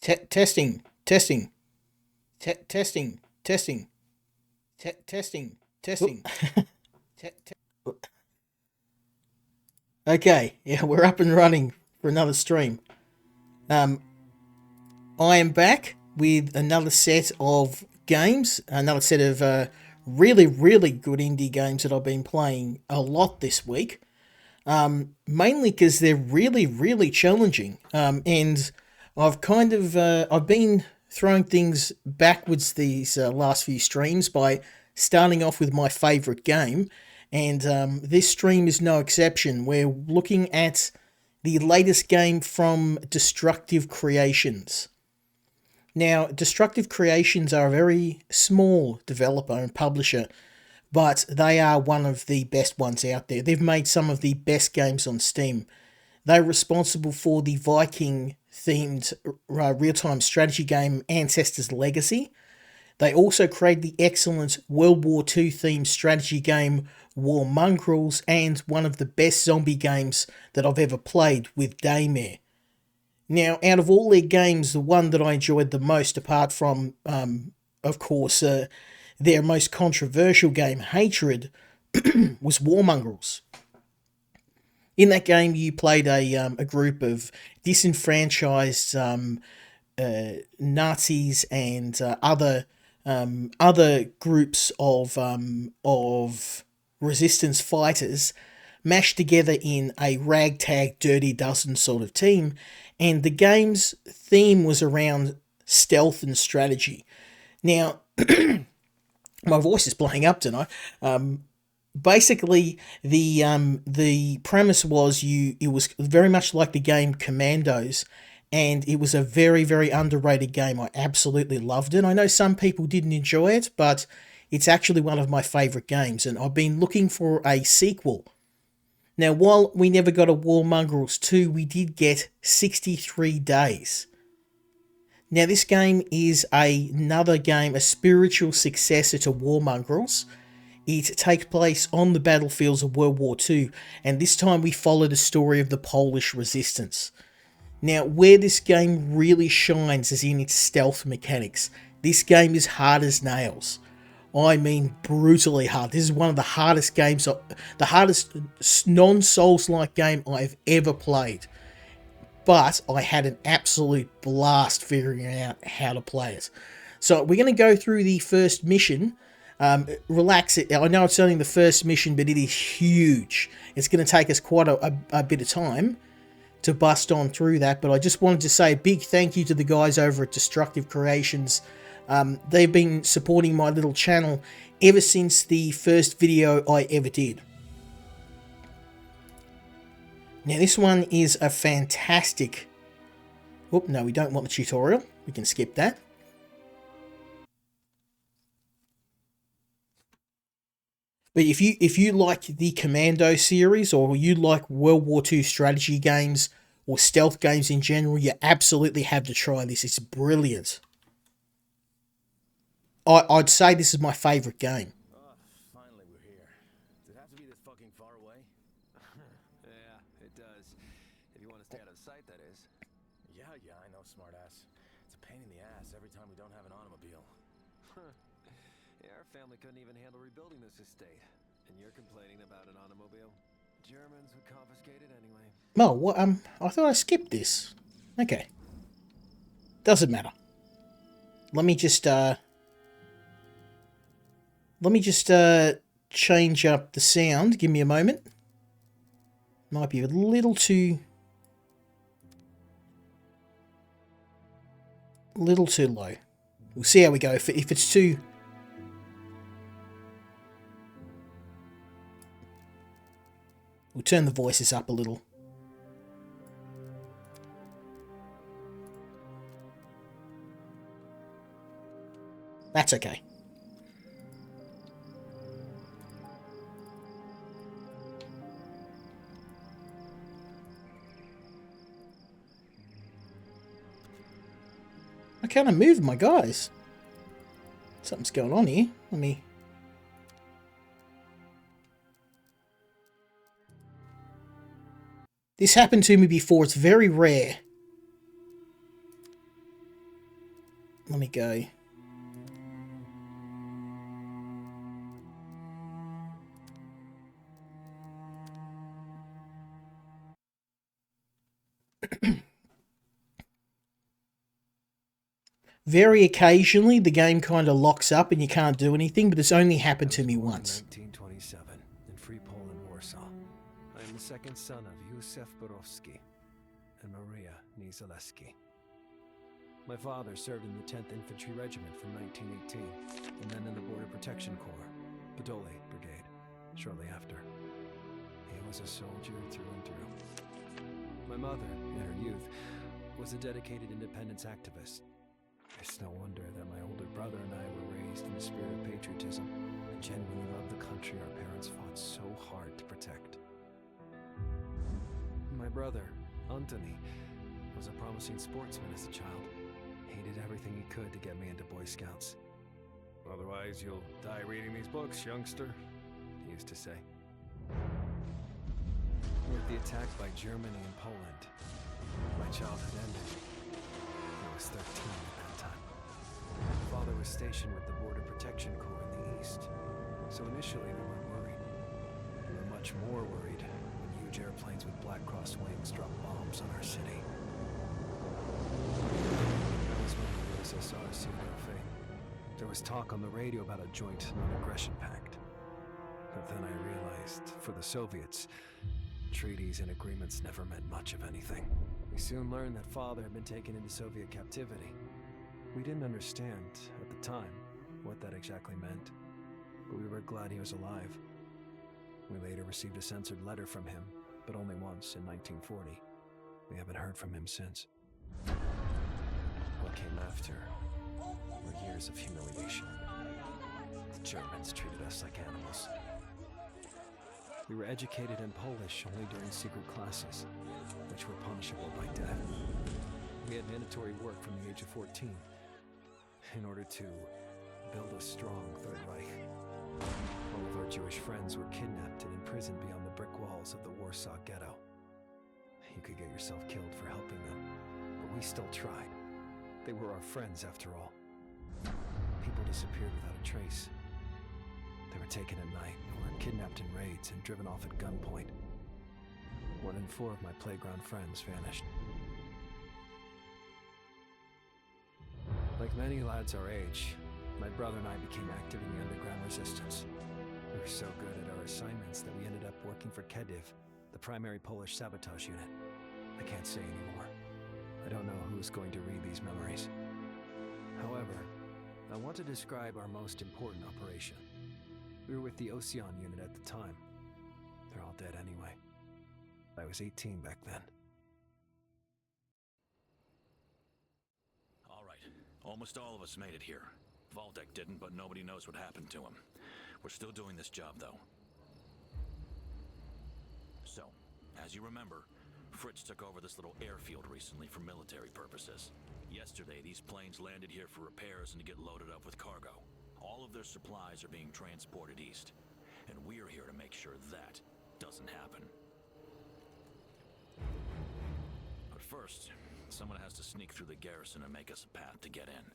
Testing, testing, testing, testing, testing, testing. Okay, yeah, we're up and running for another stream. Um, I am back with another set of games, another set of really, really good indie games that I've been playing a lot this week. Mainly because they're really, really challenging. And I've been throwing things backwards these last few streams by starting off with my favourite game, and this stream is no exception. We're looking at the latest game from Destructive Creations. Now, Destructive Creations are a very small developer and publisher, but they are one of the best ones out there. They've made some of the best games on Steam. They're responsible for the Viking themed real time strategy game Ancestors Legacy. They also created the excellent World War II themed strategy game War Mongrels and one of the best zombie games that I've ever played with Daymare. Now, out of all their games, the one that I enjoyed the most, apart from, of course, their most controversial game, Hatred, was War Mongrels. In that game, you played a group of disenfranchised Nazis and other groups of resistance fighters mashed together in a ragtag dirty dozen sort of team, and the game's theme was around stealth and strategy. Now, my voice is playing up tonight. Basically, the premise was it was very much like the game Commandos, and it was a very, very underrated game. I absolutely loved it. I know some people didn't enjoy it, but it's actually one of my favourite games, and I've been looking for a sequel. Now, while we never got a War Mongrels 2, we did get 63 Days. Now, this game is another game, a spiritual successor to War Mongrels. It takes place on the battlefields of World War II, and this time we follow the story of the Polish resistance. Now, where this game really shines is in its stealth mechanics. This game is hard as nails. I mean brutally hard. This is one of the hardest games, the hardest non-Souls-like game I've ever played. But I had an absolute blast figuring out how to play it. So we're going to go through the first mission. Relax it. I know it's only the first mission, but it is huge. It's going to take us quite a bit of time to bust on through that. But I just wanted to say a big thank you to the guys over at Destructive Creations. They've been supporting my little channel ever since the first video I ever did. Now this one is a fantastic... Oop, no, we don't want the tutorial. We can skip that. But if you like the Commando series, or you like World War II strategy games, or stealth games in general, you absolutely have to try this. It's brilliant. I'd say this is my favourite game. Oh, finally we're here. Does it have to be this fucking far away? Yeah, it does. If you want to stay out of sight, that is. Yeah, I know, smartass. It's a pain in the ass every time we don't have an automobile. Yeah, our family couldn't even handle rebuilding this estate. And you're complaining about an automobile? Germans would confiscate it anyway. Oh, what? I thought I skipped this. Okay. Doesn't matter. Let me just change up the sound. Give me a moment. Might be a little too low. We'll see how we go. If it's too... We'll turn the voices up a little. That's okay. I can't move my guys. Something's going on here. Let me... This happened to me before. It's very rare. let me go. Very occasionally, the game kind of locks up and you can't do anything, but it's only happened to me once. 1927 in Free Poland, Warsaw. I am the second son of Józef Borowski and Maria Niezaleski. My father served in the 10th Infantry Regiment from 1918 and then in the Border Protection Corps, Podole Brigade, shortly after. He was a soldier through and through. My mother, in her youth, was a dedicated independence activist. It's no wonder that my older brother and I were raised in the spirit of patriotism and genuinely loved the country our parents fought so hard to protect. My brother, Antony, was a promising sportsman as a child. He did everything he could to get me into Boy Scouts. Otherwise, you'll die reading these books, youngster, he used to say. With the attack by Germany and Poland, my childhood ended. I was 13 at that time. My father was stationed with the Border Protection Corps in the east, so initially we weren't worried. We were much more worried when huge airplanes with Black Cross wings dropped bombs on our city. That was when the USSR sealed our fate. There was talk on the radio about a joint non-aggression pact. But then I realized, for the Soviets, treaties and agreements never meant much of anything. We soon learned that father had been taken into Soviet captivity. We didn't understand, at the time, what that exactly meant, but we were glad he was alive. We later received a censored letter from him, but only once, in 1940. We haven't heard from him since. What came after were years of humiliation. The Germans treated us like animals. We were educated in Polish only during secret classes, which were punishable by death. We had mandatory work from the age of 14 in order to build a strong Third Reich. All of our Jewish friends were kidnapped and imprisoned beyond the brick walls of the Warsaw Ghetto. You could get yourself killed for helping them, but we still tried. They were our friends after all. People disappeared without a trace. They were taken at night, or kidnapped in raids and driven off at gunpoint. 1 in 4 of my playground friends vanished. Like many lads our age, my brother and I became active in the underground resistance. We were so good at our assignments that we ended up working for Kediv, the primary Polish sabotage unit. I can't say anymore. I don't know who's going to read these memories. However, I want to describe our most important operation. We were with the Ocean unit at the time. They're all dead anyway. I was 18 back then. All right. Almost all of us made it here. Valdek didn't, but nobody knows what happened to him. We're still doing this job, though. So, as you remember, Fritz took over this little airfield recently for military purposes. Yesterday, these planes landed here for repairs and to get loaded up with cargo. All of their supplies are being transported east, and we're here to make sure that doesn't happen. But first, someone has to sneak through the garrison and make us a path to get in.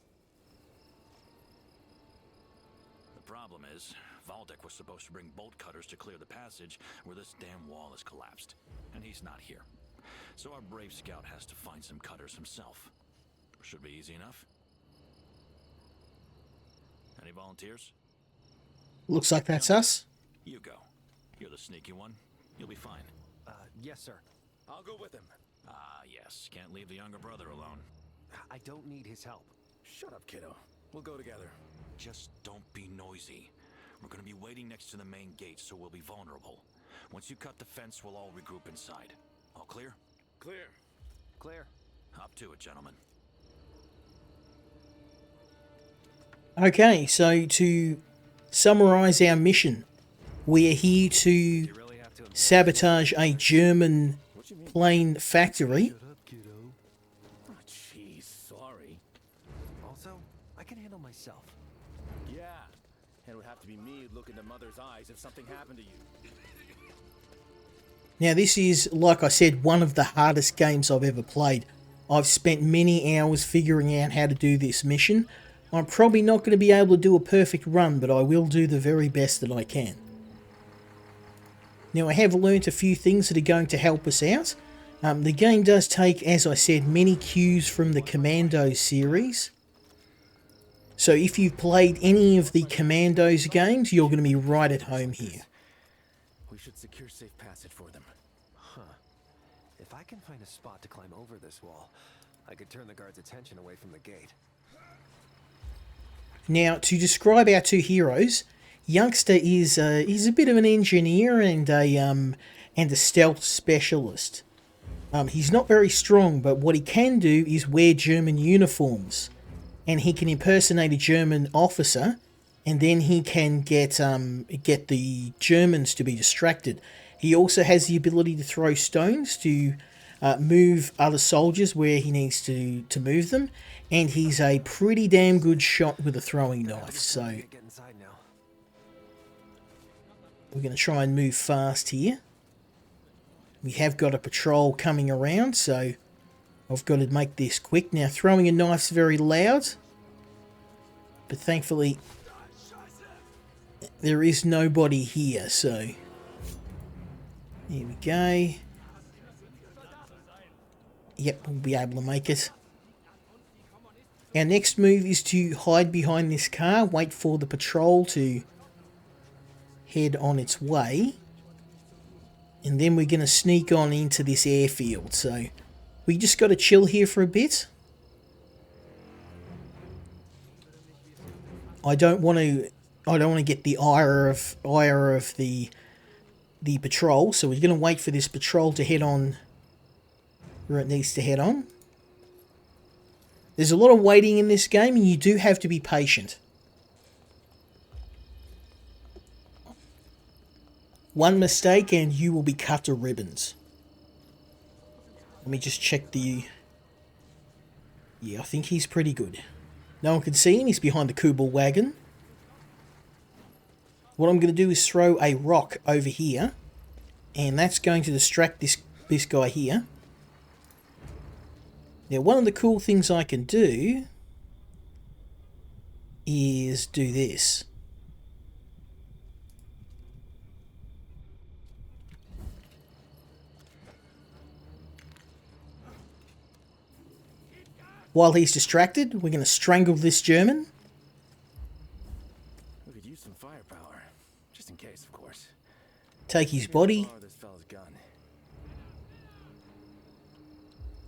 The problem is, Valdek was supposed to bring bolt cutters to clear the passage where this damn wall has collapsed, and he's not here. So our brave scout has to find some cutters himself. Should be easy enough. Any volunteers? Looks like that's us. You go. You're the sneaky one. You'll be fine. Yes, sir. I'll go with him. Ah, yes. Can't leave the younger brother alone. I don't need his help. Shut up, kiddo. We'll go together. Just don't be noisy. We're gonna be waiting next to the main gate, so we'll be vulnerable. Once you cut the fence, we'll all regroup inside. All clear? Clear. Clear. Hop to it, gentlemen. Okay, so to summarize our mission, we are here to sabotage a German plane factory. Shut up, kiddo. Oh, jeez, sorry. Also, I can handle myself. Yeah, and it would have to be me who'd look into Mother's eyes if something happened to you. Now, this is, like I said, one of the hardest games I've ever played. I've spent many hours figuring out how to do this mission. I'm probably not going to be able to do a perfect run, but I will do the very best that I can. Now, I have learnt a few things that are going to help us out. The game does take, as I said, many cues from the Commandos series. So if you've played any of the Commandos games, you're going to be right at home here. We should secure safe passage for them. Huh. If I can find a spot to climb over this wall, I could turn the guards' attention away from the gate. Now, to describe our two heroes, Youngster is a bit of an engineer and a stealth specialist. He's not very strong, but what he can do is wear German uniforms, and he can impersonate a German officer, and then he can get the Germans to be distracted. He also has the ability to throw stones to move other soldiers where he needs to move them, and he's a pretty damn good shot with a throwing knife. So Get inside now. we're going to try and move fast here. We have got a patrol coming around, so I've got to make this quick. Now, throwing a knife's very loud, but thankfully there is nobody here, so here we go. Yep, we'll be able to make it. Our next move is to hide behind this car, wait for the patrol to head on its way, and then we're going to sneak on into this airfield. So we just got to chill here for a bit. I don't want to get the ire of the patrol, so we're going to wait for this patrol to head on where it needs to head on. There's a lot of waiting in this game, and you do have to be patient. One mistake and you will be cut to ribbons. Let me just check the... Yeah, I think he's pretty good. No one can see him, he's behind the Kubel wagon. What I'm going to do is throw a rock over here, and that's going to distract this guy here. Now, one of the cool things I can do is do this. While he's distracted, we're going to strangle this German. We could use some firepower, just in case, of course. Take his body. Borrow this fella's gun.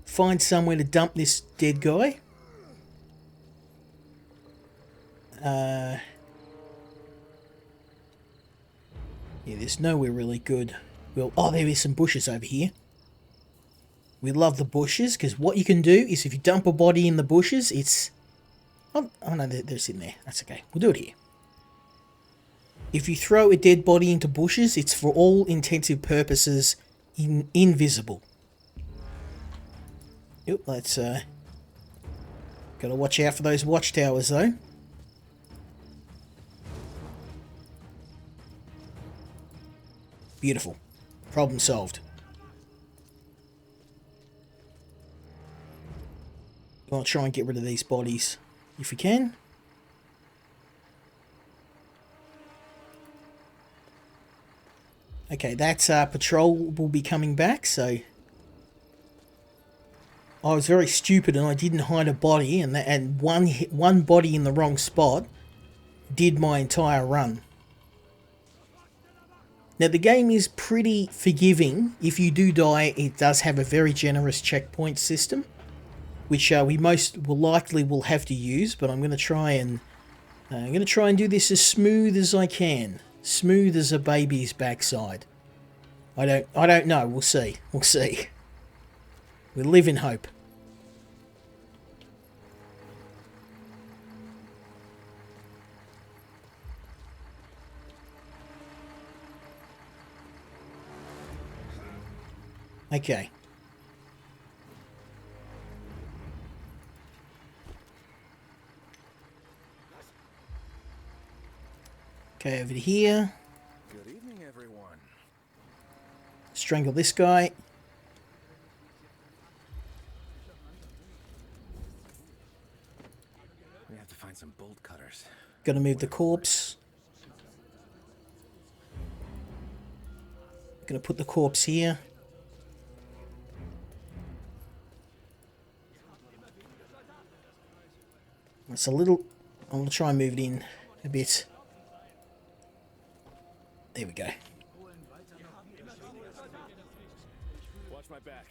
Find somewhere to dump this dead guy. Yeah, there's nowhere really good. Well, oh, there is some bushes over here. We love the bushes, because what you can do is if you dump a body in the bushes, it's... Oh no, they're sitting there. That's okay. We'll do it here. If you throw a dead body into bushes, it's for all intensive purposes invisible. Yep, let's... Gotta watch out for those watchtowers, though. Beautiful. Problem solved. I'll try and get rid of these bodies if we can. Okay, that's patrol will be coming back, so I was very stupid and I didn't hide a body, and one body in the wrong spot did my entire run. Now the game is pretty forgiving. If you do die, it does have a very generous checkpoint system, which we most likely will have to use, but I'm going to try and do this as smooth as I can, smooth as a baby's backside. I don't know. We'll see. We'll see. We live in hope. Okay. Okay, over to here. Good evening, everyone. Strangle this guy. find some bolt cutters. Got to move the corpse. Gonna put the corpse here. It's a little... I'm gonna try and move it in a bit. There we go. Watch my back.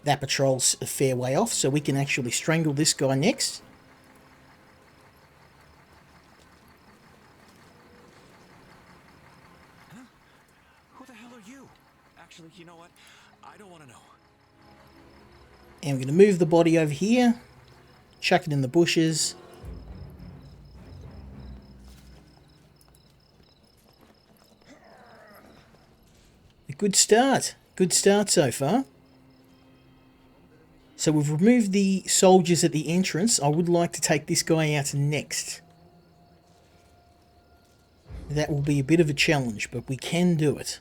That patrol's a fair way off, so we can actually strangle this guy next. Who the hell are you? Actually, you know what? I don't want to know. And we're going to move the body over here. Chuck it in the bushes. A good start. Good start so far. So we've removed the soldiers at the entrance. I would like to take this guy out next. That will be a bit of a challenge, but we can do it.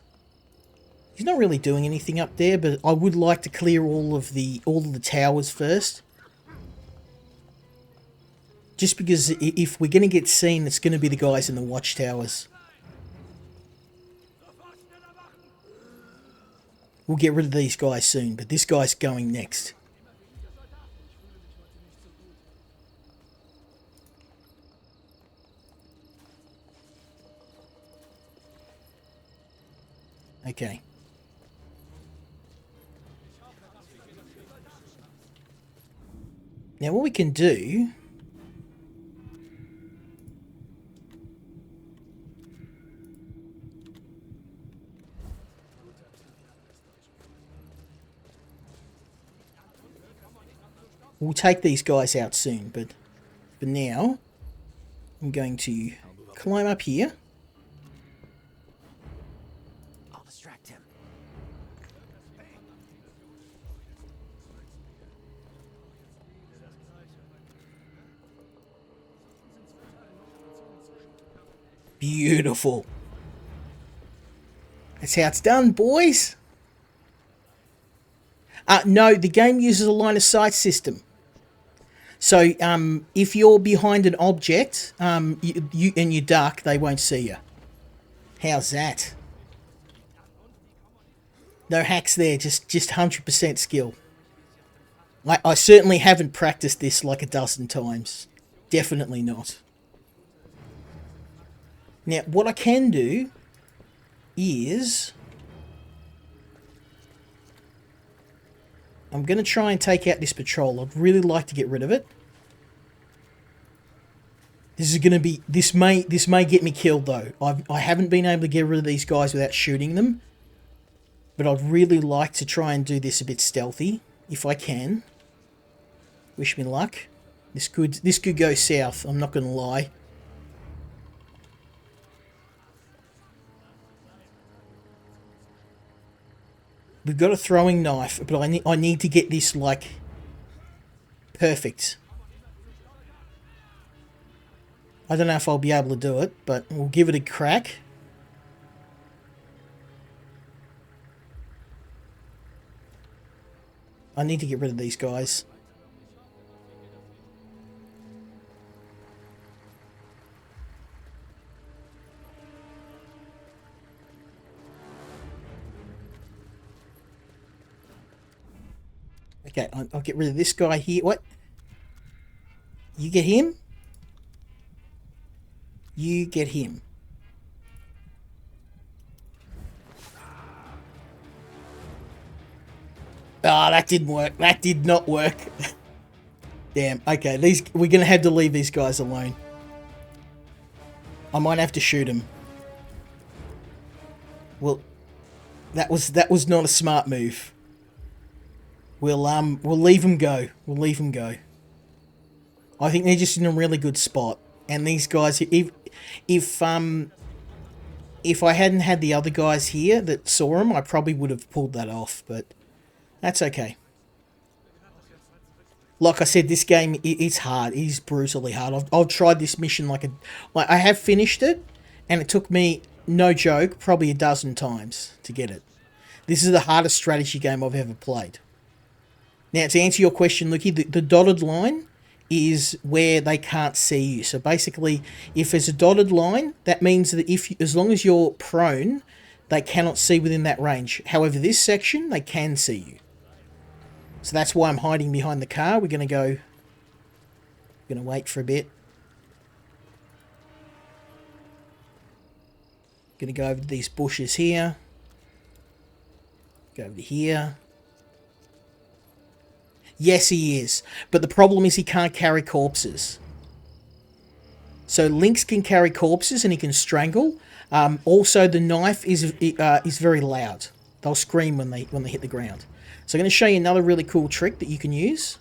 He's not really doing anything up there, but I would like to clear all of the towers first. Just because if we're going to get seen, it's going to be the guys in the watchtowers. We'll get rid of these guys soon, but this guy's going next. Okay. Now what we can do... We'll take these guys out soon, but for now, I'm going to climb up here. I'll distract him. Beautiful. That's how it's done, boys. No, the game uses a line of sight system. So, if you're behind an object, you and you duck, they won't see you. How's that? No hacks there, just 100% skill. I certainly haven't practiced this like a dozen times. Definitely not. Now, what I can do is... I'm going to try and take out this patrol. I'd really like to get rid of it. This is going to be... This may get me killed, though. I haven't been able to get rid of these guys without shooting them. But I'd really like to try and do this a bit stealthy, if I can. Wish me luck. This could go south, I'm not going to lie. We've got a throwing knife, but I need to get this, like, perfect. I don't know if I'll be able to do it, but we'll give it a crack. I need to get rid of these guys. Okay, I'll get rid of this guy here. What? You get him? You get him. Ah, that didn't work. That did not work. Damn. Okay, we're gonna have to leave these guys alone. I might have to shoot him. Well, that was not a smart move. We'll leave them go. We'll leave them go. I think they're just in a really good spot. And these guys, if I hadn't had the other guys here that saw them, I probably would have pulled that off. But that's okay. Like I said, this game, it's hard. It is brutally hard. I've tried this mission like I have finished it, and it took me, no joke, probably a dozen times to get it. This is the hardest strategy game I've ever played. Now, to answer your question, Lukey, the dotted line is where they can't see you. So basically, if there's a dotted line, that means that as long as you're prone, they cannot see within that range. However, this section, they can see you. So that's why I'm hiding behind the car. We're going to wait for a bit. Going to go over to these bushes here. Go over to here. Yes, he is. But the problem is he can't carry corpses. So Lynx can carry corpses and he can strangle. Also, the knife is very loud. They'll scream when they hit the ground. So I'm going to show you another really cool trick that you can use.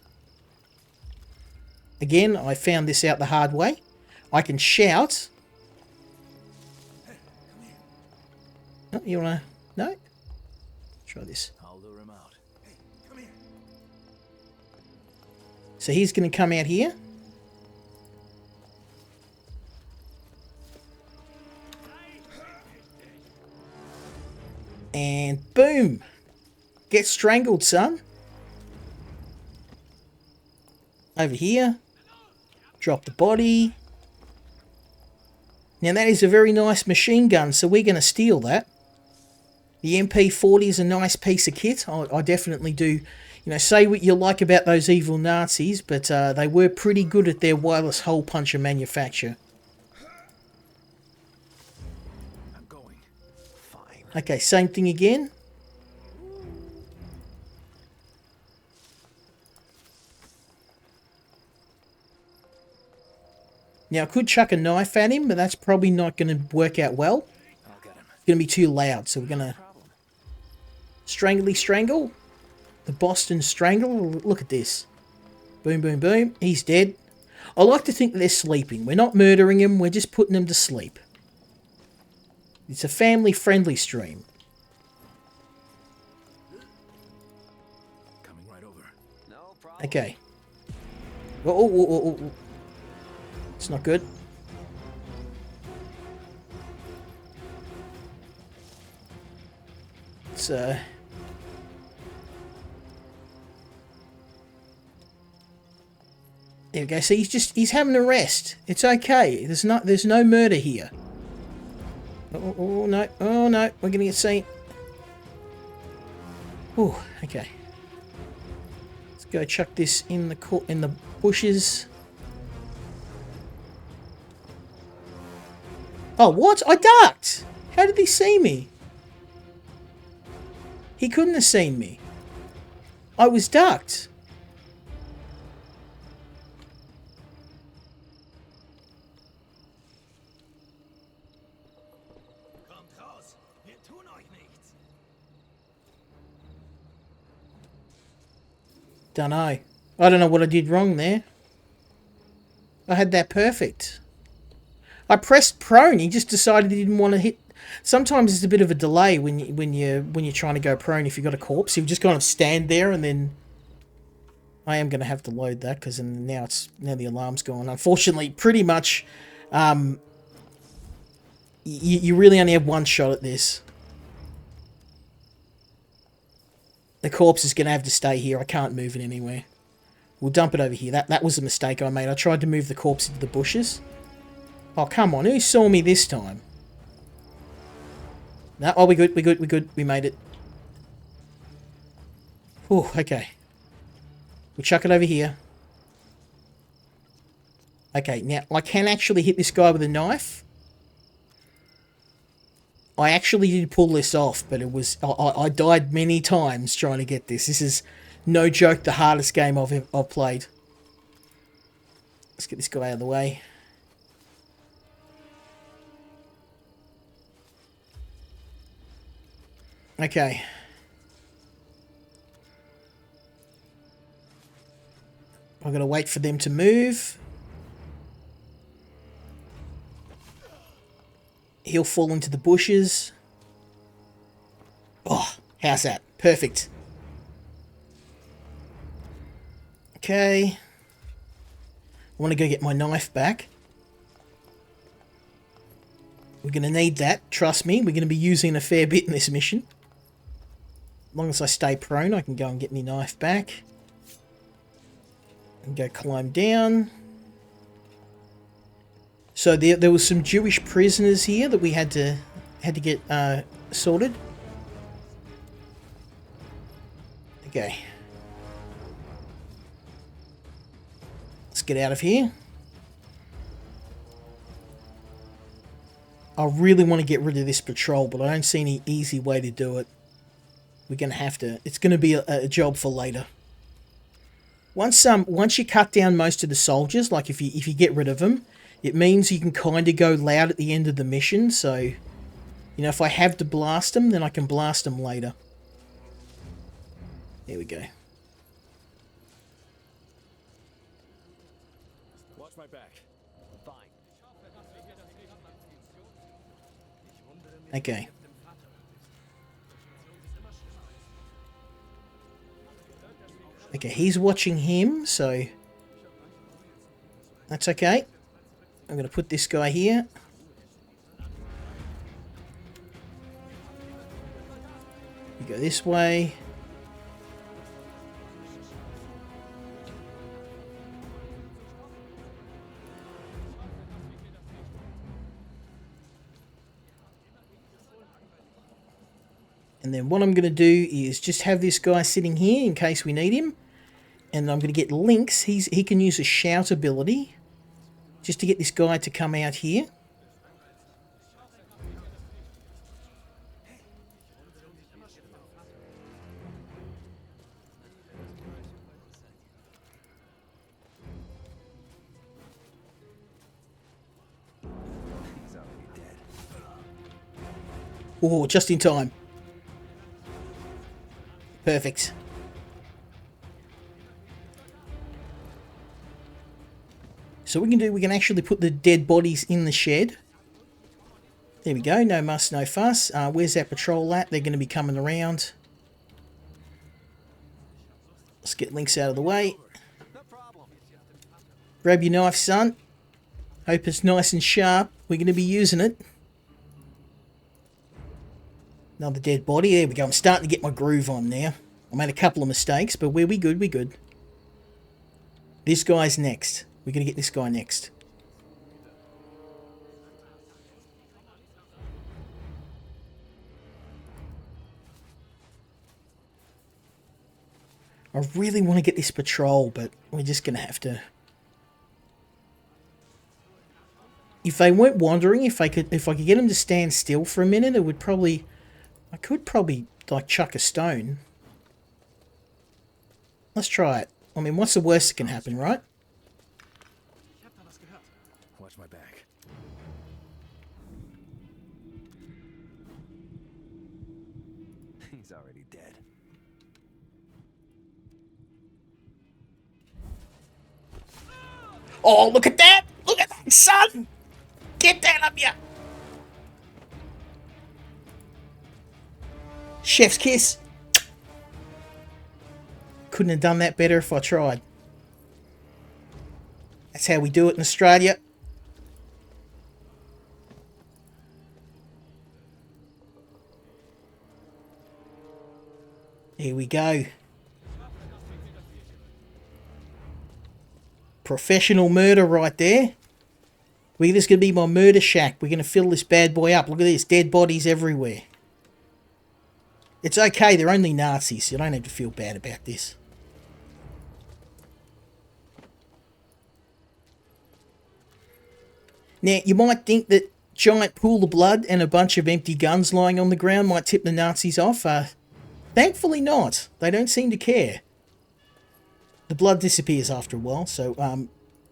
Again, I found this out the hard way. I can shout. Oh, you want to... No? Try this. I'll lure him out. Hey, come here. So he's going to come out here. And boom! Get strangled, son. Over here. Drop the body. Now that is a very nice machine gun, so we're going to steal that. The MP40 is a nice piece of kit. I definitely do, say what you like about those evil Nazis, but they were pretty good at their wireless hole puncher manufacture. I'm going. Fine. Okay, same thing again. Now, I could chuck a knife at him, but that's probably not going to work out well. I'll get him. It's going to be too loud, so we're going to strangle. The Boston Strangle. Look at this. Boom, boom, boom. He's dead. I like to think that they're sleeping. We're not murdering them. We're just putting them to sleep. It's a family-friendly stream. Coming right over. No problem. Okay. Oh. It's not good. It's there we go. See, he's having a rest. It's okay. There's no murder here. Oh no. We're gonna get seen. Oh, okay. Let's go chuck this in the bushes. Oh, what? I ducked! How did he see me? He couldn't have seen me. I was ducked. Kommt raus. Wir tun euch nichts. Dunno. I don't know what I did wrong there. I had that perfect. I pressed prone. He just decided he didn't want to hit. Sometimes there's a bit of a delay when you're trying to go prone. If you've got a corpse, you just kind of stand there, and then I am going to have to load that because now the alarm's gone. Unfortunately, pretty much, you really only have one shot at this. The corpse is going to have to stay here. I can't move it anywhere. We'll dump it over here. That was a mistake I made. I tried to move the corpse into the bushes. Oh, come on. Who saw me this time? No, oh, we're good. We made it. Oh, okay. We'll chuck it over here. Okay, now, I can actually hit this guy with a knife. I actually did pull this off, but it was... I died many times trying to get this. This is, no joke, the hardest game I've played. Let's get this guy out of the way. Okay. I've got to wait for them to move. He'll fall into the bushes. Oh, how's that? Perfect. Okay. I want to go get my knife back. We're going to need that. Trust me, we're going to be using a fair bit in this mission. As long as I stay prone, I can go and get my knife back. And go climb down. So there was some Jewish prisoners here that we had to get sorted. Okay. Let's get out of here. I really want to get rid of this patrol, but I don't see any easy way to do it. We're going to have to. It's going to be a job for later. Once you cut down most of the soldiers, like if you get rid of them, it means you can kind of go loud at the end of the mission. So, you know, if I have to blast them, then I can blast them later. There we go. Watch my back. Fine. Okay. Okay, he's watching him, so that's okay. I'm going to put this guy here. You go this way. And then what I'm going to do is just have this guy sitting here in case we need him. And I'm going to get Lynx. He can use a shout ability just to get this guy to come out here. Oh, just in time. Perfect. So we can actually put the dead bodies in the shed. There we go. No muss, no fuss. Where's our patrol at? They're going to be coming around. Let's get Lynx out of the way. Grab your knife, son. Hope it's nice and sharp. We're going to be using it. Another dead body. There we go. I'm starting to get my groove on now. I made a couple of mistakes, but we good. We good. This guy's next. We're going to get this guy next. I really want to get this patrol, but we're just going to have to. If they weren't wandering, if I could get them to stand still for a minute, it would probably. I could probably like chuck a stone. Let's try it. I mean, what's the worst that can happen, right? Watch my back. He's already dead. Oh, look at that! Look at that, son! Get that up ya! Chef's kiss. Couldn't have done that better if I tried. That's how we do it in Australia. Here we go. Professional murder right there. This is going to be my murder shack. We're going to fill this bad boy up. Look at this. Dead bodies everywhere. It's okay. They're only Nazis. You don't have to feel bad about this. Now, you might think that giant pool of blood and a bunch of empty guns lying on the ground might tip the Nazis off. Thankfully not. They don't seem to care. The blood disappears after a while, so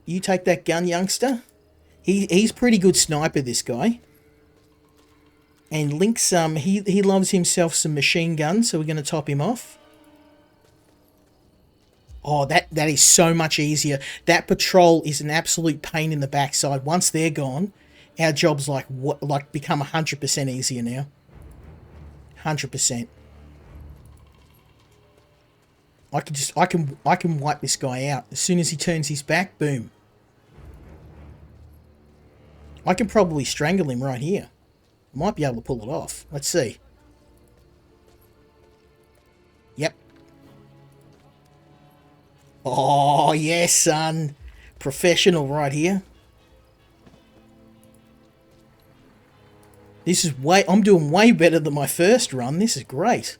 you take that gun, youngster. He's pretty good sniper, this guy. And Lynx, he loves himself some machine guns, so we're going to top him off. Oh, that is so much easier. That patrol is an absolute pain in the backside. Once they're gone, our job's like become 100% easier now. 100%. I can wipe this guy out. As soon as he turns his back, boom. I can probably strangle him right here. Might be able to pull it off. Let's see. Yep. Oh, Oh, yes, son. Professional right here. This is I'm doing way better than my first run. This is great.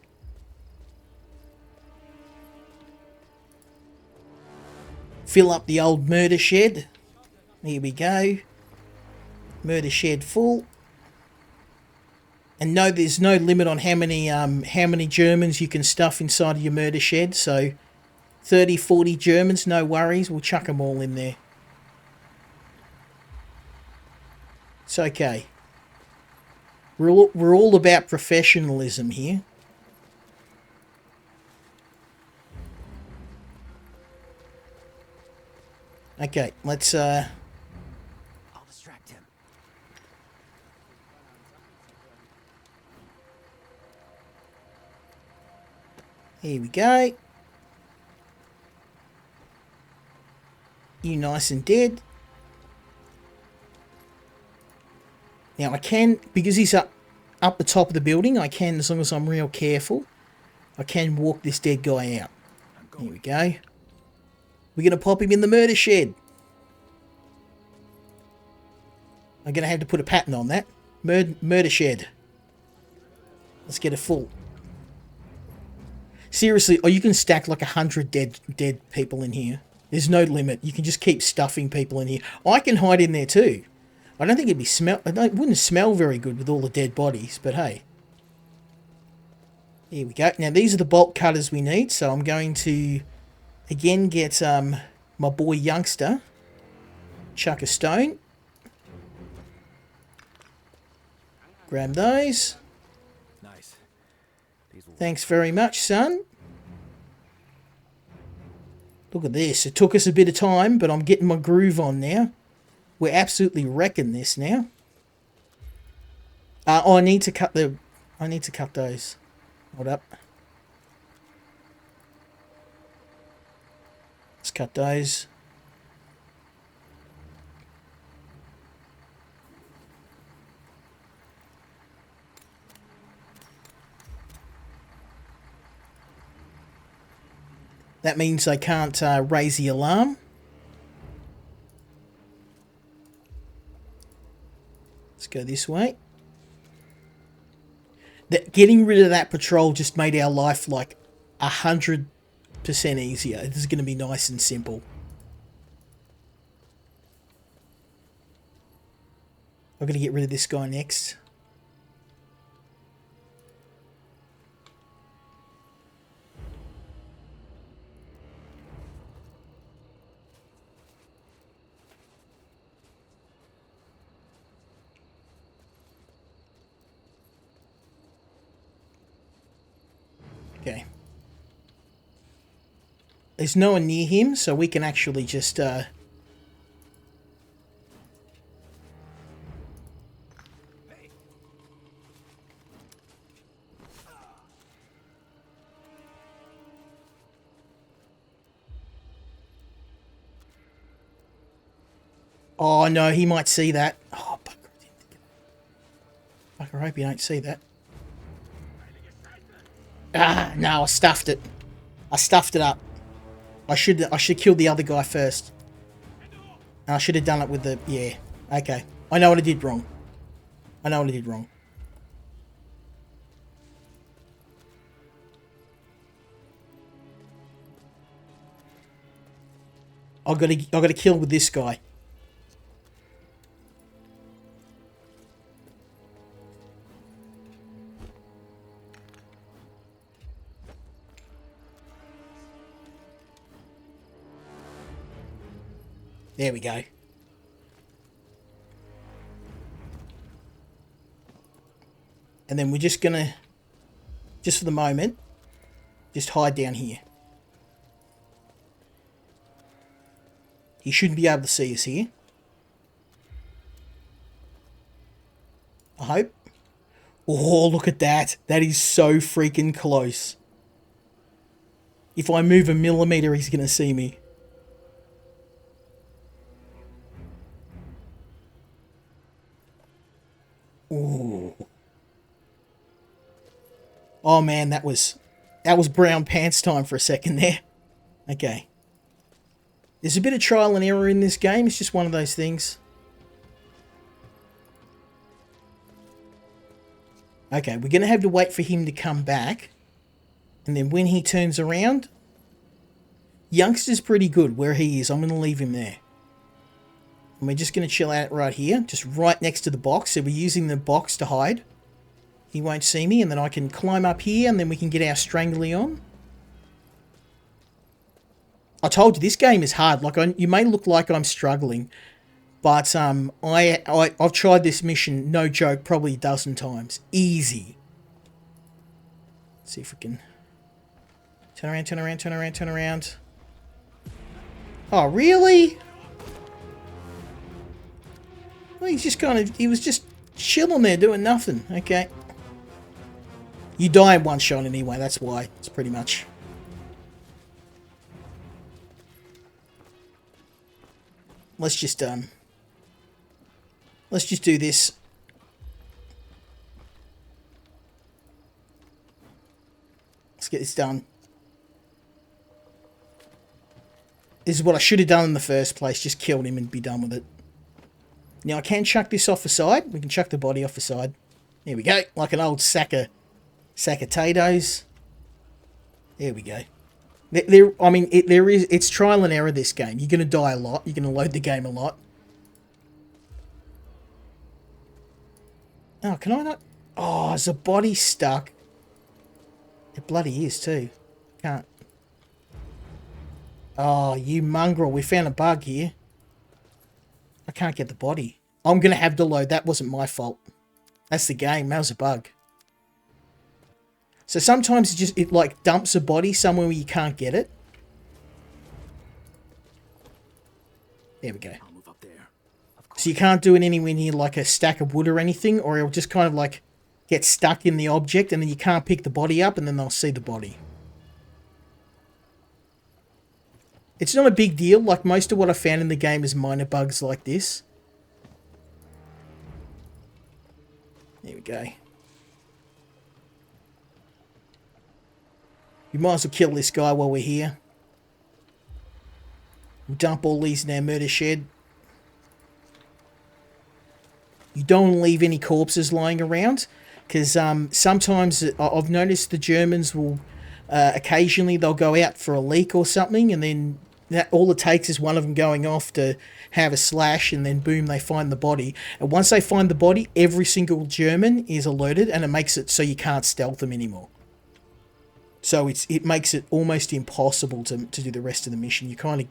Fill up the old murder shed. Here we go. Murder shed full. And no, there's no limit on how many Germans you can stuff inside of your murder shed. So 30, 40 Germans, no worries. We'll chuck them all in there. It's okay. We're all about professionalism here. Okay, let's I'll distract him. here we go. You nice and dead. Now I can, because he's up the top of the building, I can, as long as I'm real careful, I can walk this dead guy out. Here we go. We're going to pop him in the murder shed. I'm going to have to put a pattern on that. Murder shed. Let's get it full. Seriously, you can stack like 100 dead people in here. There's no limit. You can just keep stuffing people in here. I can hide in there too. I don't think it wouldn't smell very good with all the dead bodies, but hey. Here we go. Now these are the bolt cutters we need, so I'm going to again get my boy Youngster. Chuck a stone. Grab those. Nice. Thanks very much, son. Look at this. It took us a bit of time, but I'm getting my groove on now. We're absolutely wrecking this now. Oh, I need to cut those. Hold up. Let's cut those. That means I can't raise the alarm. Let's go this way. Getting rid of that patrol just made our life like 100% easier. This is going to be nice and simple. I'm going to get rid of this guy next. Okay. There's no one near him, so we can actually just oh no, he might see that. Oh, bugger. I hope you don't see that. Ah, no, I stuffed it. I stuffed it up. I should kill the other guy first. And I should have done it with the... Yeah, okay. I know what I did wrong. I know what I did wrong. I got to kill with this guy. There we go. And then we're just going to, just for the moment, just hide down here. He shouldn't be able to see us here. I hope. Oh, look at that. That is so freaking close. If I move a millimeter, he's going to see me. Ooh. Oh man, that was brown pants time for a second there. Okay. There's a bit of trial and error in this game. It's just one of those things. Okay, we're going to have to wait for him to come back. And then when he turns around, youngster's pretty good where he is. I'm going to leave him there. And we're just going to chill out right here, just right next to the box. So we're using the box to hide. He won't see me, and then I can climb up here, and then we can get our strangly on. I told you, this game is hard. Like, you may look like I'm struggling, but I've tried this mission, no joke, probably a dozen times. Easy. Let's see if we can... Turn around, turn around, turn around, turn around. Oh, really? Well, he's just kind of... He was just chilling there, doing nothing. Okay. You die in one shot anyway, that's why. It's pretty much... Let's just do this. Let's get this done. This is what I should have done in the first place. Just killed him and be done with it. Now I can chuck this off the side. We can chuck the body off the side. There we go. Like an old sack of potatoes. There we go. It's trial and error, this game. You're going to die a lot. You're going to load the game a lot. Oh, can I not? Oh, is the body stuck? It bloody is too. Can't. Oh, you mongrel. We found a bug here. I can't get the body. I'm going to have to load. That wasn't my fault. That's the game. That was a bug. So sometimes it like dumps a body somewhere where you can't get it. There we go. I'll move up there. So you can't do it anywhere near like a stack of wood or anything, or it'll just kind of like get stuck in the object and then you can't pick the body up and then they'll see the body. It's not a big deal. Like most of what I found in the game is minor bugs like this. There we go. We might as well kill this guy while we're here. We'll dump all these in our murder shed. You don't want to leave any corpses lying around, because sometimes I've noticed the Germans will occasionally they'll go out for a leak or something, and then all it takes is one of them going off to have a slash, and then boom, they find the body. And once they find the body, every single German is alerted, and it makes it so you can't stealth them anymore. So it makes it almost impossible to do the rest of the mission. You kind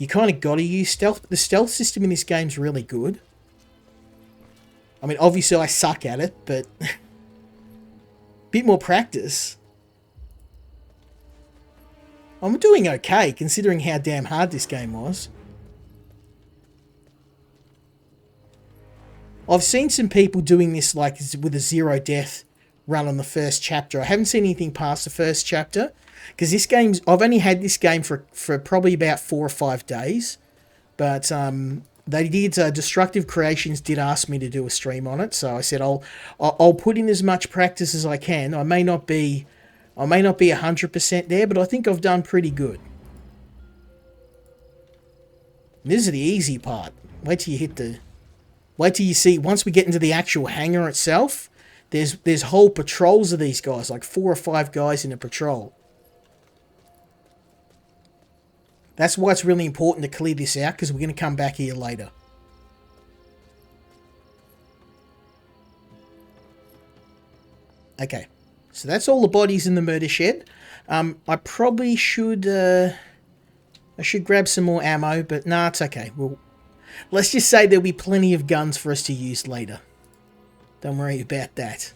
of got to use stealth. But the stealth system in this game's really good. I mean, obviously I suck at it, but a bit more practice. I'm doing okay considering how damn hard this game was. I've seen some people doing this like with a 0 death run on the first chapter. I haven't seen anything past the first chapter because this game's... I've only had this game for probably about 4 or 5 days, but they did... Destructive Creations did ask me to do a stream on it, so I said I'll put in as much practice as I can. I may not be 100% there, but I think I've done pretty good. This is the easy part. Wait till you see, once we get into the actual hangar itself, there's whole patrols of these guys, like 4 or 5 guys in a patrol. That's why it's really important to clear this out, because we're going to come back here later. Okay, so that's all the bodies in the murder shed. I probably should... I should grab some more ammo, but nah, it's okay. Let's just say there'll be plenty of guns for us to use later. Don't worry about that.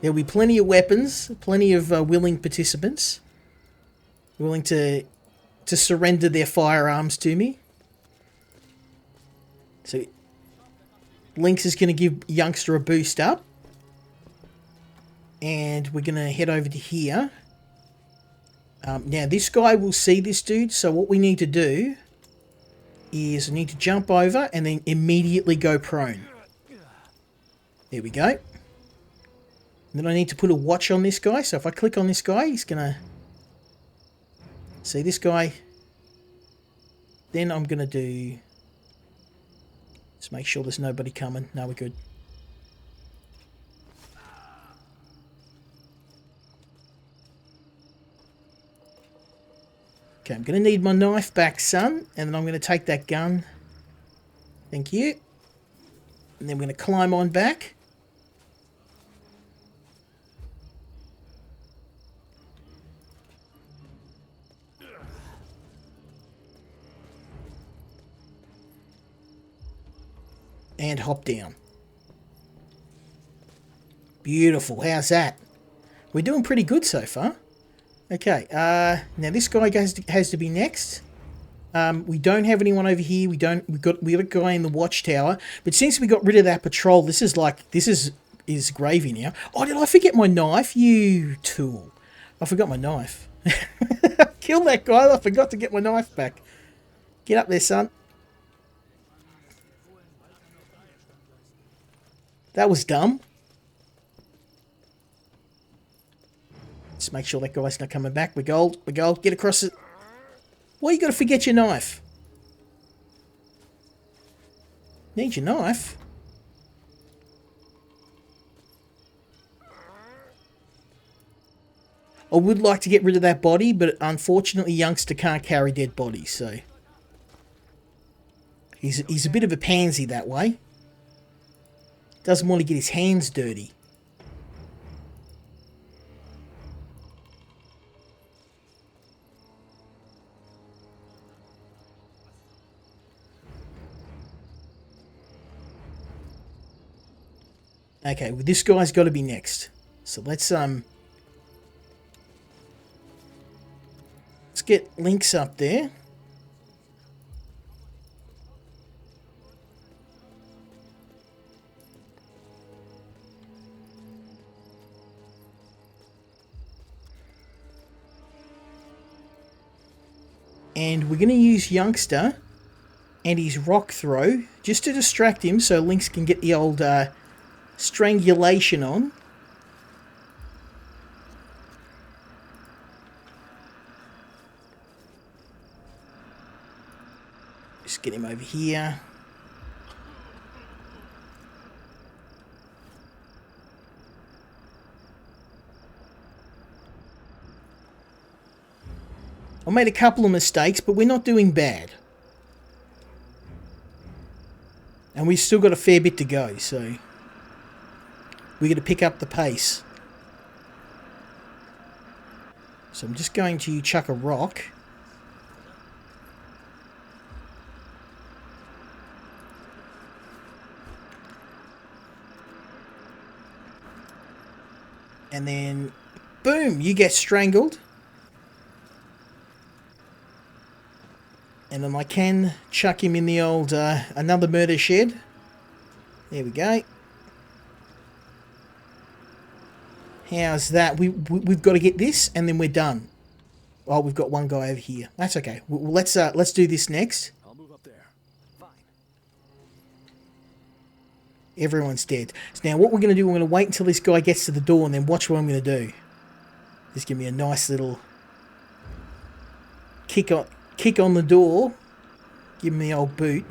There'll be plenty of weapons, plenty of willing participants. Willing to surrender their firearms to me. So, Lynx is going to give Youngster a boost up. And we're going to head over to here. Now, this guy will see this dude, so what we need to do is I need to jump over and then immediately go prone. There we go. And then I need to put a watch on this guy, so if I click on this guy, he's going to... See this guy? Then I'm going to do... Let's make sure there's nobody coming. No, we're good. Okay, I'm going to need my knife back, son. And then I'm going to take that gun. Thank you. And then we're going to climb on back. And hop down. Beautiful. How's that? We're doing pretty good so far. Okay. Now this guy has to be next. We don't have anyone over here. We got a guy in the watchtower. But since we got rid of that patrol, this is gravy now. Oh, did I forget my knife? You tool. I forgot my knife. Kill that guy. I forgot to get my knife back. Get up there, son. That was dumb. Just make sure that guy's not coming back. We're gold. We're gold. Get across it. Why you got to forget your knife? Need your knife? I would like to get rid of that body, but unfortunately youngster can't carry dead bodies, so... He's a bit of a pansy that way. Doesn't want to get his hands dirty. Okay, well, this guy's got to be next. So let's get Lynx up there. And we're going to use Youngster and his rock throw just to distract him so Lynx can get the old strangulation on. Just get him over here. I made a couple of mistakes, but we're not doing bad. And we've still got a fair bit to go, so we're going to pick up the pace. So I'm just going to chuck a rock. And then, boom, you get strangled. And then I can chuck him in the old, another murder shed. There we go. How's that? We've got to get this, and then we're done. Oh, we've got one guy over here. That's okay. Well, let's do this next. I'll move up there. Fine. Everyone's dead. So now what we're going to do, we're going to wait until this guy gets to the door, and then watch what I'm going to do. Just give me a nice little kick on the door. Give him the old boot.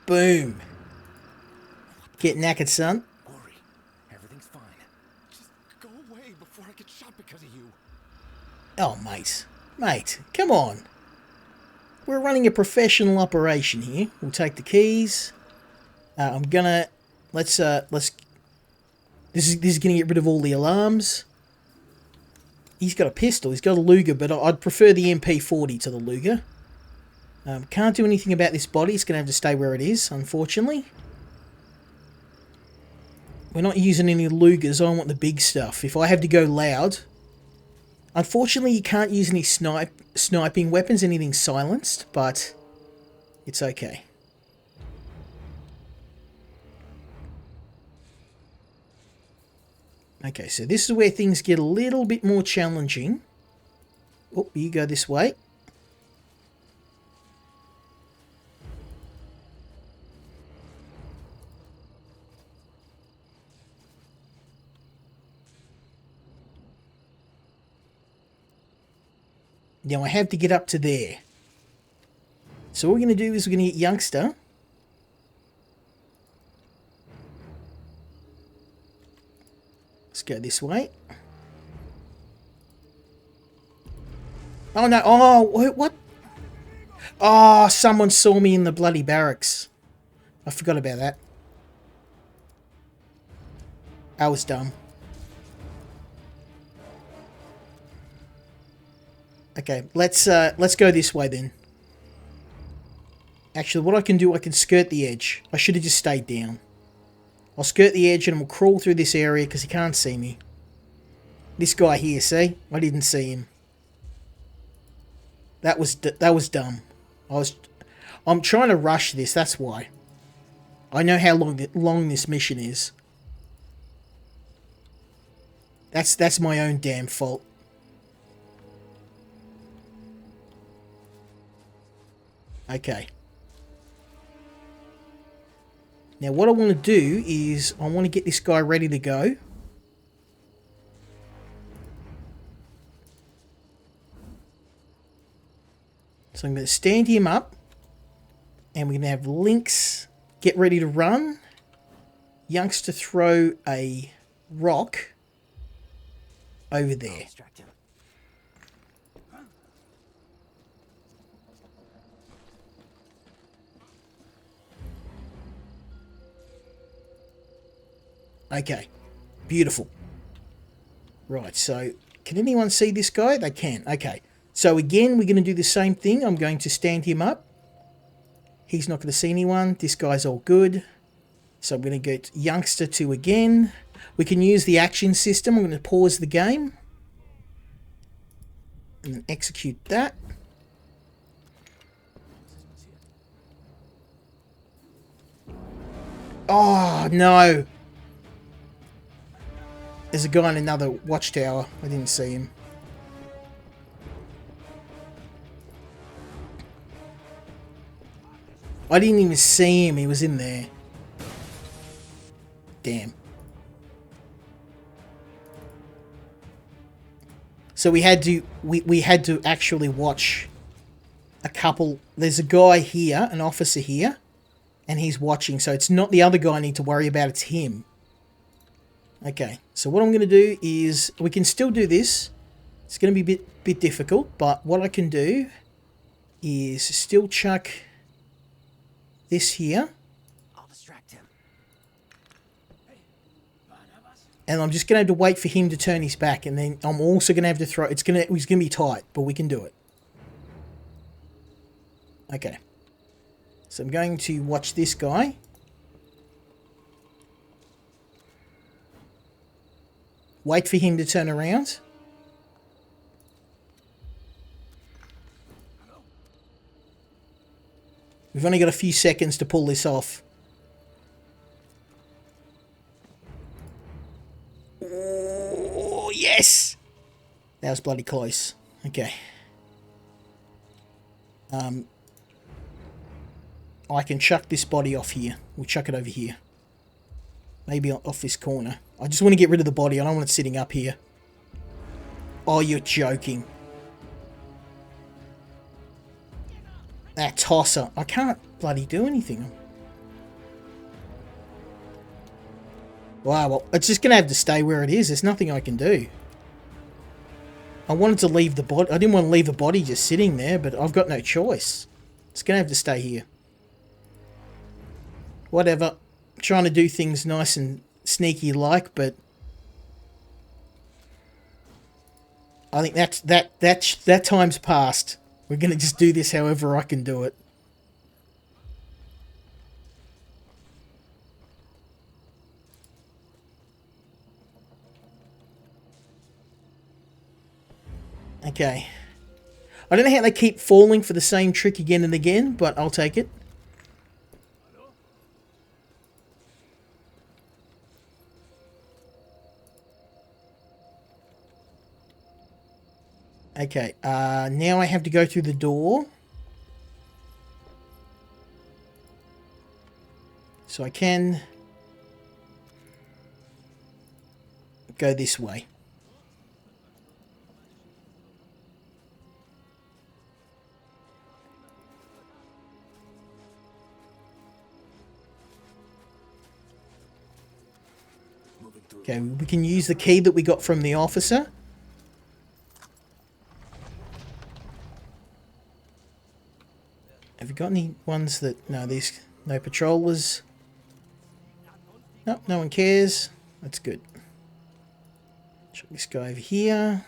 Boom. Get knackered, son. Worry. Everything's fine. Just go away before I get shot because of you. Oh, mate. Mate, come on. We're running a professional operation here. We'll take the keys. I'm gonna... Let's... This is gonna get rid of all the alarms. He's got a pistol. He's got a Luger, but I'd prefer the MP40 to the Luger. Can't do anything about this body. It's gonna have to stay where it is, unfortunately. We're not using any Lugers. I want the big stuff. If I have to go loud... Unfortunately, you can't use any sniping weapons, anything silenced, but it's okay. Okay, so this is where things get a little bit more challenging. Oh, you go this way. Now I have to get up to there. So what we're going to do is we're going to get Youngster. Let's go this way. Oh no, oh, what? Oh, someone saw me in the bloody barracks. I forgot about that. I was dumb. Okay, let's go this way then. Actually, what I can do, I can skirt the edge. I should have just stayed down. I'll skirt the edge and we'll crawl through this area because he can't see me. This guy here, see? I didn't see him. That was dumb. I'm trying to rush this, that's why. I know how long this mission is. That's my own damn fault. Okay. Now what I want to do is I want to get this guy ready to go. So I'm going to stand him up. And we're going to have Lynx get ready to run. Youngster throw a rock over there. Okay, beautiful. Right, so can anyone see this guy? They can. Okay, so again, we're going to do the same thing. I'm going to stand him up. He's not going to see anyone. This guy's all good. So I'm going to get Youngster 2 again. We can use the action system. I'm going to pause the game. And then execute that. Oh, no. There's a guy in another watchtower. I didn't see him. I didn't even see him. He was in there. Damn. So we had to actually watch a couple. There's a guy here, an officer here, and he's watching. So it's not the other guy I need to worry about. It's him. Okay. So what I'm going to do is we can still do this. It's going to be a bit difficult, but what I can do is still chuck this here. I'll distract him. And I'm just going to have to wait for him to turn his back, and then I'm also going to have to throw. He's going to be tight, but we can do it. Okay. So I'm going to watch this guy. Wait for him to turn around. We've only got a few seconds to pull this off. Oh, yes! That was bloody close. Okay. I can chuck this body off here. We'll chuck it over here. Maybe off this corner. I just want to get rid of the body. I don't want it sitting up here. Oh, you're joking. That tosser. I can't bloody do anything. Wow, well, it's just going to have to stay where it is. There's nothing I can do. I wanted to leave the body. I didn't want to leave the body just sitting there, but I've got no choice. It's going to have to stay here. Whatever. I'm trying to do things nice and sneaky like, but I think that time's passed. We're going to just do this however I can do it. Okay. I don't know how they keep falling for the same trick again and again, but I'll take it. Okay, now I have to go through the door. So I can go this way. Okay, we can use the key that we got from the officer. Have you got any ones that... No, these... No patrollers. Nope, no one cares. That's good. Check this guy over here.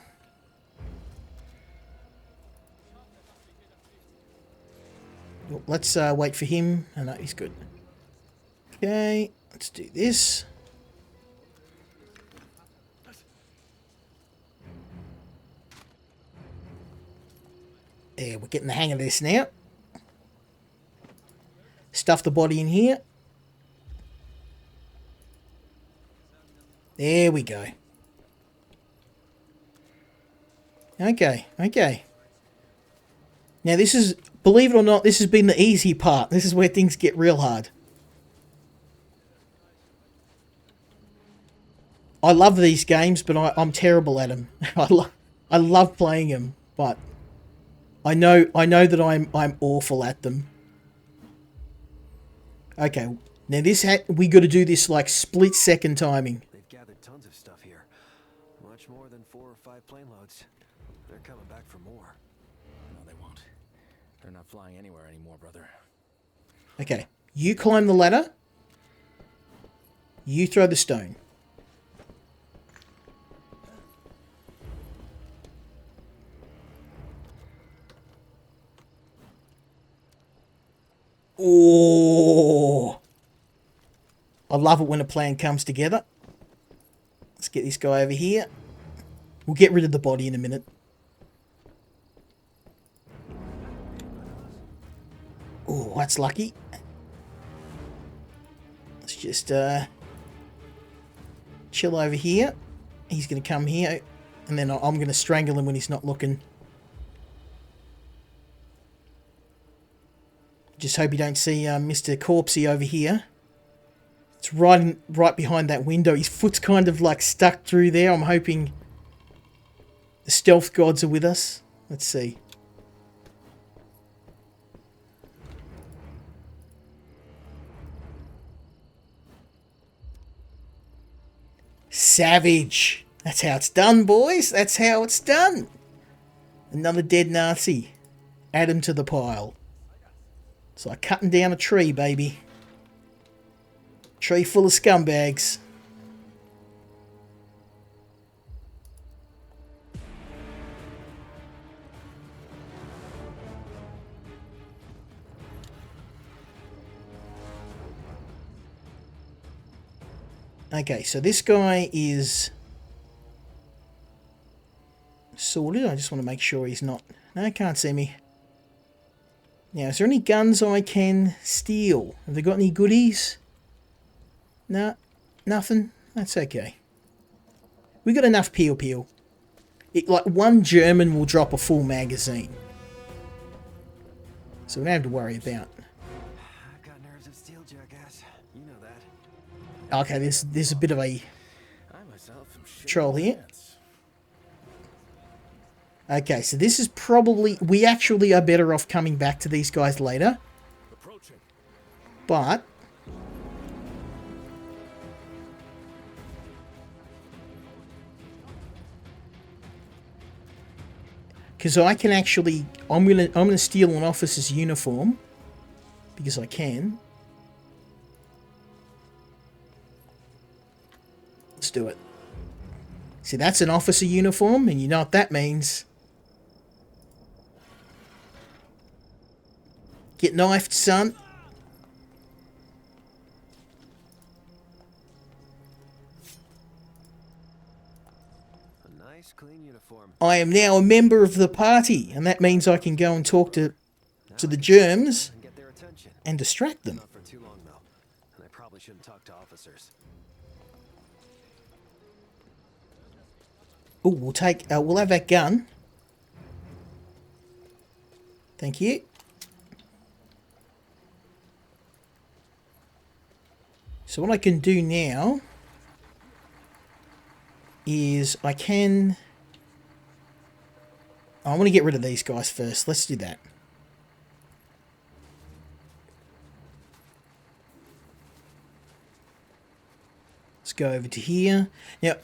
Oh, let's wait for him. Oh, no, he's good. Okay, let's do this. There, we're getting the hang of this now. Stuff the body in here. There we go. Okay, okay. Now this is, believe it or not, this has been the easy part. This is where things get real hard. I love these games, but I'm terrible at them. I love playing them, but I know that I'm awful at them. Okay, now this we got to do this like split second timing. They've gathered tons of stuff here. Much more than 4 or 5 plane loads. They're coming back for more. No, they won't. They're not flying anywhere anymore, brother. Okay, you climb the ladder. You throw the stone. Oh, I love it when a plan comes together. Let's get this guy over here. We'll get rid of the body in a minute. Oh, that's lucky. Let's just chill over here. He's going to come here, and then I'm going to strangle him when he's not looking. Just hope you don't see Mr. Corpsey over here. It's right behind that window. His foot's kind of like stuck through there. I'm hoping the stealth gods are with us. Let's see. Savage. That's how it's done, boys. That's how it's done. Another dead Nazi. Add him to the pile. It's like cutting down a tree, baby. Tree full of scumbags. Okay, so this guy is sorted. I just want to make sure he's not... No, he can't see me. Now, is there any guns I can steal? Have they got any goodies? No, nothing. That's okay. We got enough peel. Like one German will drop a full magazine, so we don't have to worry about. I've got nerves of steel, jackass. You know that. Okay, there's a bit of a I myself am shitting troll my here. pants. Okay, so this is probably... We actually are better off coming back to these guys later. Approaching. But... because I can actually... I'm gonna steal an officer's uniform. Because I can. Let's do it. See, that's an officer uniform, and you know what that means. Get knifed, son. A nice, clean uniform. I am now a member of the party, and that means I can go and talk to the germs And get their attention. and distract them. Not for too long, though. And I probably shouldn't talk to officers. Oh, we'll have that gun. Thank you. So what I can do now is I want to get rid of these guys first. Let's do that. Let's go over to here. Now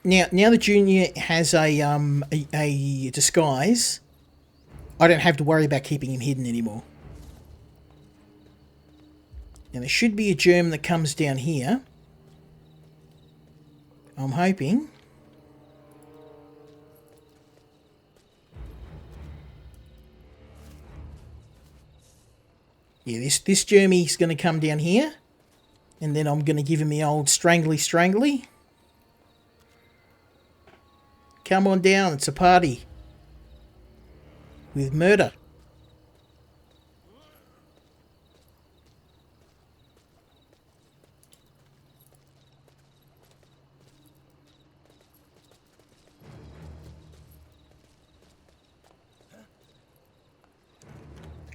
the Junior has a disguise. I don't have to worry about keeping him hidden anymore. Now there should be a germ that comes down here. I'm hoping. Yeah, this Jermy's going to come down here. And then I'm going to give him the old strangly. Come on down, it's a party. With murder.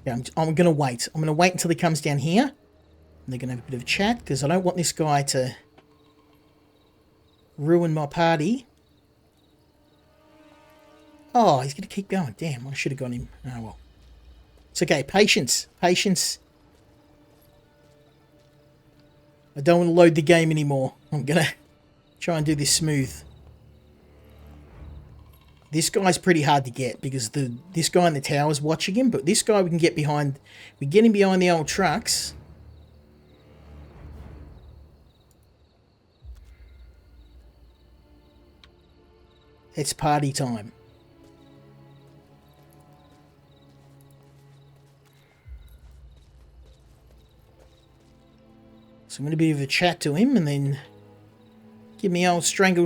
Yeah, I'm going to wait. I'm going to wait until he comes down here. And they're going to have a bit of a chat, because I don't want this guy to ruin my party. Oh, he's going to keep going. Damn, I should have got him. Oh, well. It's okay. Patience. Patience. I don't want to load the game anymore. I'm going to try and do this smooth. This guy's pretty hard to get because this guy in the tower is watching him, but this guy we can get behind. We get him behind the old trucks. It's party time. So I'm going to be able to chat to him and then give me old strangle.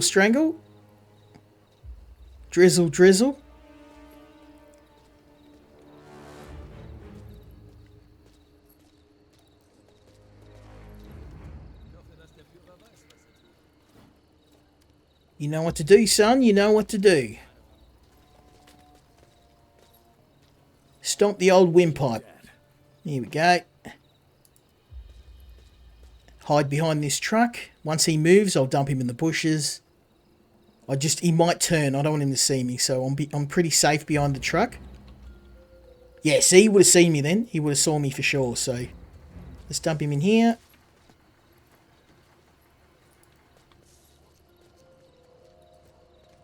Drizzle. You know what to do, son. You know what to do. Stomp the old windpipe. Here we go. Hide behind this truck. Once he moves, I'll dump him in the bushes. He might turn. I don't want him to see me, so I'm pretty safe behind the truck. Yeah, see, he would have seen me then. He would have saw me for sure, so let's dump him in here.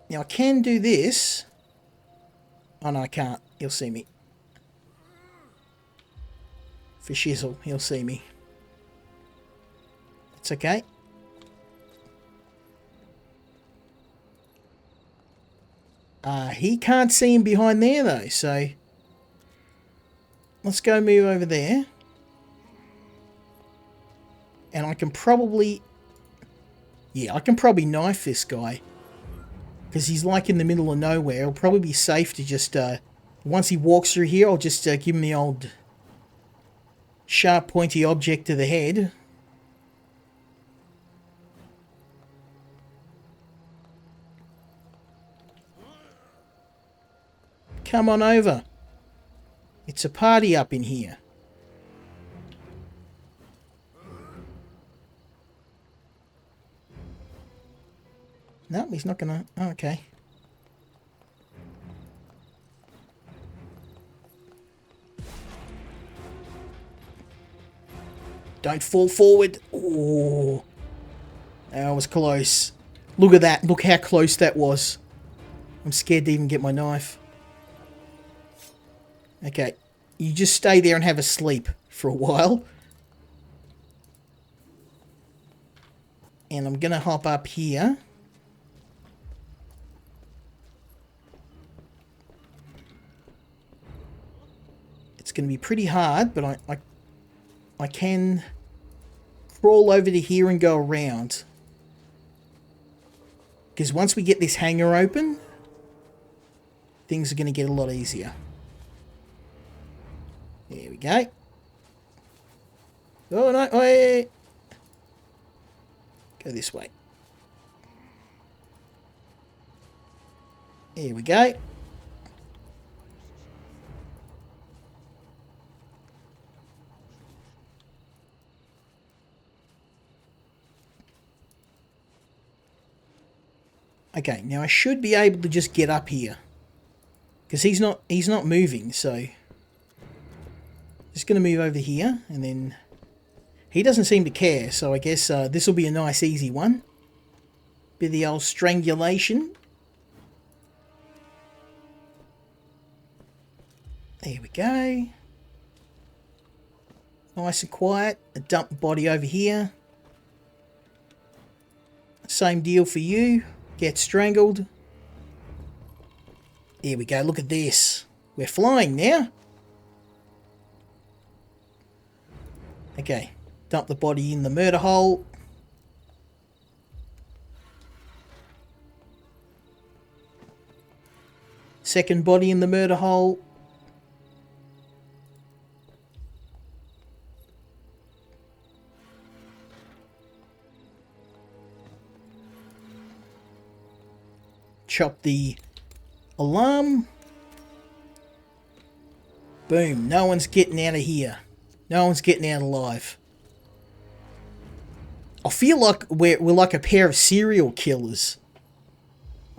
Now, I can do this. Oh, no, I can't. He'll see me. For shizzle, he'll see me. It's okay. He can't see him behind there, though, so let's go move over there. And I can probably... Yeah, I can probably knife this guy. Because he's like in the middle of nowhere. It'll probably be safe to just... once he walks through here, I'll just give him the old sharp, pointy object to the head. Come on over. It's a party up in here. No, he's not gonna... Oh, okay. Don't fall forward. Oh, that was close. Look at that. Look how close that was. I'm scared to even get my knife. Okay. You just stay there and have a sleep for a while. And I'm going to hop up here. It's going to be pretty hard, but I can crawl over to here and go around. Because once we get this hangar open, things are going to get a lot easier. There we go. Oh, no. Wait. Go this way. Here we go. Okay, now I should be able to just get up here. Because he's not moving, so... Just going to move over here, and then... He doesn't seem to care, so I guess this will be a nice, easy one. Bit of the old strangulation. There we go. Nice and quiet. A dump body over here. Same deal for you. Get strangled. Here we go. Look at this. We're flying now. Okay. Dump the body in the murder hole. Second body in the murder hole. Chop the alarm. Boom. No one's getting out of here. No one's getting out alive. I feel like we're like a pair of serial killers.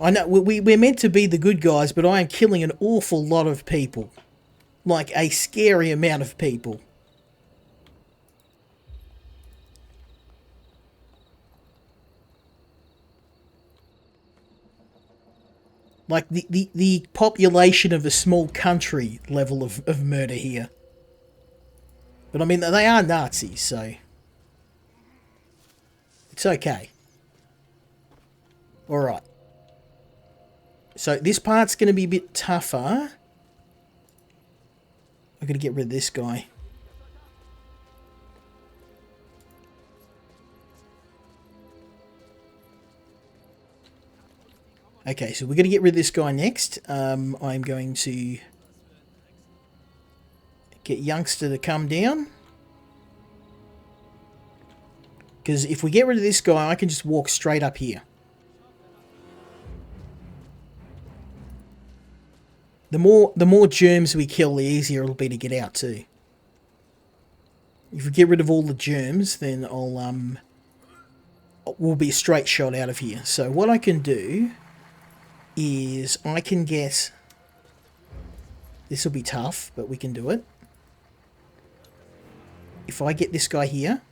I know we're meant to be the good guys, but I am killing an awful lot of people. Like a scary amount of people. Like the population of a small country level of murder here. But I mean, they are Nazis, so it's okay. Alright. So this part's going to be a bit tougher. I'm going to get rid of this guy. Okay, so we're going to get rid of this guy next. I'm going to get Youngster to come down. Because if we get rid of this guy, I can just walk straight up here. The more germs we kill, the easier it'll be to get out too. If we get rid of all the germs, then we'll be a straight shot out of here. So what I can do is I can get... This will be tough, but we can do it. If I get this guy here...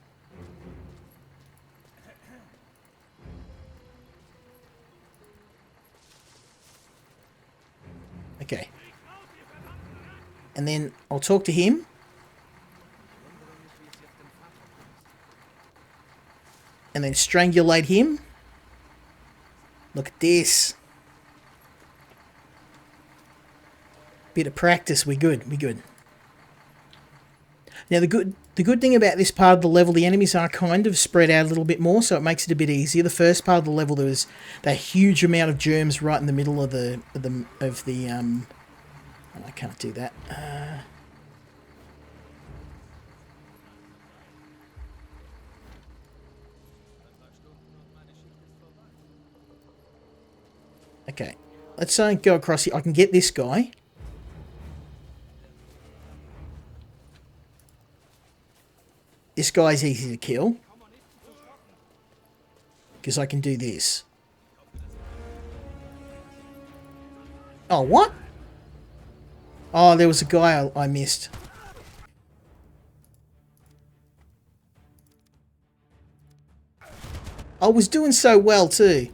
Okay. And then I'll talk to him. And then strangulate him. Look at this. Bit of practice, we're good, we're good. Now the good thing about this part of the level, the enemies are kind of spread out a little bit more, so it makes it a bit easier. The first part of the level, there was that huge amount of germs right in the middle of the oh, I can't do that. Okay, let's go across here. I can get this guy. This guy's easy to kill. Because I can do this. Oh, what? Oh, there was a guy I missed. I was doing so well too.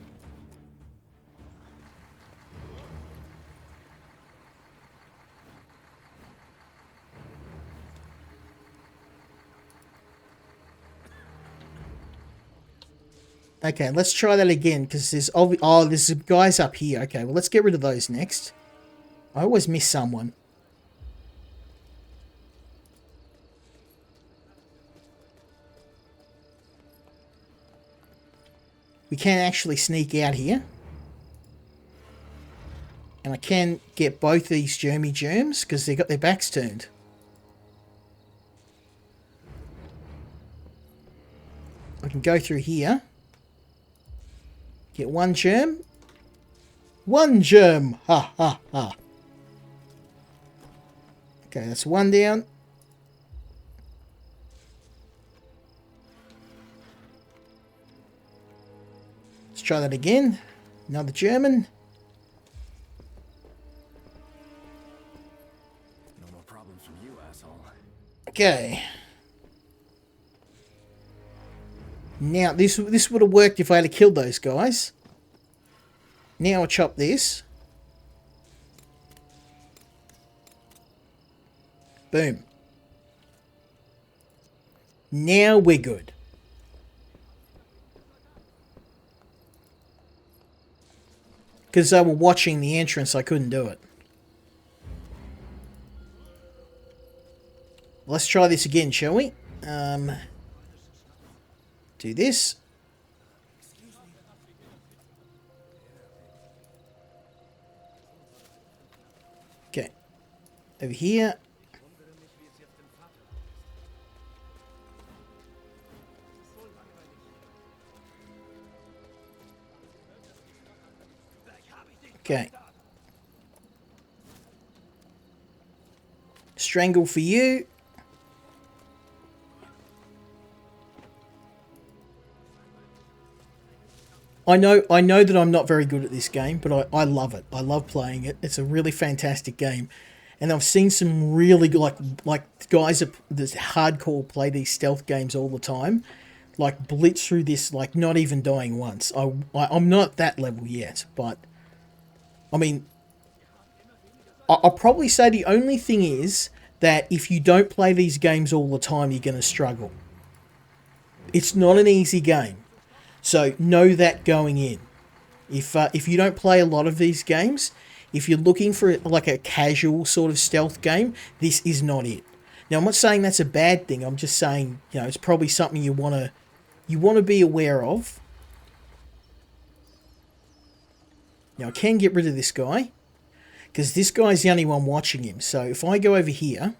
Okay, let's try that again, because there's there's guys up here. Okay, well, let's get rid of those next. I always miss someone. We can actually sneak out here. And I can get both these germs, because they've got their backs turned. I can go through here. Get one germ. One germ! Ha ha ha. Okay, that's one down. Let's try that again. Another German. No more problems from you, asshole. Okay. Now, this would have worked if I had killed those guys. Now I'll chop this. Boom. Now we're good. Because they were watching the entrance, I couldn't do it. Let's try this again, shall we? Do this. Okay. Over here. Okay. Strangle for you. I know that I'm not very good at this game, but I love it. I love playing it. It's a really fantastic game. And I've seen some really like guys that hardcore play these stealth games all the time, like blitz through this, like not even dying once. I'm not at that level yet, but I mean, I'll probably say the only thing is that if you don't play these games all the time, you're going to struggle. It's not an easy game. So know that going in. If you don't play a lot of these games, if you're looking for like a casual sort of stealth game, this is not it. Now I'm not saying that's a bad thing. I'm just saying, you know, it's probably something you want to be aware of. Now I can get rid of this guy because this guy's the only one watching him. So if I go over here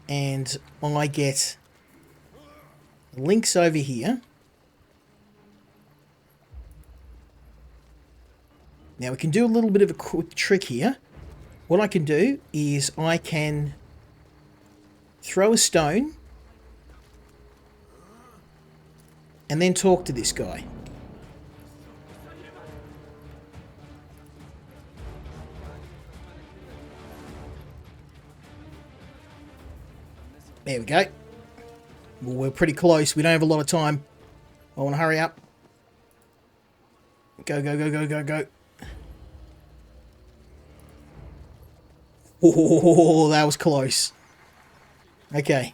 and I get links over here. Now we can do a little bit of a quick trick here. What I can do is I can throw a stone and then talk to this guy. There we go. Well, we're pretty close. We don't have a lot of time. I want to hurry up. Go, go, go, go, go, go. Oh, that was close. Okay.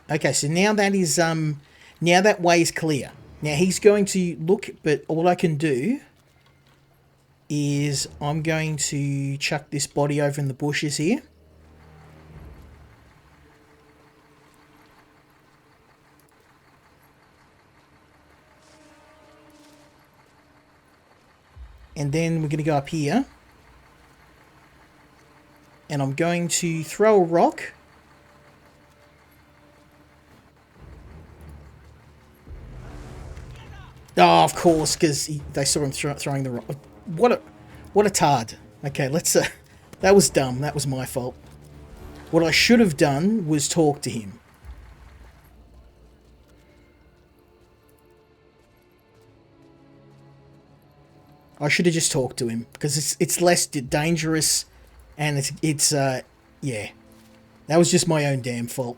Okay, so now that is, now that way is clear. Now he's going to look, but all I can do is I'm going to chuck this body over in the bushes here. And then we're going to go up here. And I'm going to throw a rock. Oh, of course, because they saw him throwing the rock. What a tard. Okay, let's... that was dumb. That was my fault. What I should have done was talk to him. I should have just talked to him because it's less dangerous, and it's yeah, that was just my own damn fault.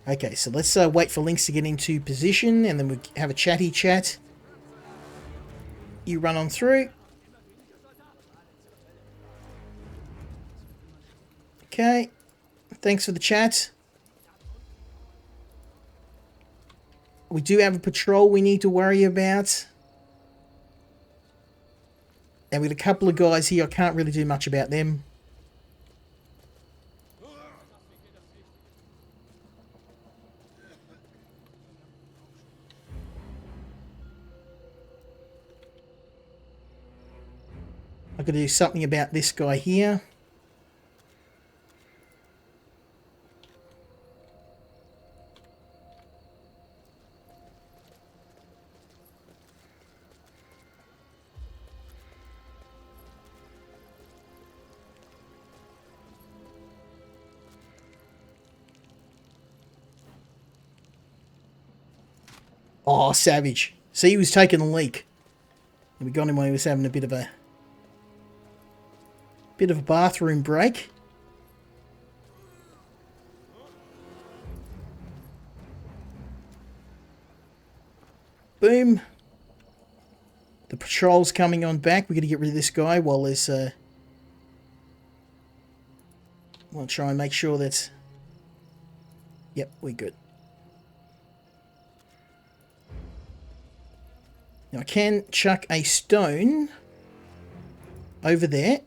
Okay, so let's wait for Lynx to get into position, and then we have a chatty chat. You run on through. Okay, thanks for the chat. We do have a patrol we need to worry about. And with a couple of guys here, I can't really do much about them. I've got to do something about this guy here. Oh, savage. See, he was taking a leak. And we got him when he was having a bit of a bathroom break. Boom. The patrol's coming on back. We're going to get rid of this guy while there's... We'll try and make sure that's... Yep, we're good. Now I can chuck a stone over there.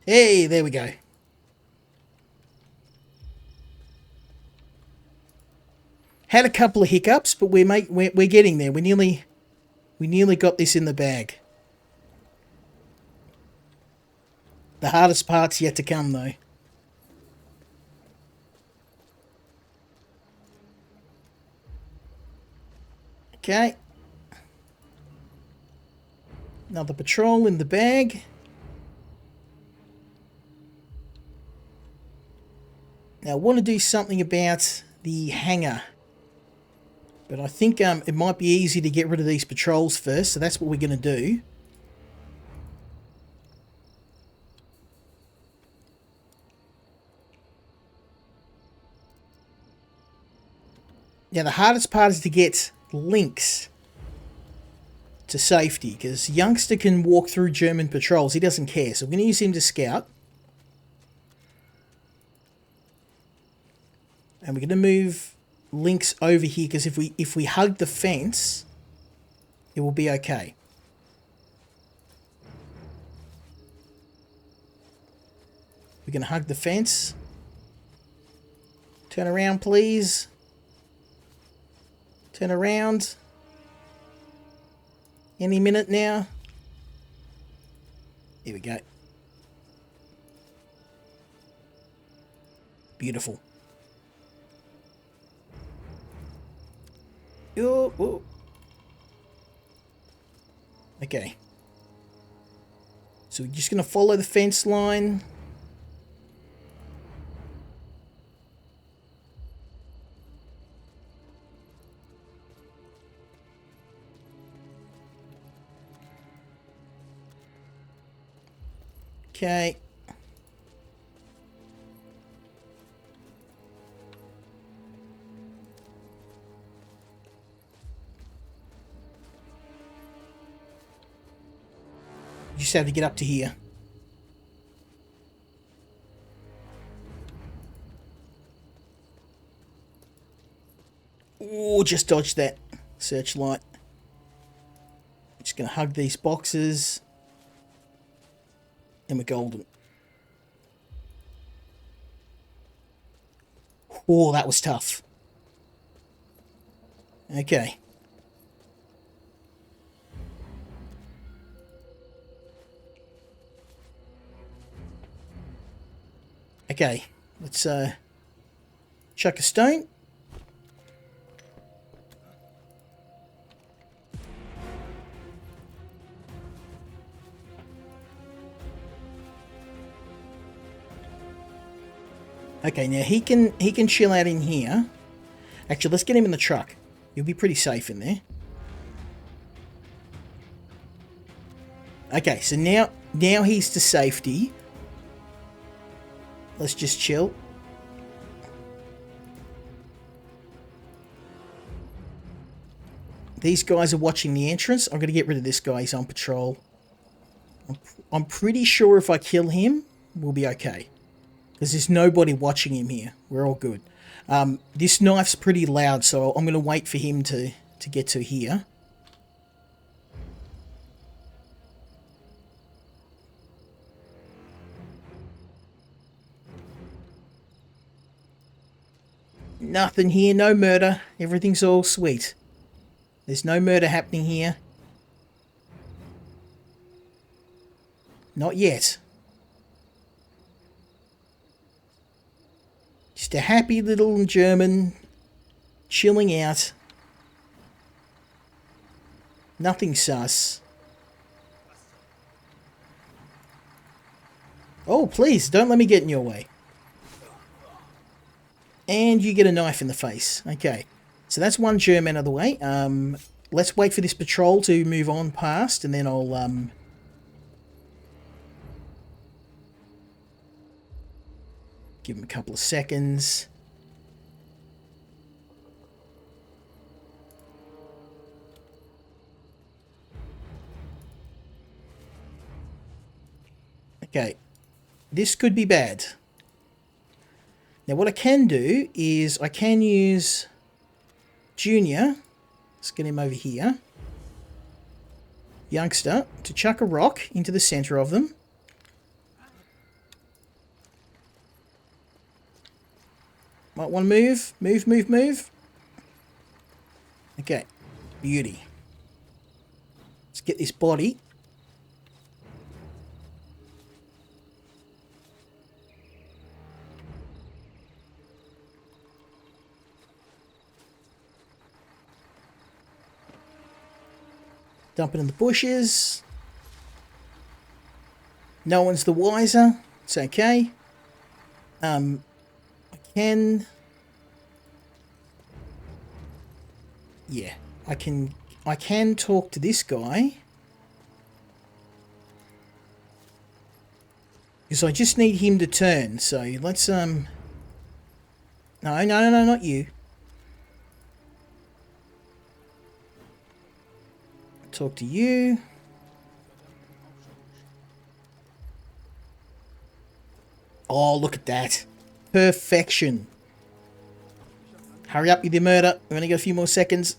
Hey, there we go. Had a couple of hiccups, but we're getting there. We nearly got this in the bag. The hardest part's yet to come, though. Okay. Another patrol in the bag. Now, I want to do something about the hangar. But I think it might be easy to get rid of these patrols first, so that's what we're going to do. Now, the hardest part is to get Lynx to safety, because Youngster can walk through German patrols. He doesn't care, so we're going to use him to scout. And we're going to move Lynx over here, because if we hug the fence, it will be okay. We're going to hug the fence. Turn around, please. Turn around. Any minute now. Here we go. Beautiful. Oh, oh. Okay. So we're just going to follow the fence line. Okay. You just have to get up to here. Oh, just dodged that searchlight. Just going to hug these boxes. And we're golden. Oh, that was tough. Okay. Okay, let's chuck a stone. Okay, now he can chill out in here. Actually, let's get him in the truck. He'll be pretty safe in there. Okay, so now he's to safety. Let's just chill. These guys are watching the entrance. I'm going to get rid of this guy. He's on patrol. I'm pretty sure if I kill him, we'll be okay. Because there's nobody watching him here. We're all good. This knife's pretty loud, so I'm going to wait for him to get to here. Nothing here, no murder. Everything's all sweet. There's no murder happening here. Not yet. Just a happy little German chilling out. Nothing sus. Oh, please, don't let me get in your way. And you get a knife in the face. Okay. So that's one German out of the way. let's wait for this patrol to move on past, and then I'll give him a couple of seconds. Okay, this could be bad. Now what I can do is I can use Junior, let's get him over here, Youngster, to chuck a rock into the center of them. Might want to move. Okay, beauty. Let's get this body. Dump it in the bushes. No one's the wiser. It's okay. I can... Yeah, I can talk to this guy. Because I just need him to turn. So let's No, not you. Talk to you. Oh, look at that. Perfection. Hurry up with your murder. We've only got a few more seconds.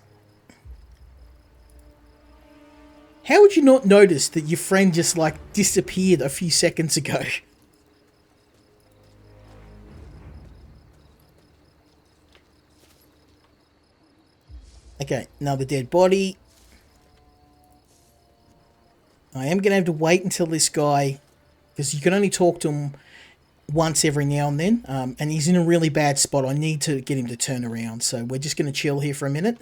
How would you not notice that your friend just, like, disappeared a few seconds ago? Okay, another dead body. I am going to have to wait until this guy... Because you can only talk to him once every now and then. And he's in a really bad spot. I need to get him to turn around. So we're just going to chill here for a minute.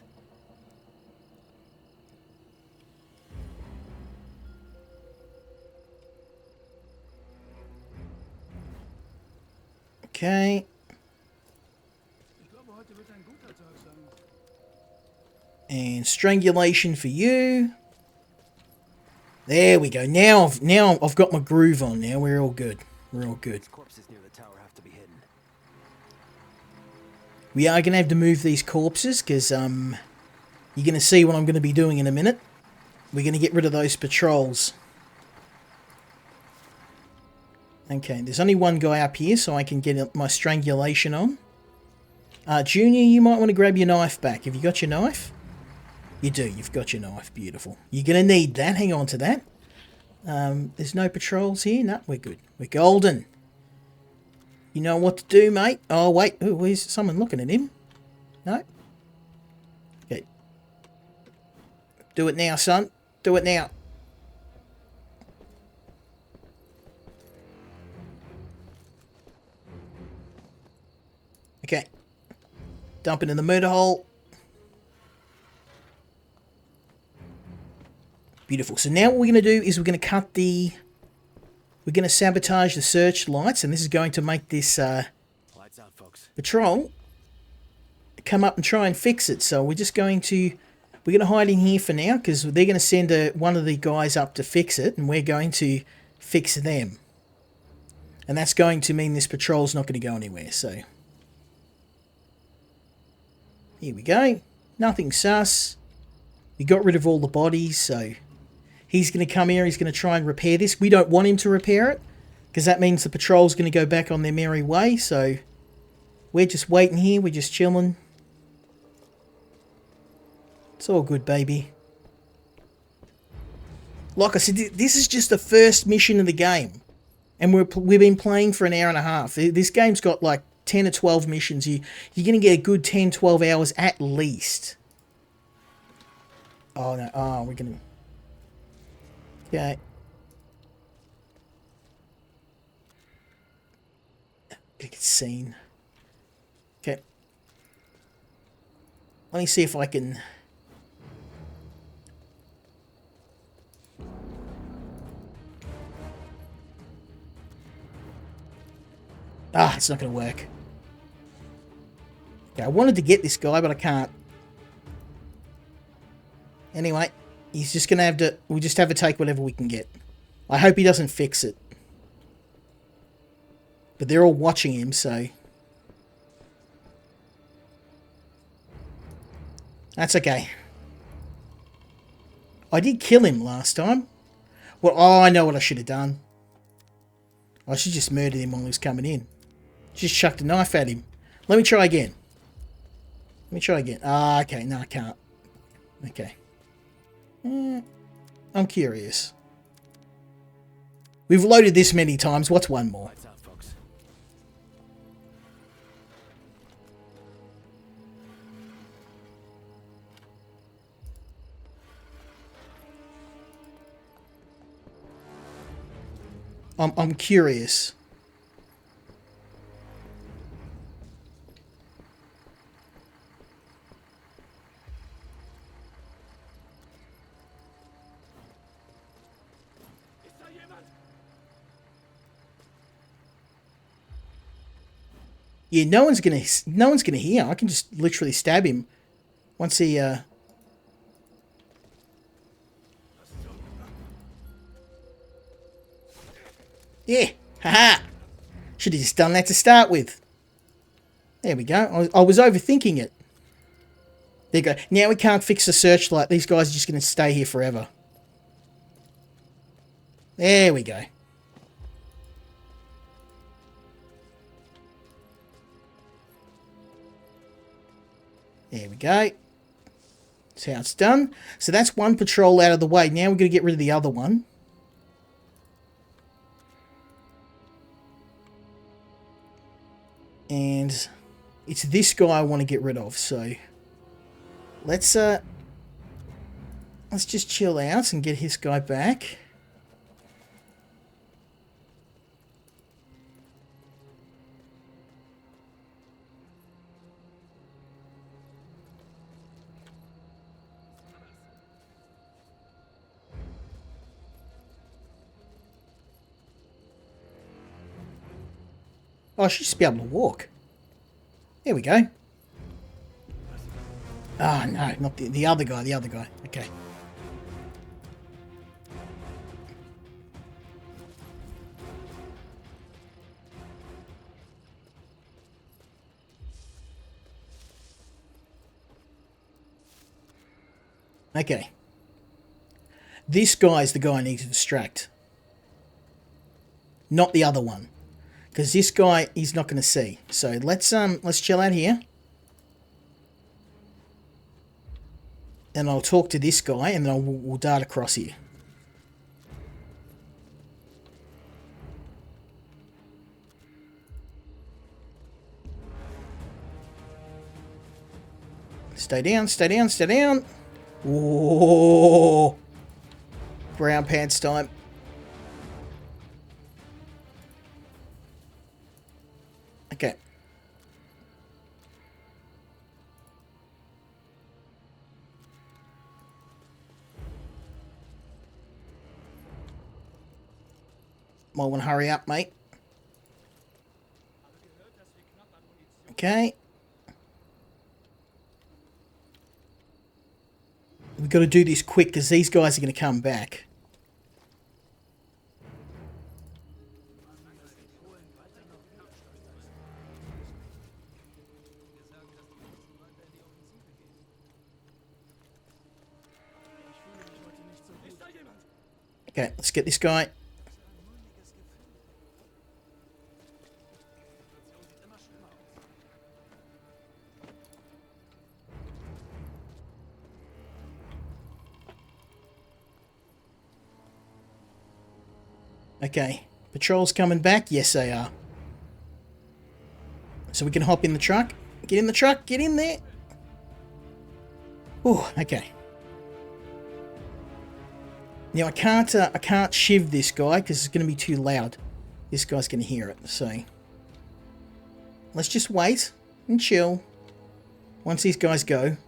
Okay. And strangulation for you. There we go. Now I've got my groove on. Now we're all good. We're all good. Corpses near the tower have to be hidden. We are going to have to move these corpses because you're going to see what I'm going to be doing in a minute. We're going to get rid of those patrols. Okay, there's only one guy up here, so I can get my strangulation on. Junior, you might want to grab your knife back. Have you got your knife? You do, you've got your knife. Beautiful. You're going to need that. Hang on to that. There's no patrols here. No, we're good. We're golden. You know what to do, mate. Oh, wait. Ooh, where's someone looking at him? No? Okay. Do it now, son. Do it now. Okay. Dump it in the murder hole. Beautiful. So now what we're going to do is we're going to cut the... We're going to sabotage the searchlights, and this is going to make this Lights out, folks. patrol come up and try and fix it. So we're just going to... We're going to hide in here for now, because they're going to send one of the guys up to fix it, and we're going to fix them. And that's going to mean this patrol's not going to go anywhere, so... Here we go. Nothing sus. We got rid of all the bodies, so... He's going to come here, he's going to try and repair this. We don't want him to repair it, because that means the patrol's going to go back on their merry way, so... We're just waiting here, we're just chilling. It's all good, baby. Like I said, this is just the first mission of the game. And we've been playing for an hour and a half. This game's got like 10 or 12 missions. You're going to get a good 10, 12 hours at least. Oh, no. Oh, we're going to... Okay. Get seen. Okay. Let me see if I can... Ah, it's not going to work. Okay, I wanted to get this guy, but I can't. Anyway, he's just going to have to... We'll just have to take whatever we can get. I hope he doesn't fix it. But they're all watching him, so... That's okay. I did kill him last time. Well, oh, I know what I should have done. I should just murdered him while he was coming in. Just chucked a knife at him. Let me try again. Let me try again. Ah, okay. No, I can't. Okay. I'm curious. We've loaded this many times. What's one more? Lights out, folks. I'm curious. Yeah, no one's gonna hear. I can just literally stab him once he Yeah, haha. Should have just done that to start with. There we go. I was overthinking it. There you go. Now we can't fix the searchlight. These guys are just going to stay here forever. There we go. There we go. That's how it's done. So that's one patrol out of the way. Now we're going to get rid of the other one. And it's this guy I want to get rid of. So let's just chill out and get his guy back. Oh, I should just be able to walk. There we go. Oh, no, not the other guy, the other guy. Okay. Okay. This guy's the guy I need to distract. Not the other one. Because this guy, he's not going to see. So let's chill out here. And I'll talk to this guy, and then we'll dart across here. Stay down, stay down, stay down. Whoa. Brown pants time. Okay. Might want to hurry up, mate. Okay. We've got to do this quick because these guys are going to come back. Okay, let's get this guy. Okay, patrol's coming back. Yes, they are. So we can hop in the truck. Get in the truck. Get in there. Oh, okay. Now I can't shiv this guy because it's going to be too loud. This guy's going to hear it. So let's just wait and chill. Once these guys go.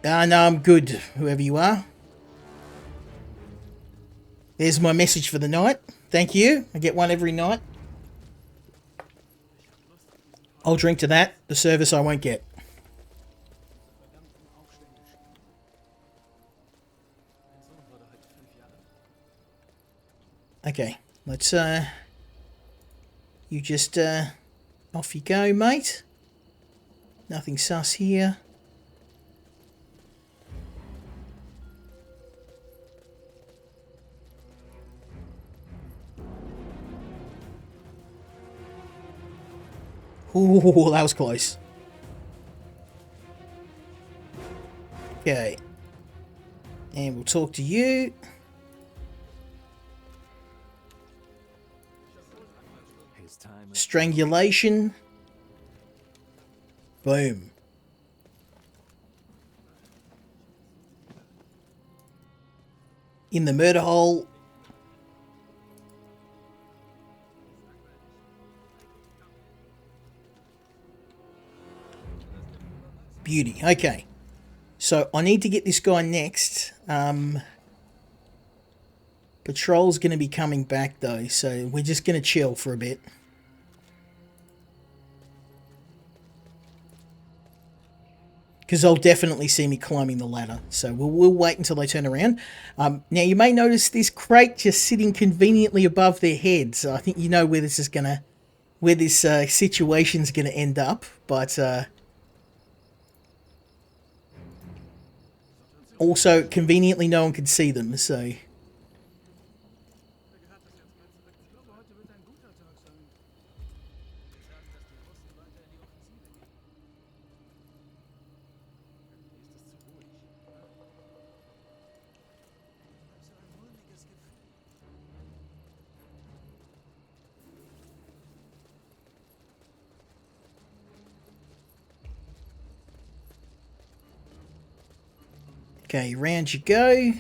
Ah, no, I'm good. Whoever you are. There's my message for the night. Thank you. I get one every night. I'll drink to that. The service I won't get. Okay, let's, you just, off you go, mate. Nothing sus here. Ooh, that was close. Okay. And we'll talk to you. His time is Strangulation. Boom. In the murder hole. Beauty. Okay. So I need to get this guy next. Patrol's going to be coming back though, so we're just going to chill for a bit. Because they'll definitely see me climbing the ladder. So we'll wait until they turn around. Now you may notice this crate just sitting conveniently above their heads. I think you know where this is going to, where this situation's going to end up. But also conveniently no one can see them, so... Okay, round you go.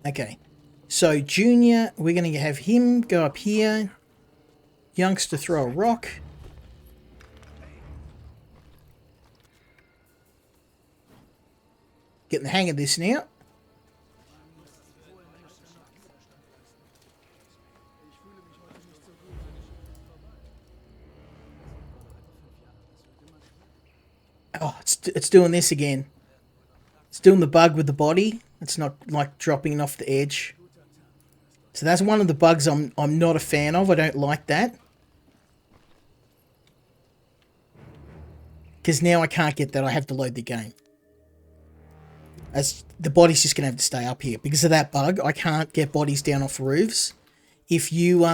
Okay, so Junior, we're going to have him go up here. Youngster throw a rock. Getting the hang of this now. Oh, it's doing this again. It's doing the bug with the body. It's not like dropping it off the edge. So that's one of the bugs I'm not a fan of. I don't like that. Because now I can't get that. I have to load the game. As the body's just going to have to stay up here. Because of that bug, I can't get bodies down off roofs. If you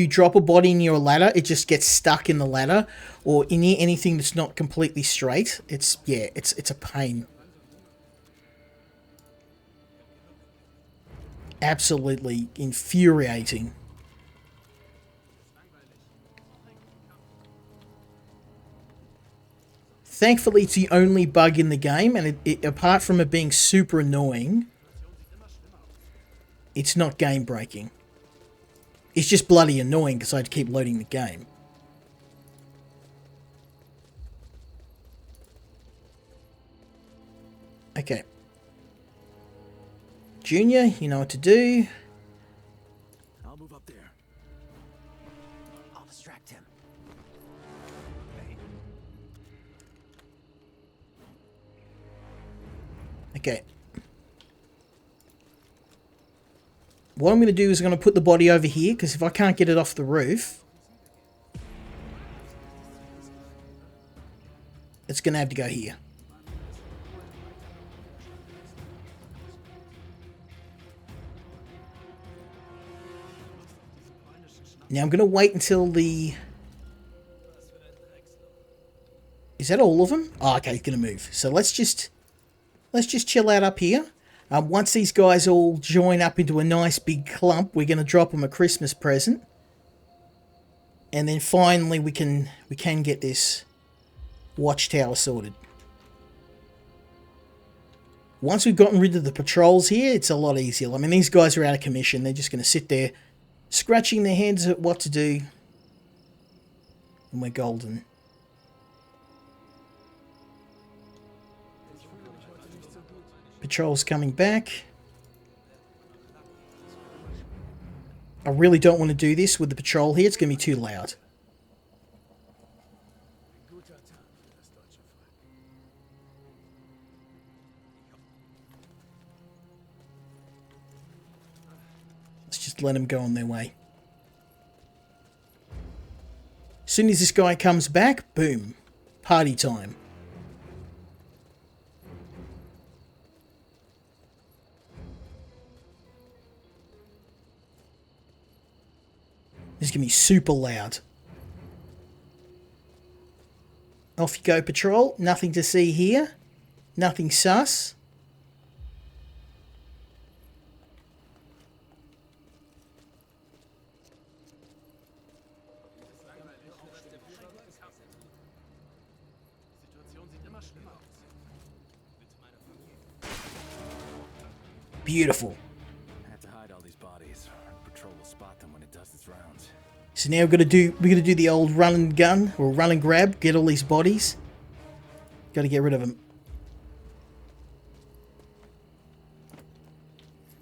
drop a body near a ladder, it just gets stuck in the ladder. Or near anything that's not completely straight. It's a pain. Absolutely infuriating. Thankfully, it's the only bug in the game, and apart from it being super annoying, it's not game breaking. It's just bloody annoying because I had to keep loading the game. Okay. Junior, you know what to do. I'll move up there. I'll distract him. Okay. What I'm going to do is I'm going to put the body over here, because if I can't get it off the roof, it's going to have to go here. Now I'm going to wait until the... Is that all of them? Oh, okay, he's going to move. So let's just chill out up here. Once these guys all join up into a nice big clump, we're going to drop them a Christmas present. And then finally we can get this watchtower sorted. Once we've gotten rid of the patrols here, it's a lot easier. I mean, these guys are out of commission. They're just going to sit there scratching their heads at what to do. And we're golden. Patrol's coming back. I really don't want to do this with the patrol here. It's going to be too loud. just let them go on their way. As soon as this guy comes back, boom. Party time. This is going to be super loud. Off you go, patrol. Nothing to see here. Nothing sus. Beautiful. Have to hide all these bodies. Patrol will spot them when it does its rounds. So now we're gonna do the old run and gun or run and grab. Get all these bodies. Got to get rid of them.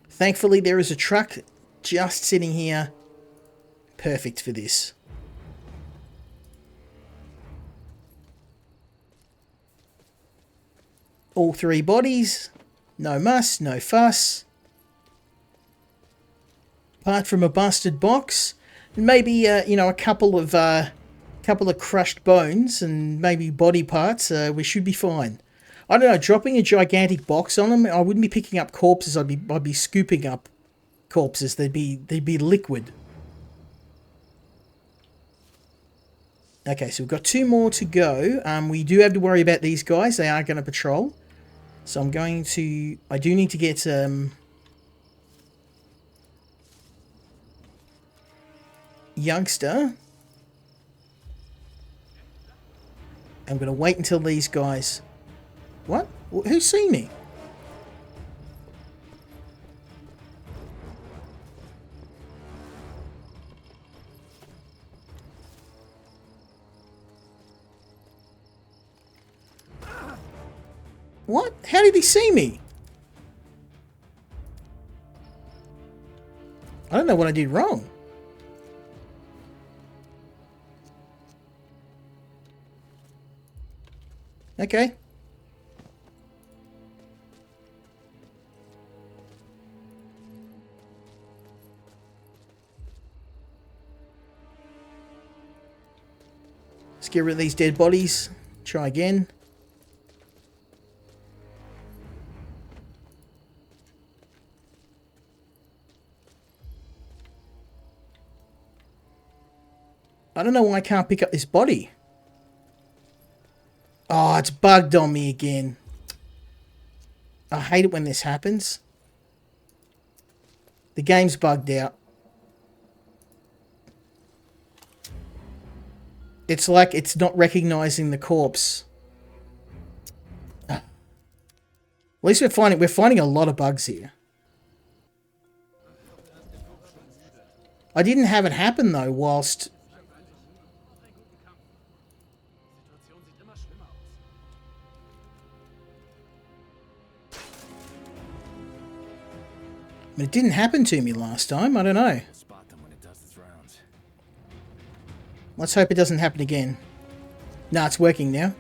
Thankfully, there is a truck just sitting here. Perfect for this. All 3 bodies. No muss, no fuss. Apart from a busted box, and maybe you know, a couple of crushed bones and maybe body parts, we should be fine. I don't know. Dropping a gigantic box on them, I wouldn't be picking up corpses. I'd be scooping up corpses. They'd be liquid. Okay, so we've got 2 more to go. We do have to worry about these guys. They are going to patrol. So I'm going to... I do need to get... youngster. I'm going to wait until these guys... What? Who's seen me? What? How did he see me? I don't know what I did wrong. Okay. Let's get rid of these dead bodies. Try again. I don't know why I can't pick up this body. Oh, it's bugged on me again. I hate it when this happens. The game's bugged out. It's like it's not recognizing the corpse. At least we're finding a lot of bugs here. I didn't have it happen though whilst... It didn't happen to me last time. I don't know. Spot them when it does its rounds. Let's hope it doesn't happen again. Nah, it's working now.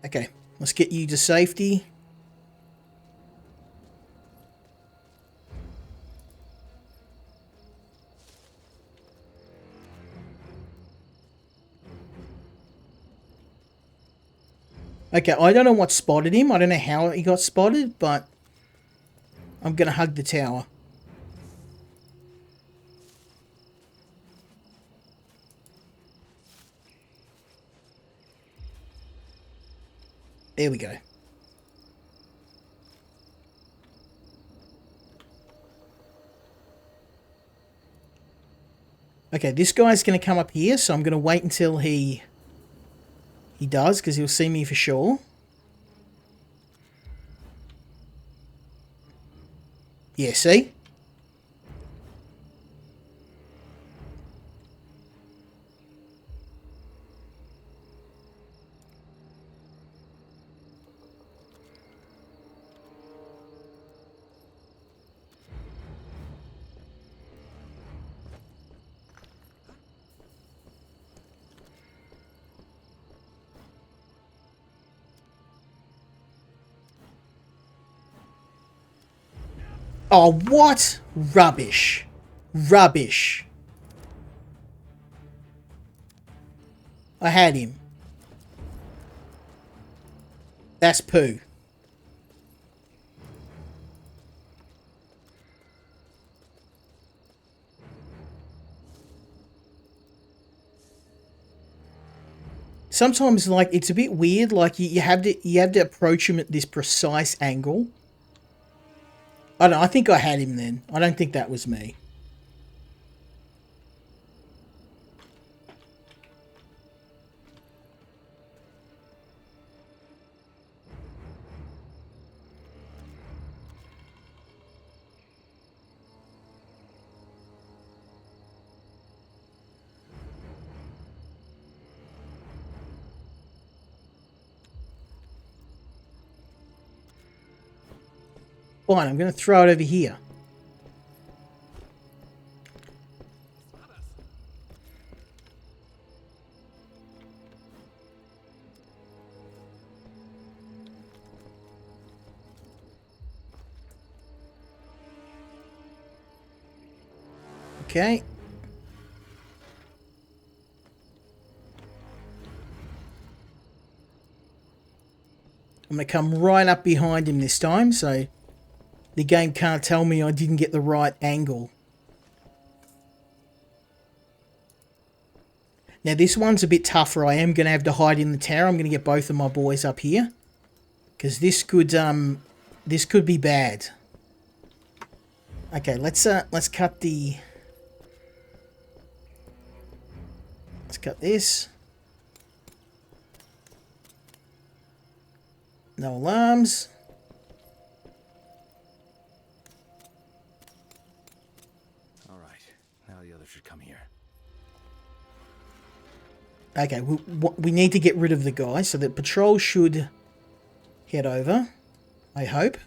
Okay, let's get you to safety. Okay, I don't know what spotted him. I don't know how he got spotted, but I'm going to hug the tower. There we go. Okay, this guy's going to come up here, so I'm going to wait until he does, because he'll see me for sure. Yeah, see? Oh, what? Rubbish. Rubbish. I had him. That's poo. Sometimes, like, it's a bit weird. Like, you have to approach him at this precise angle. I don't know. I think I had him then. I don't think that was me. Fine, I'm going to throw it over here. Okay. I'm going to come right up behind him this time, so the game can't tell me I didn't get the right angle. Now this one's a bit tougher. I am going to have to hide in the tower. I'm going to get both of my boys up here, because this could be bad. Okay, let's cut the. Let's cut this. No alarms. All right, now the others should come here. Okay, we need to get rid of the guy, so that patrol should head over, I hope.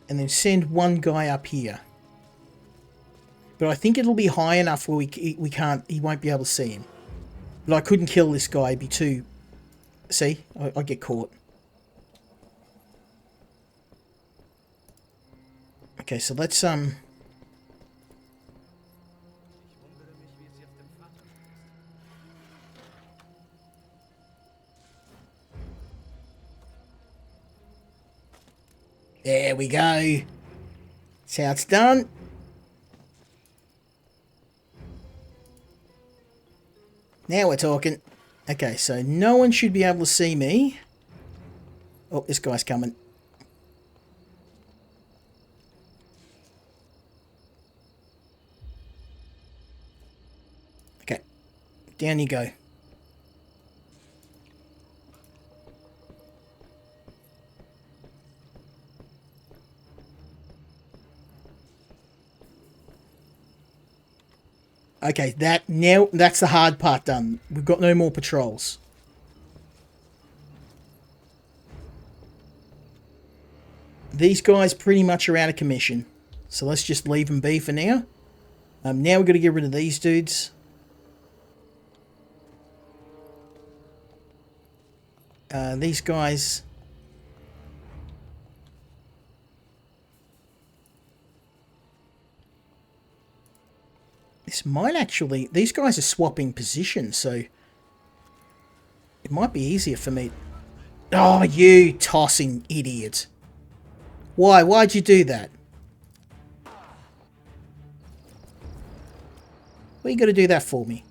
And then send one guy up here. But I think it'll be high enough where he won't be able to see him. But I couldn't kill this guy, it'd be too... See? I get caught. Okay, so let's, There we go. That's how it's done. Now we're talking. Okay, so no one should be able to see me. Oh, this guy's coming. Okay, down you go. Okay, that's the hard part done. We've got no more patrols. These guys pretty much are out of commission. So let's just leave them be for now. Now we've got to get rid of these dudes. These guys... This might actually... These guys are swapping positions, so... It might be easier for me... Oh, you tossing idiot. Why? Why'd you do that? Well, you got to do that for me.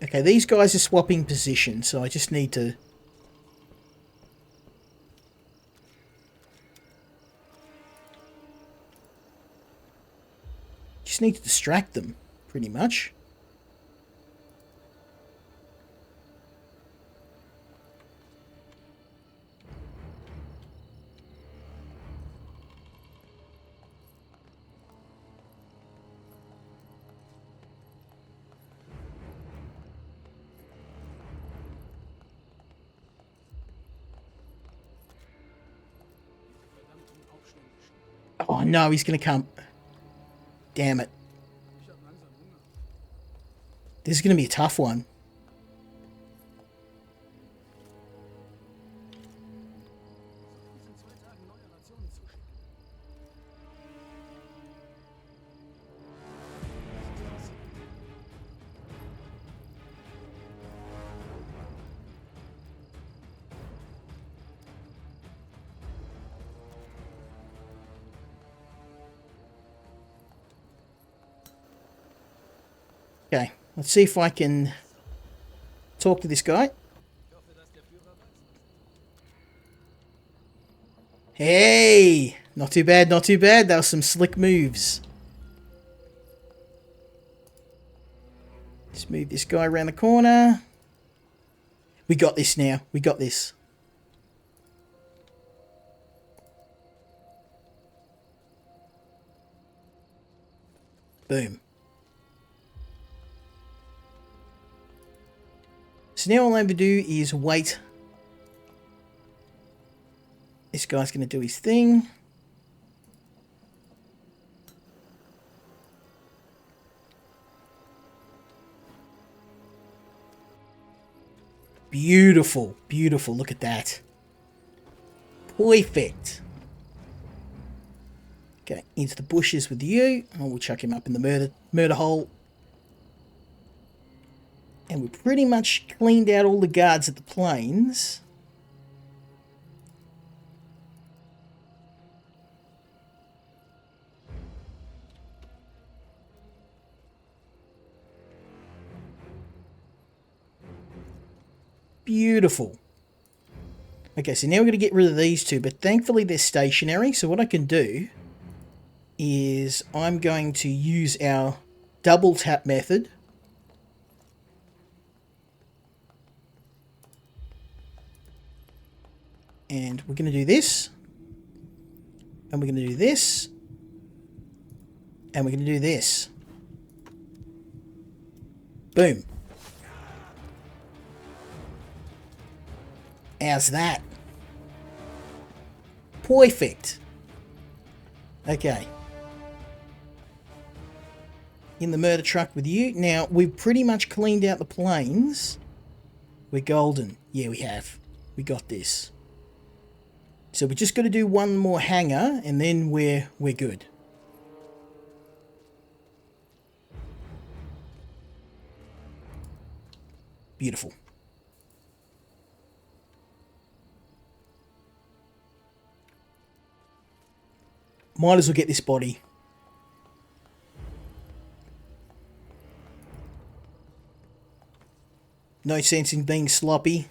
Okay, these guys are swapping positions, so I just need to... Just need to distract them, pretty much. Oh, Oh no, he's gonna come. Damn it. This is gonna be a tough one. Okay, let's see if I can talk to this guy. Hey! Not too bad, not too bad. That was some slick moves. Let's move this guy around the corner. We got this now. We got this. Boom. So now all I have to do is wait. This guy's going to do his thing. Beautiful, beautiful. Look at that. Perfect. Okay, into the bushes with you. Oh, we'll chuck him up in the murder hole. And we pretty much cleaned out all the guards at the plains. Beautiful. Okay, so now we're going to get rid of these two, but thankfully they're stationary. So what I can do is I'm going to use our double tap method. And we're going to do this. And we're going to do this. And we're going to do this. Boom. How's that? Perfect. Okay. In the murder truck with you. Now, we've pretty much cleaned out the plains. We're golden. Yeah, we have. We got this. So we just got to do one more hanger, and then we're good. Beautiful. Might as well get this body. No sense in being sloppy.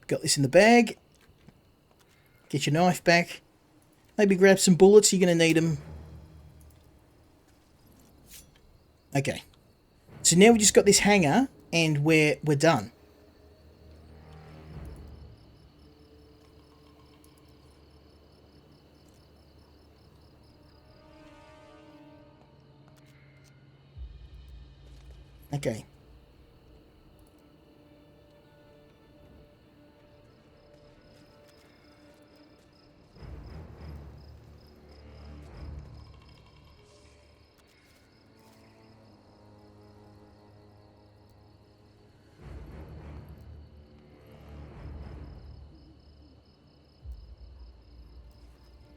Got this in the bag. Get your knife back. Maybe grab some bullets. You're going to need them. Okay. So now we just got this hanger and we're done. Okay.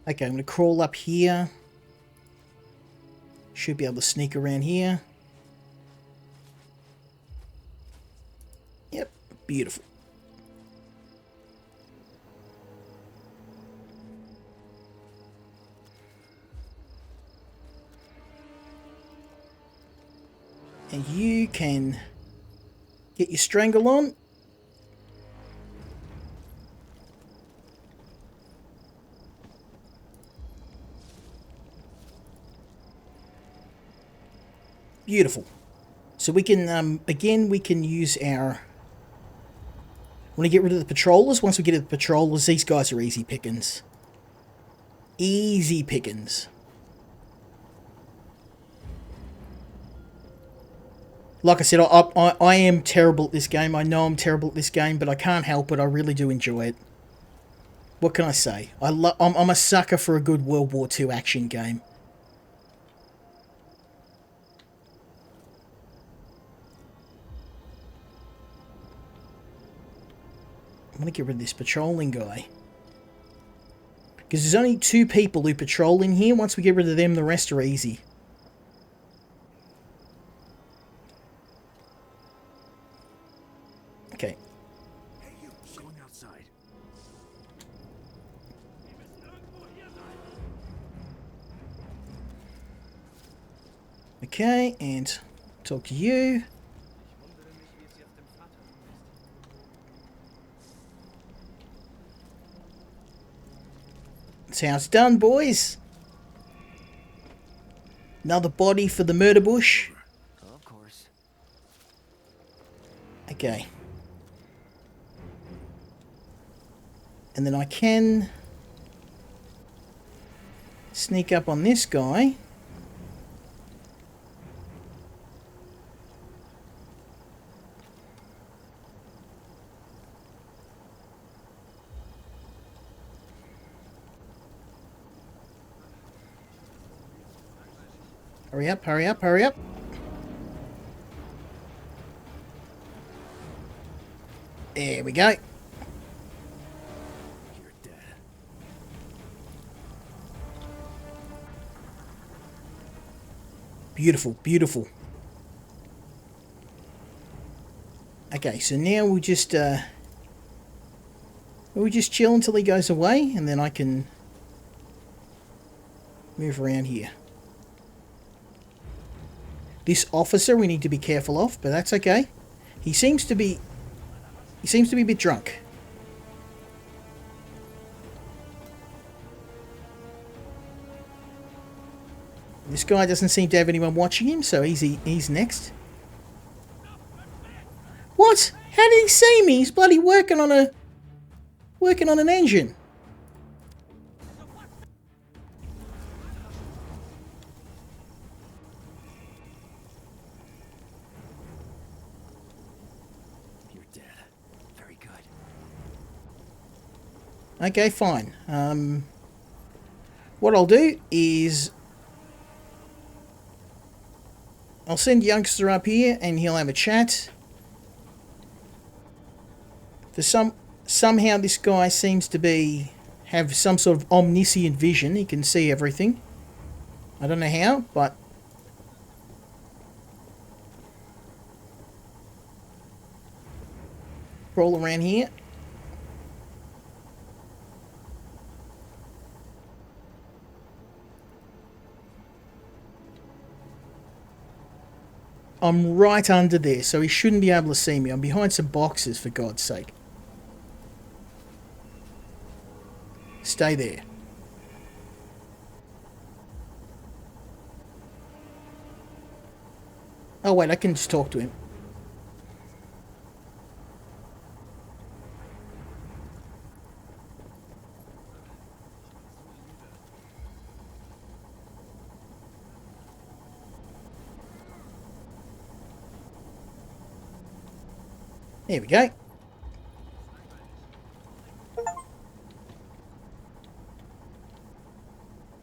Okay, I'm going to crawl up here. Should be able to sneak around here. Yep, beautiful. And you can get your strangle on. Beautiful. So we can, again, we can use our... Want to get rid of the patrollers? Once we get rid of the patrollers, these guys are easy pickings. Easy pickings. Like I said, I am terrible at this game. I know I'm terrible at this game, but I can't help it. I really do enjoy it. What can I say? I'm a sucker for a good World War II action game. I'm going to get rid of this patrolling guy. Because there's only 2 people who patrol in here. Once we get rid of them, the rest are easy. Okay. Hey, you going outside? Okay, and talk to you. That's how it's done, boys. Another body for the murder bush. Of course. Okay. And then I can sneak up on this guy. Hurry up, hurry up, hurry up. There we go. You're dead. Beautiful, beautiful. Okay, so now we'll just chill until he goes away, and then I can move around here. This officer we need to be careful of, but that's okay. He seems to be a bit drunk. This guy doesn't seem to have anyone watching him, so he's next. What? How did he see me? He's bloody working on an engine. You're dead. Very good. Okay, fine. What I'll do is I'll send youngster up here and he'll have a chat. Somehow this guy seems to have some sort of omniscient vision. He can see everything. I don't know how, but roll around here. I'm right under there, so he shouldn't be able to see me. I'm behind some boxes, for God's sake. Stay there. Oh wait, I can just talk to him. There we go.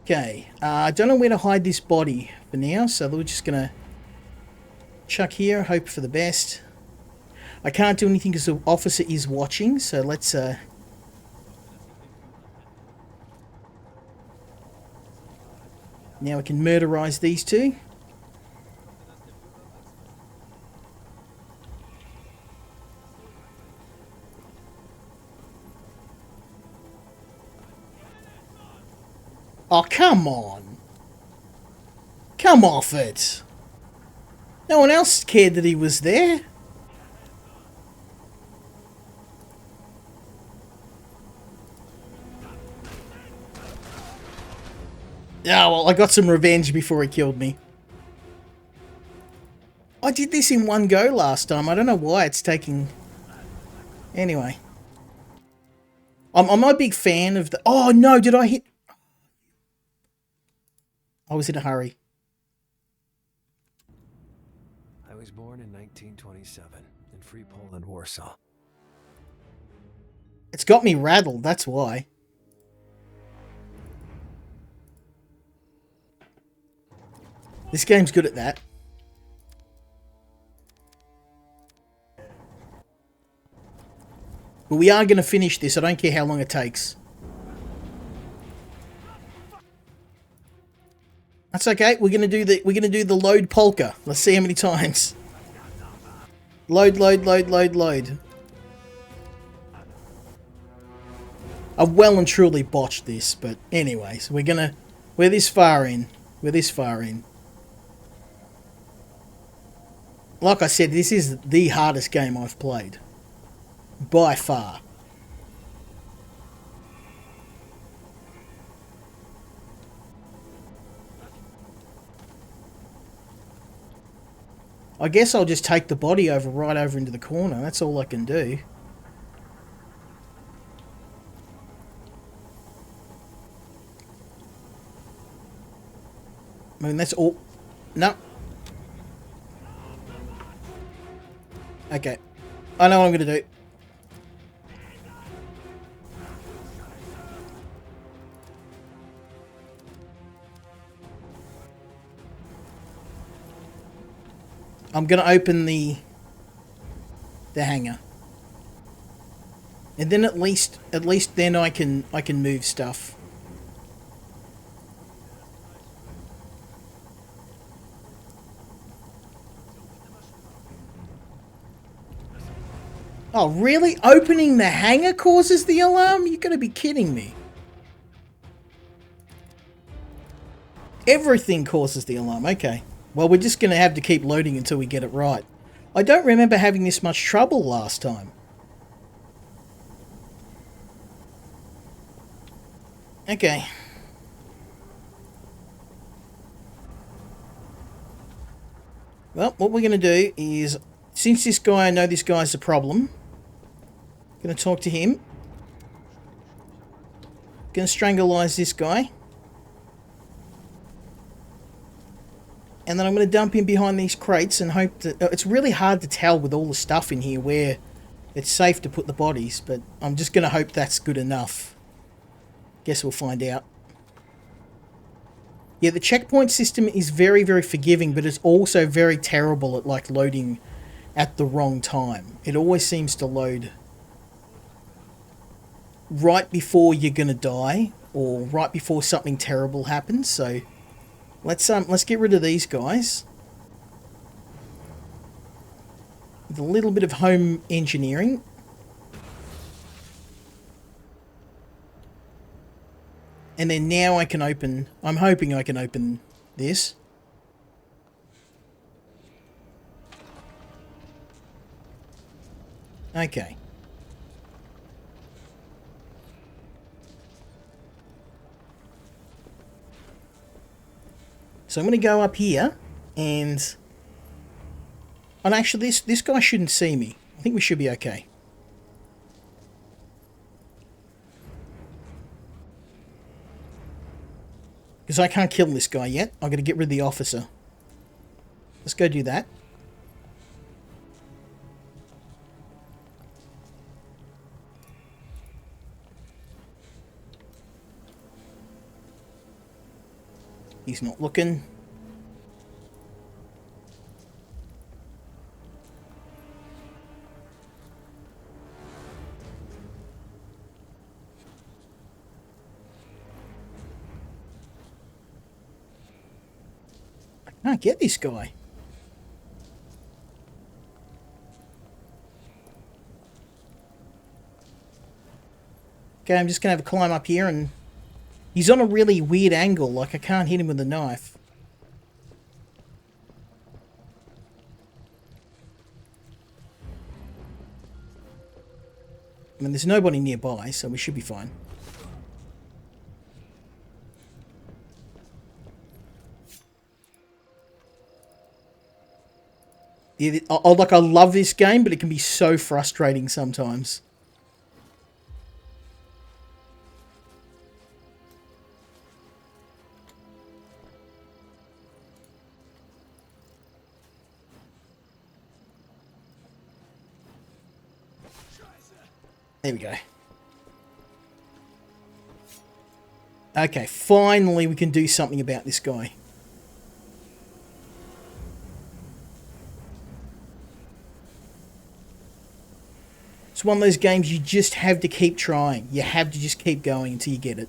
Okay, I don't know where to hide this body for now, so we're just going to chuck here, hope for the best. I can't do anything because the officer is watching, so let's... Now we can murderize these two. Oh, come on. Come off it. No one else cared that he was there. Yeah, well, I got some revenge before he killed me. I did this in one go last time. I don't know why it's taking... Anyway. I'm not a big fan of the... Oh, no, did I hit... I was in a hurry. I was born in 1927 in Free Poland, Warsaw. It's got me rattled, that's why. This game's good at that. But we are going to finish this. I don't care how long it takes. That's okay. We're going to do the load polka. Let's see how many times. Load, load, load, load, load. I've well and truly botched this, but anyways, we're this far in. We're this far in. Like I said, this is the hardest game I've played. By far. I guess I'll just take the body over, right over into the corner. That's all I can do. I mean, that's all... No. Okay. I know what I'm going to do. I'm going to open the hangar. And then at least then I can move stuff. Oh, really? Opening the hangar causes the alarm? You're going to be kidding me. Everything causes the alarm. Okay. Well, we're just going to have to keep loading until we get it right. I don't remember having this much trouble last time. Okay. Well, what we're going to do is, since this guy, I know this guy's a problem, going to talk to him. Going to strangleize this guy. And then I'm going to dump him behind these crates and hope that... It's really hard to tell with all the stuff in here where it's safe to put the bodies, but I'm just going to hope that's good enough. Guess we'll find out. Yeah, the checkpoint system is very, very forgiving, but it's also very terrible at, like, loading at the wrong time. It always seems to load right before you're going to die, or right before something terrible happens, so... Let's get rid of these guys. With a little bit of home engineering. And then now I can open... I'm hoping I can open this. Okay. So I'm going to go up here, and actually this guy shouldn't see me. I think we should be okay. Because I can't kill this guy yet. I'm going to get rid of the officer. Let's go do that. He's not looking. I can't get this guy. Okay, I'm just going to have a climb up here and... He's on a really weird angle, like I can't hit him with a knife. I mean, there's nobody nearby, so we should be fine. Yeah, I love this game, but it can be so frustrating sometimes. There we go. Okay, finally we can do something about this guy. It's one of those games you just have to keep trying. You have to just keep going until you get it.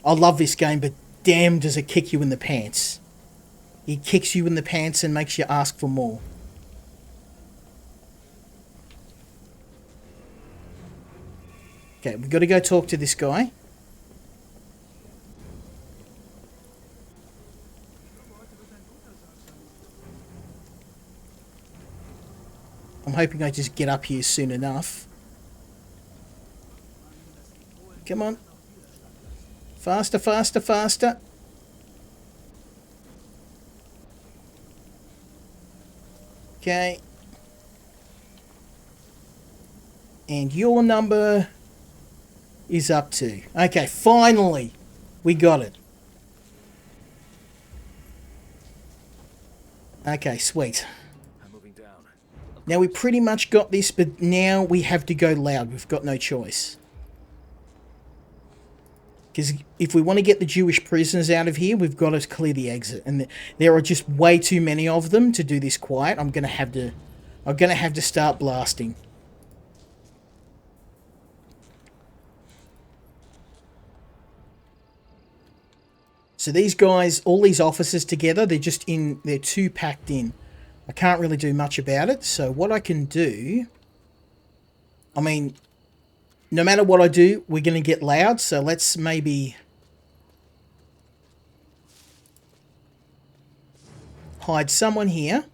I love this game, but damn does it kick you in the pants. It kicks you in the pants and makes you ask for more. Okay, we've got to go talk to this guy. I'm hoping I just get up here soon enough. Come on. Faster, faster, faster. Okay. And your number is up to. Okay, finally. We got it. Okay, sweet. I'm moving down. Now we pretty much got this, but now we have to go loud. We've got no choice. Because if we want to get the Jewish prisoners out of here, we've got to clear the exit. And there are just way too many of them to do this quiet. I'm going to have to start blasting. So these guys, all these officers together, they're too packed in. I can't really do much about it. So what I can do, I mean, no matter what I do, we're going to get loud. So let's maybe hide someone here.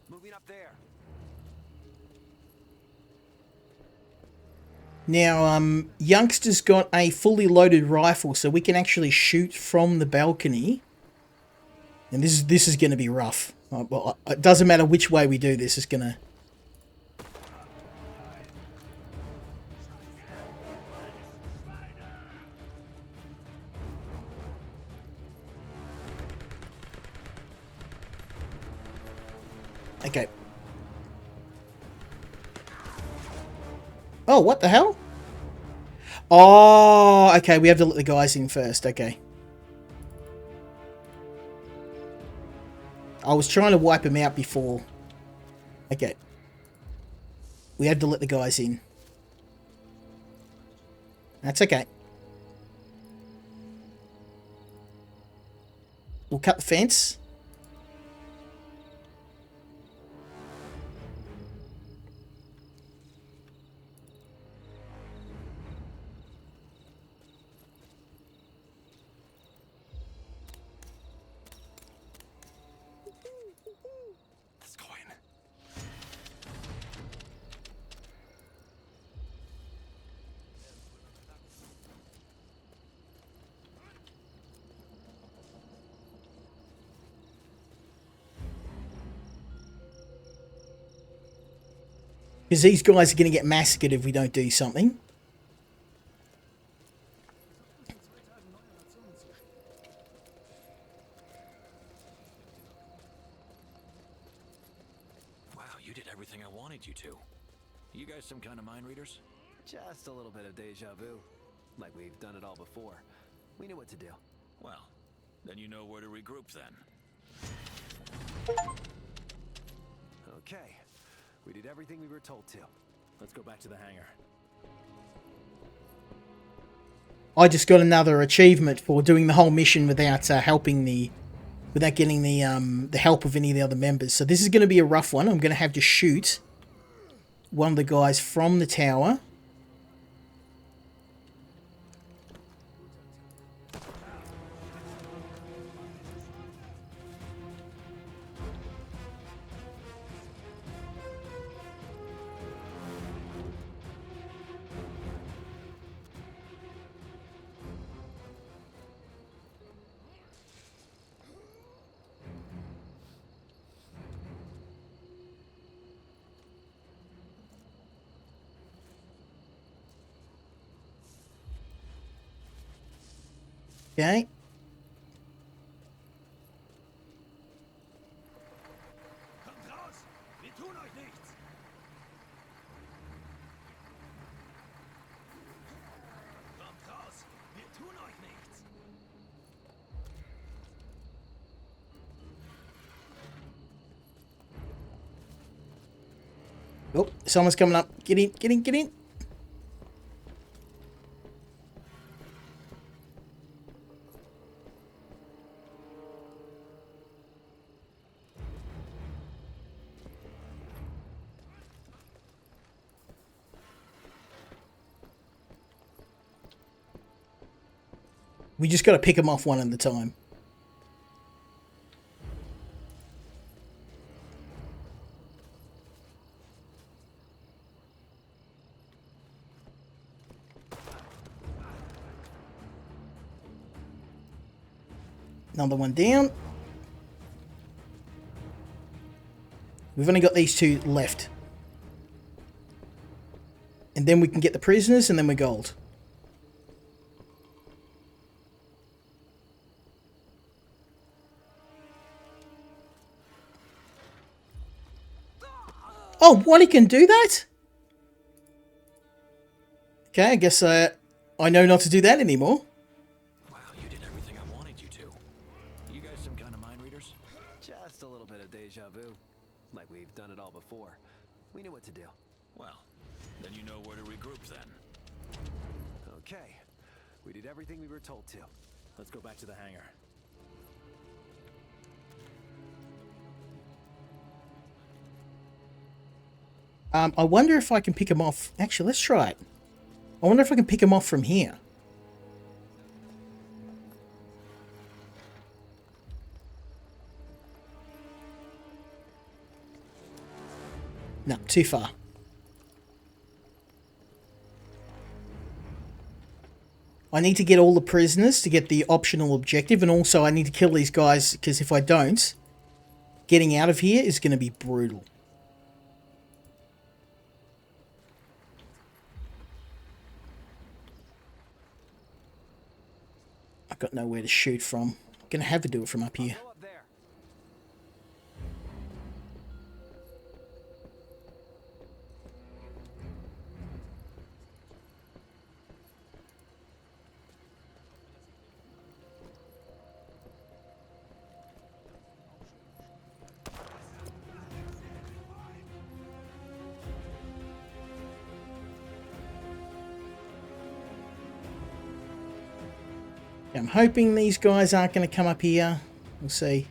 Moving up there. Now, Youngster's got a fully loaded rifle, so we can actually shoot from the balcony. And this is going to be rough. Well, it doesn't matter which way we do this, it's going to... Okay. Oh, what the hell? Oh, okay, we have to let the guys in first, okay. I was trying to wipe them out before. Okay. We had to let the guys in. That's okay. We'll cut the fence. Because these guys are going to get massacred if we don't do something. Wow, you did everything I wanted you to. You guys some kind of mind readers? Just a little bit of deja vu. Like we've done it all before. We knew what to do. Well, then you know where to regroup then. Okay. We did everything we were told to. Let's go back to the hangar. I just got another achievement for doing the whole mission without without getting the help of any of the other members. So this is going to be a rough one. I'm going to have to shoot one of the guys from the tower. Okay. Kommt raus! Wir tun euch nichts! Kommt raus! Wir tun euch nichts! Oh, someone's coming up. Get in, get in, get in. We just got to pick them off one at a time. Another one down. We've only got these two left. And then we can get the prisoners and then we're gold. Oh, Wally can do that? Okay, I guess I know not to do that anymore. Wow, you did everything I wanted you to. You guys some kind of mind readers? Just a little bit of deja vu. Like we've done it all before. We knew what to do. Well, then you know where to regroup then. Okay. We did everything we were told to. Let's go back to the hangar. I wonder if I can pick them off. Actually, let's try it. I wonder if I can pick them off from here. No, too far. I need to get all the prisoners to get the optional objective, and also I need to kill these guys, because if I don't, getting out of here is going to be brutal. I've got nowhere to shoot from. I'm going to have to do it from up here. Go up there. I'm hoping these guys aren't going to come up here. We'll see.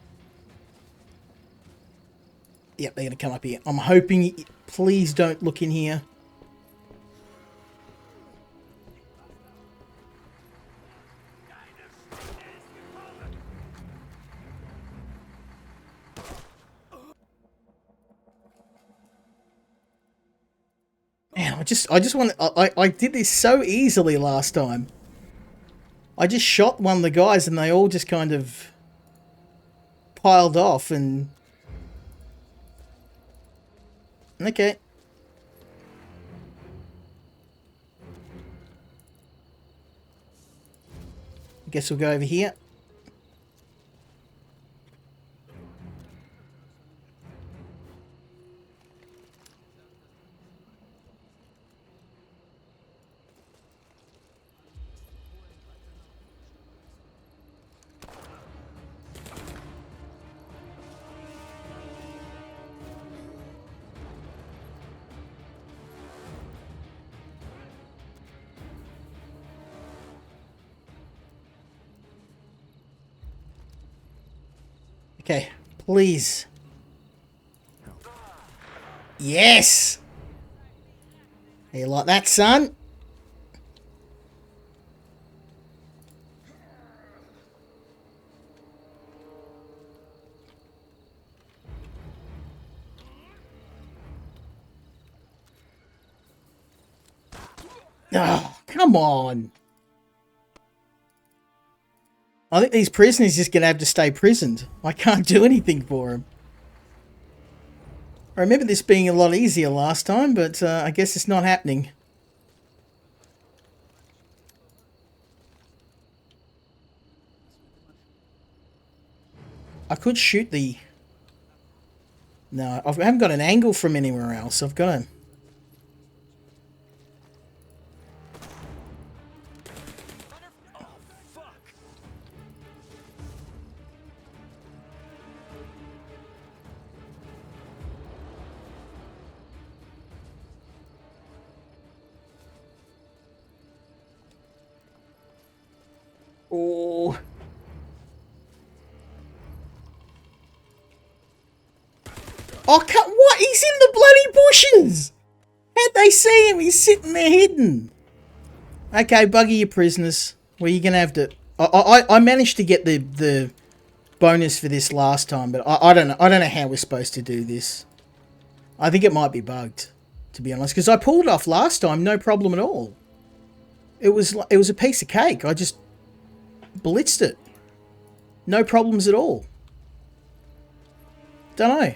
Yep, they're going to come up here. I'm hoping... Please don't look in here. Man, I just want... I did this so easily last time. I just shot one of the guys and they all just kind of piled off and... Okay. I guess we'll go over here. Okay, please. Yes! How you like that, son? Oh, come on. I think these prisoners are just going to have to stay prisoned. I can't do anything for them. I remember this being a lot easier last time, but I guess it's not happening. I could shoot the... No, I haven't got an angle from anywhere else. I've got to... Oh. Oh, what? He's in the bloody bushes! How'd they see him? He's sitting there hidden. Okay, Buggy, you're prisoners. Well, you're gonna have to... I managed to get the bonus for this last time, but I don't know. I don't know how we're supposed to do this. I think it might be bugged, to be honest, because I pulled it off last time, no problem at all. It was a piece of cake. I just blitzed it. No problems at all. Don't know.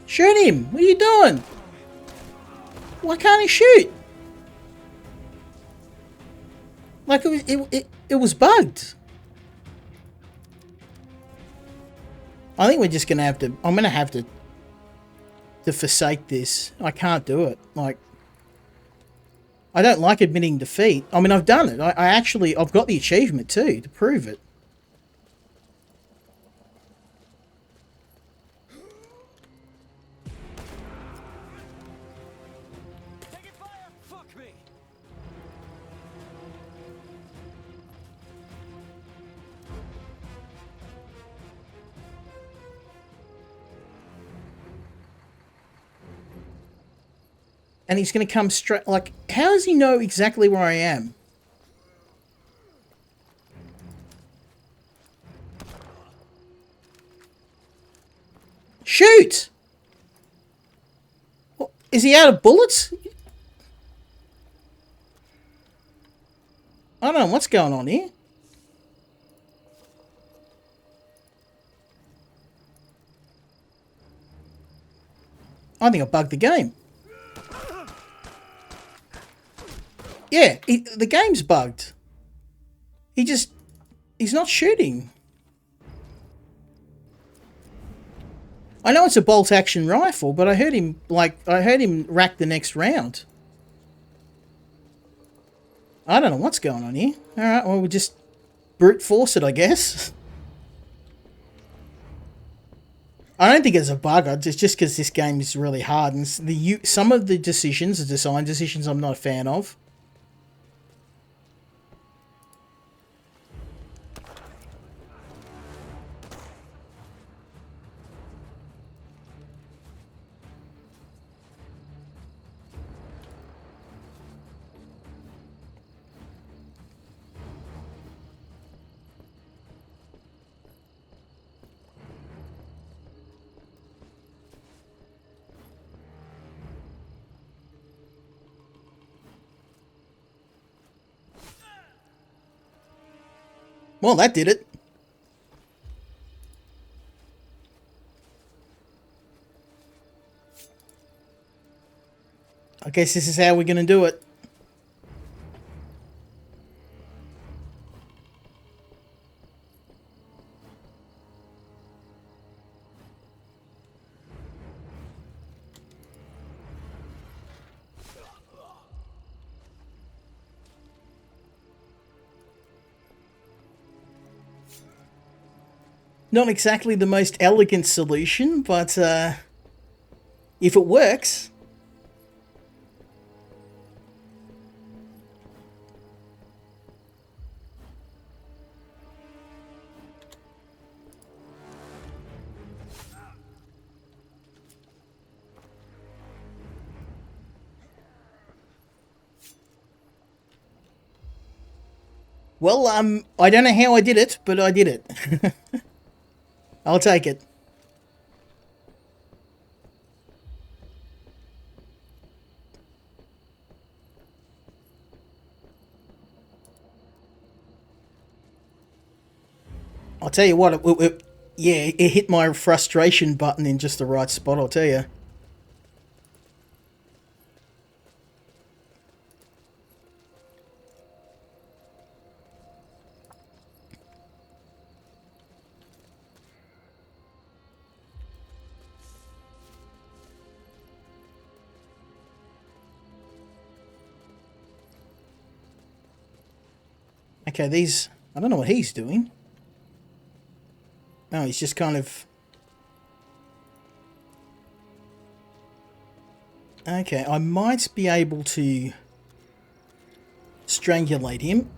Shoot him! What are you doing? Why can't he shoot? Like it was bugged. I think we're just gonna have to. I'm gonna have to forsake this. I can't do it. Like, I don't like admitting defeat. I mean, I've done it. I've got the achievement too to prove it. And he's going to come straight... Like, how does he know exactly where I am? Shoot! What, is he out of bullets? I don't know what's going on here. I think I bugged the game. Yeah, the game's bugged. He's not shooting. I know it's a bolt action rifle, but I heard him rack the next round. I don't know what's going on here. Alright, well, we'll just brute force it, I guess. I don't think it's a bug. It's just because this game is really hard, and some of the decisions, the design decisions, I'm not a fan of. Well, that did it. I guess this is how we're going to do it. Not exactly the most elegant solution, but if it works... Well, I don't know how I did it, but I did it. I'll take it. I'll tell you what, yeah, it hit my frustration button in just the right spot, I'll tell you. Okay, these... I don't know what he's doing. No, he's just kind of... Okay, I might be able to strangulate him.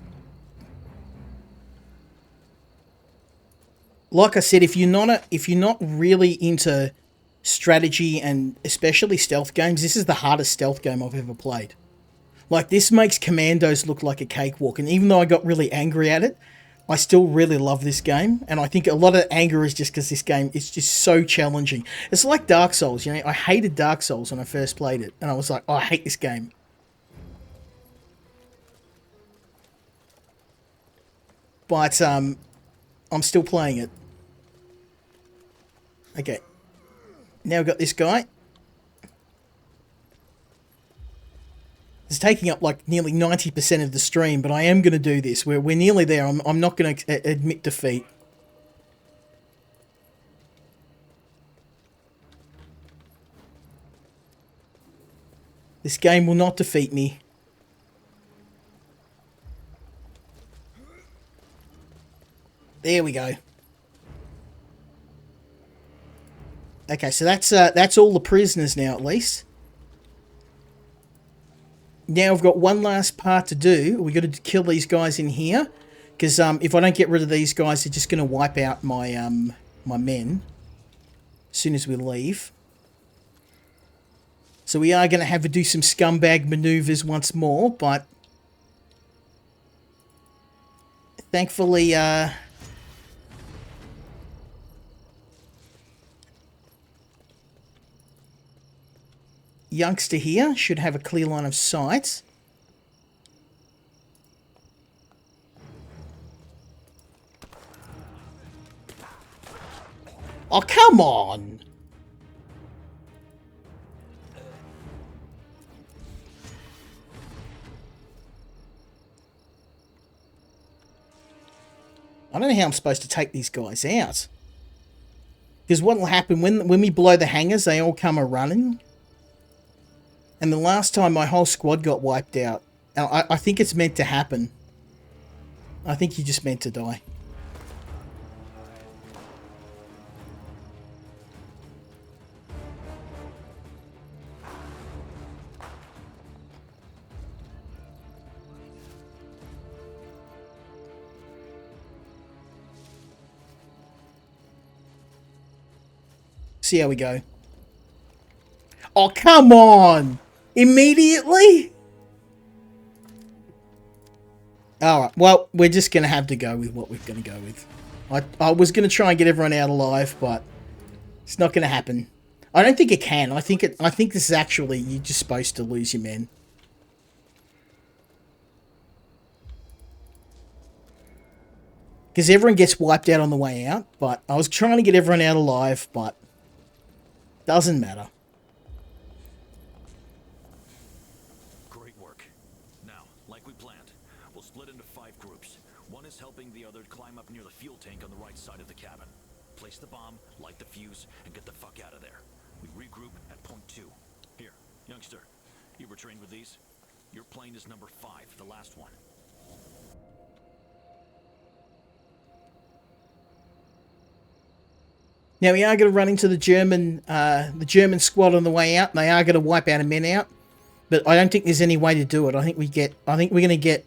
Like I said, if you're not really into strategy and especially stealth games, this is the hardest stealth game I've ever played. Like, this makes Commandos look like a cakewalk, and even though I got really angry at it, I still really love this game, and I think a lot of anger is just because this game is just so challenging. It's like Dark Souls, you know, I hated Dark Souls when I first played it, and I was like, oh, I hate this game. But, I'm still playing it. Okay. Now we've got this guy. It's taking up like nearly 90% of the stream, but I am going to do this. We're nearly there. I'm not going to admit defeat. This game will not defeat me. There we go. Okay, so that's all the prisoners now, at least. Now I've got one last part to do. We've got to kill these guys in here. Because if I don't get rid of these guys, they're just going to wipe out my my men. As soon as we leave. So we are going to have to do some scumbag maneuvers once more. But thankfully... youngster here should have a clear line of sight. Oh, come on! I don't know how I'm supposed to take these guys out. Because what will happen when we blow the hangars, they all come a-running. And the last time my whole squad got wiped out. I think it's meant to happen. I think you just meant to die. See how we go. Oh, come on! Immediately? Alright, well, we're just going to have to go with what we're going to go with. I was going to try and get everyone out alive, but it's not going to happen. I don't think it can. I think this is actually, you're just supposed to lose your men. Because everyone gets wiped out on the way out, but I was trying to get everyone out alive, but doesn't matter. Great work. Now, like we planned, we'll split into 5 groups. One is helping the other climb up near the fuel tank on the right side of the cabin. Place the bomb, light the fuse, and get the fuck out of there. We regroup at point 2. Here, youngster, you were trained with these? Your plane is number 5, the last one. Now we are going to run into the German squad on the way out. They are going to wipe our men out, but I don't think there's any way to do it. I think we're going to get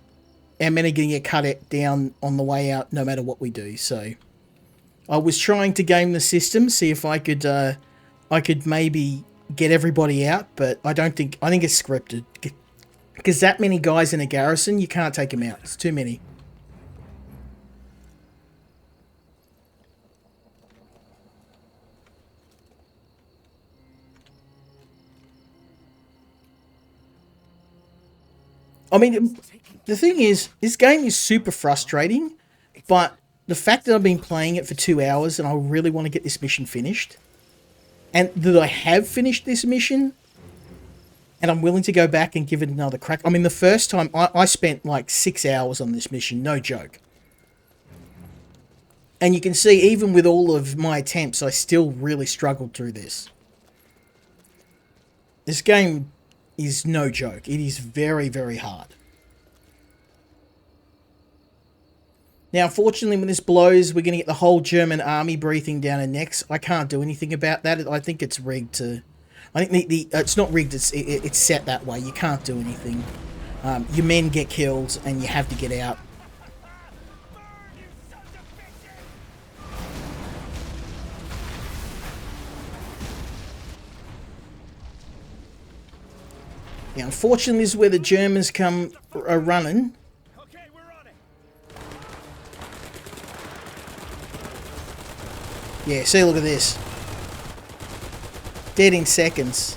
our men are going to get cut down on the way out, no matter what we do. So I was trying to game the system, see if I could maybe get everybody out, but I think it's scripted because that many guys in a garrison, you can't take them out. It's too many. I mean, the thing is, this game is super frustrating, but the fact that I've been playing it for 2 hours and I really want to get this mission finished, and that I have finished this mission, and I'm willing to go back and give it another crack. I mean, the first time, I spent like 6 hours on this mission, no joke. And you can see, even with all of my attempts, I still really struggled through this. This game is no joke. It is very, very hard. Now, unfortunately, when this blows, we're going to get the whole German army breathing down our necks. I can't do anything about that. I think it's rigged to... I think it's not rigged, it's set that way. You can't do anything. Your men get killed, and you have to get out. Now, unfortunately, this is where the Germans are running. Okay, we're on it. Yeah, see, look at this. Dead in seconds.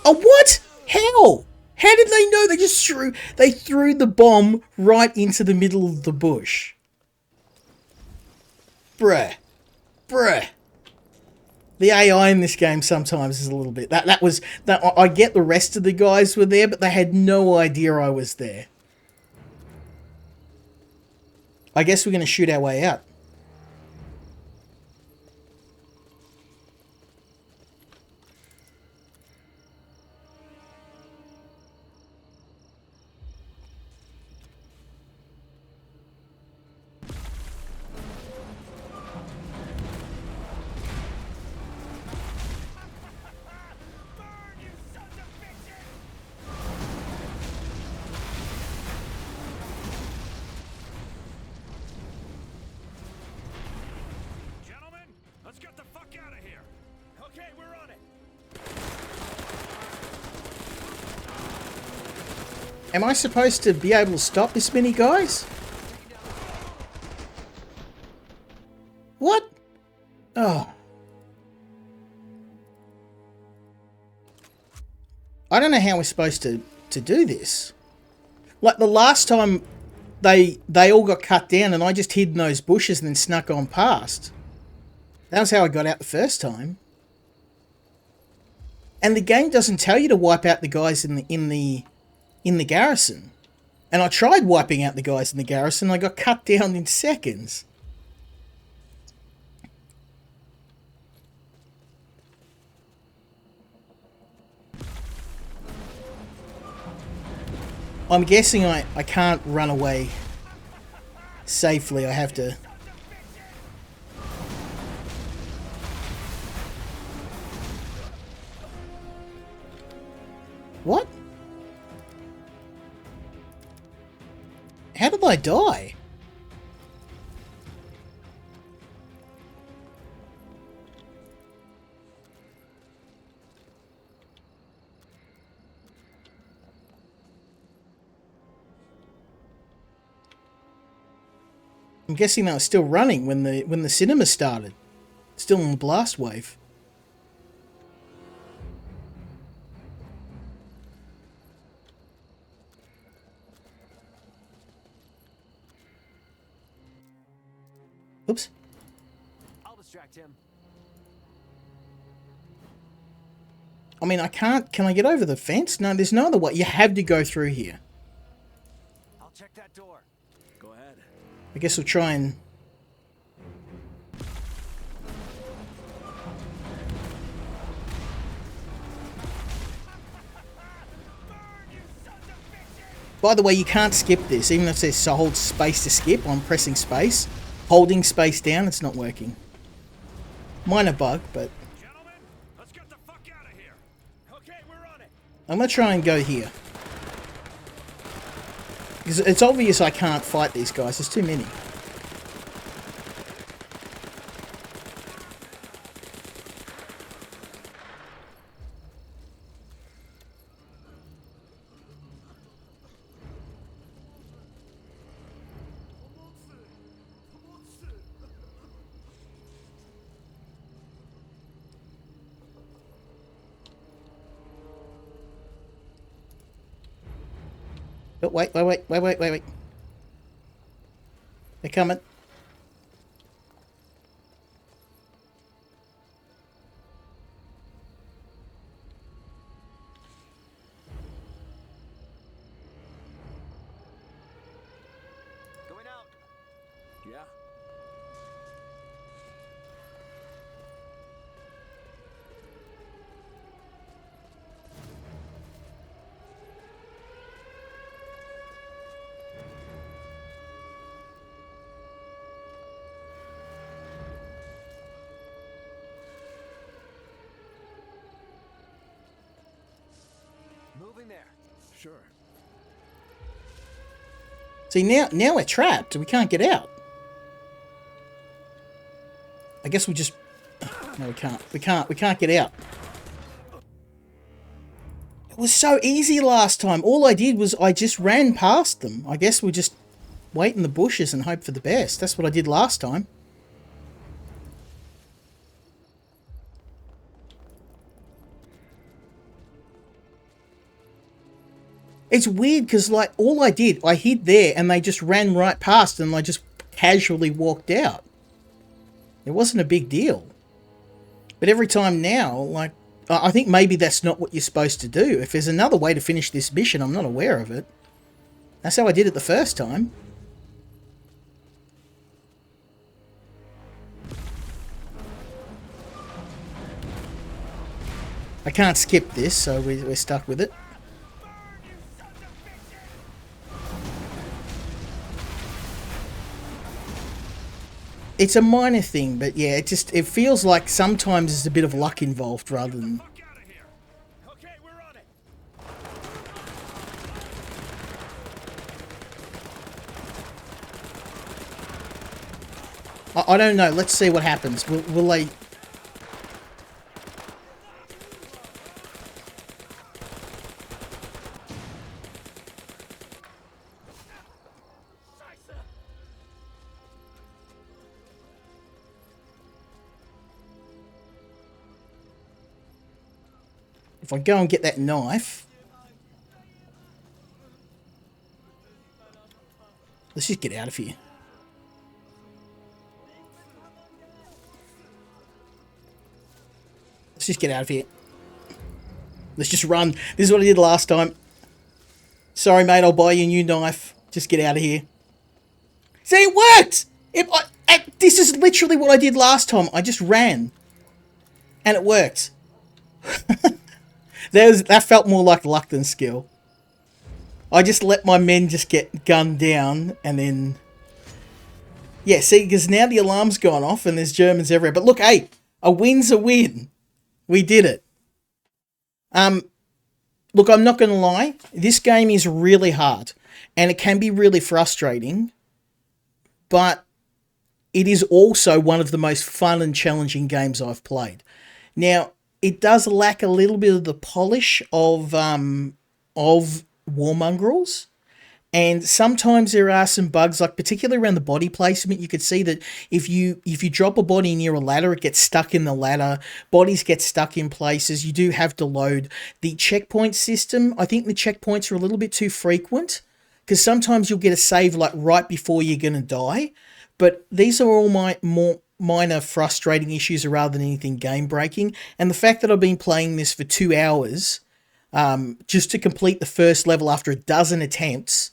Oh, what? How? How did they know? They threw the bomb right into the middle of the bush. Bruh. Bruh. The AI in this game sometimes is a little bit... I get the rest of the guys were there, but they had no idea I was there. I guess we're going to shoot our way out. Gentlemen, let's get the fuck out of here. Okay, we're on it. Am I supposed to be able to stop this many guys? What? Oh. I don't know how we're supposed to do this. Like the last time they all got cut down and I just hid in those bushes and then snuck on past. That was how I got out the first time. And the game doesn't tell you to wipe out the guys in the garrison. And I tried wiping out the guys in the garrison. I got cut down in seconds. I'm guessing I can't run away safely. I have to... What? How did I die? I'm guessing that was still running when the cinema started. Still in the blast wave. Oops. I'll distract him. I mean, I can't... Can I get over the fence? No, there's no other way. You have to go through here. I'll check that door. Go ahead. I guess we'll try and... By the way, you can't skip this. Even if it says hold space to skip, I'm pressing space. Holding space down, it's not working. Minor bug, but... Gentlemen, let's get the fuck out of here. Okay, we're on it. I'm going to try and go here. Because it's obvious I can't fight these guys. There's too many. Oh, wait. They're coming. Going out. Yeah. Moving there. Sure. See, now we're trapped. We can't get out. I guess we just... No, we can't. We can't get out. It was so easy last time. All I did was I just ran past them. I guess we just wait in the bushes and hope for the best. That's what I did last time. It's weird because, like, all I did, I hid there and they just ran right past and I just casually walked out. It wasn't a big deal. But every time now, like, I think maybe that's not what you're supposed to do. If there's another way to finish this mission, I'm not aware of it. That's how I did it the first time. I can't skip this, so we're stuck with it. It's a minor thing, but yeah, it feels like sometimes there's a bit of luck involved rather than... Okay, we're on it. I don't know. Let's see what happens. Will they... If I go and get that knife... Let's just get out of here. Let's just get out of here. Let's just run. This is what I did last time. Sorry, mate, I'll buy you a new knife. Just get out of here. See, it worked! This is literally what I did last time. I just ran. And it worked. That felt more like luck than skill. I just let my men just get gunned down and then... Yeah, see, because now the alarm's gone off and there's Germans everywhere. But look, hey, a win's a win. We did it. Look, I'm not going to lie. This game is really hard. And it can be really frustrating. But it is also one of the most fun and challenging games I've played. Now, it does lack a little bit of the polish of War Mongrels. And sometimes there are some bugs, like particularly around the body placement. You could see that if you drop a body near a ladder, it gets stuck in the ladder. Bodies get stuck in places. You do have to load. The checkpoint system, I think the checkpoints are a little bit too frequent because sometimes you'll get a save like right before you're going to die. But these are all my more minor frustrating issues rather than anything game breaking. And the fact that I've been playing this for 2 hours just to complete the first level after a dozen attempts,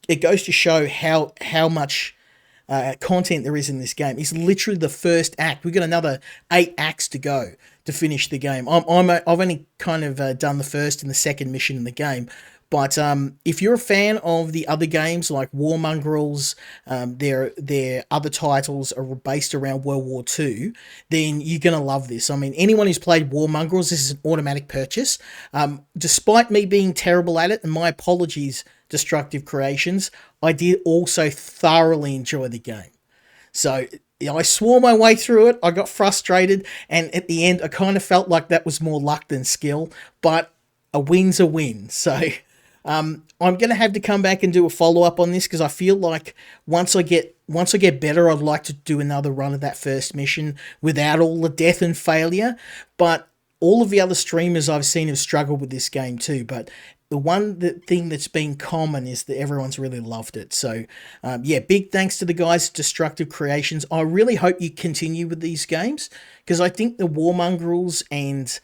it goes to show how much content there is in this game. It's literally the first act. We've got another 8 acts to go to finish the game. I've only kind of done the first and the second mission in the game. But if you're a fan of the other games like War Mongrels, their other titles are based around World War II, then you're going to love this. I mean, anyone who's played War Mongrels, this is an automatic purchase. Despite me being terrible at it, and my apologies, Destructive Creations, I did also thoroughly enjoy the game. So I swore my way through it. I got frustrated, and at the end, I kind of felt like that was more luck than skill. But a win's a win. So I'm going to have to come back and do a follow-up on this because I feel like once I get better, I'd like to do another run of that first mission without all the death and failure. But all of the other streamers I've seen have struggled with this game too. But thing that's been common is that everyone's really loved it. So, yeah, big thanks to the guys at Destructive Creations. I really hope you continue with these games because I think the Warmongrels and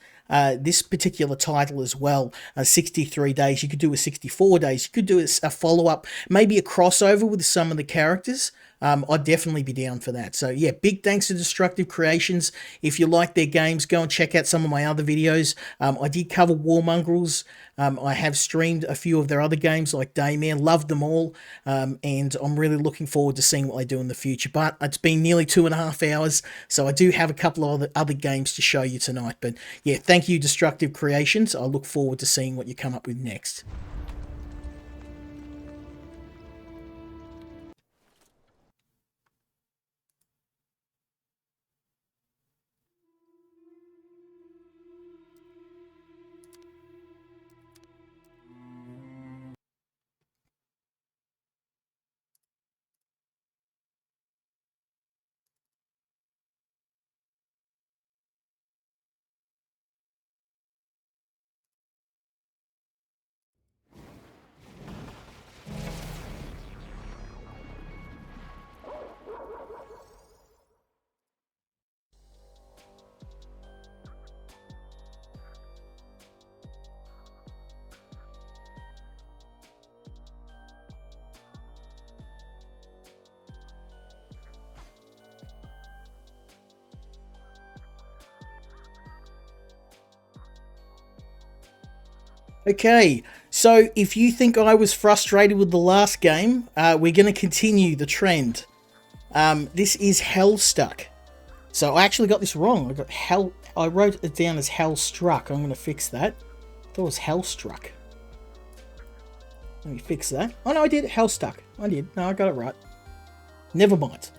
this particular title as well, 63 days, you could do a 64 days, you could do a follow-up, maybe a crossover with some of the characters. I'd definitely be down for that. So yeah, big thanks to Destructive Creations. If you like their games, go and check out some of my other videos. I did cover Warmongrels. I have streamed a few of their other games like Daymare, loved them all, and I'm really looking forward to seeing what they do in the future. But it's been nearly 2.5 hours, so I do have a couple of other games to show you tonight. But yeah, thank you, Destructive Creations. I look forward to seeing what you come up with next. Okay, so if you think I was frustrated with the last game, we're going to continue the trend. This is Hellstuck. So I actually got this wrong. I wrote it down as Hellstruck. I'm going to fix that. I thought it was Hellstruck. Let me fix that. Oh no, I did. Hellstuck. I did. No, I got it right. Never mind.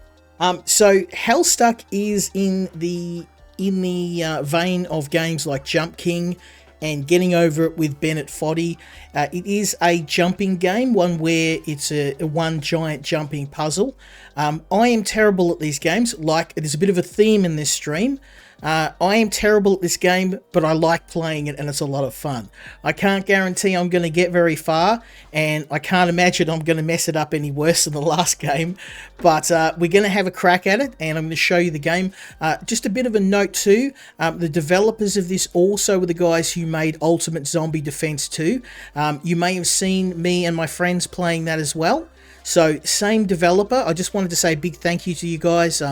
So Hellstuck is in the vein of games like Jump King and Getting Over It with Bennett Foddy. It is a jumping game, one where it's a one giant jumping puzzle. I am terrible at these games. Like, there's a bit of a theme in this stream. I am terrible at this game, but I like playing it and it's a lot of fun. I can't guarantee I'm going to get very far, and I can't imagine I'm going to mess it up any worse than the last game, but we're going to have a crack at it, and I'm going to show you the game. Just a bit of a note too, the developers of this also were the guys who made Ultimate Zombie Defense 2. You may have seen me and my friends playing that as well. So, same developer. I just wanted to say a big thank you to you guys.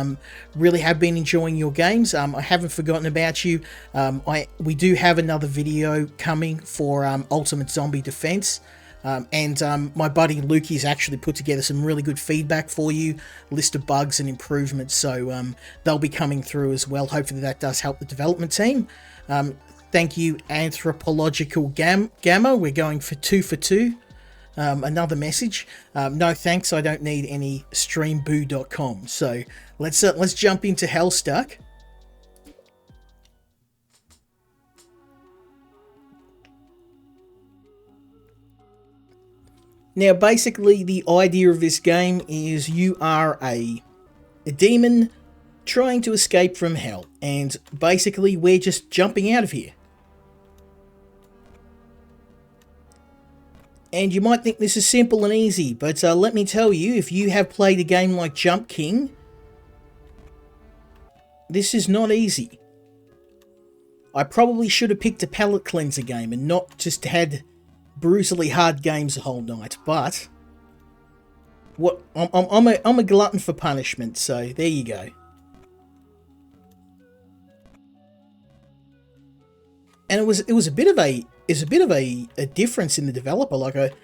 Really have been enjoying your games. I haven't forgotten about you. We do have another video coming for Ultimate Zombie Defense. And my buddy Lukey's actually put together some really good feedback for you, list of bugs and improvements. So they'll be coming through as well. Hopefully that does help the development team. Thank you, Anthropological Gamma. We're going for 2 for 2. Another message. No thanks, I don't need any streamboo.com. So let's jump into Hellstuck. Now basically the idea of this game is you are a demon trying to escape from hell, and basically we're just jumping out of here. And you might think this is simple and easy, but let me tell you, if you have played a game like Jump King, this is not easy. I probably should have picked a palate cleanser game and not just had brutally hard games the whole night, but I'm a glutton for punishment, so there you go. And it was a bit of a difference in the developer. Like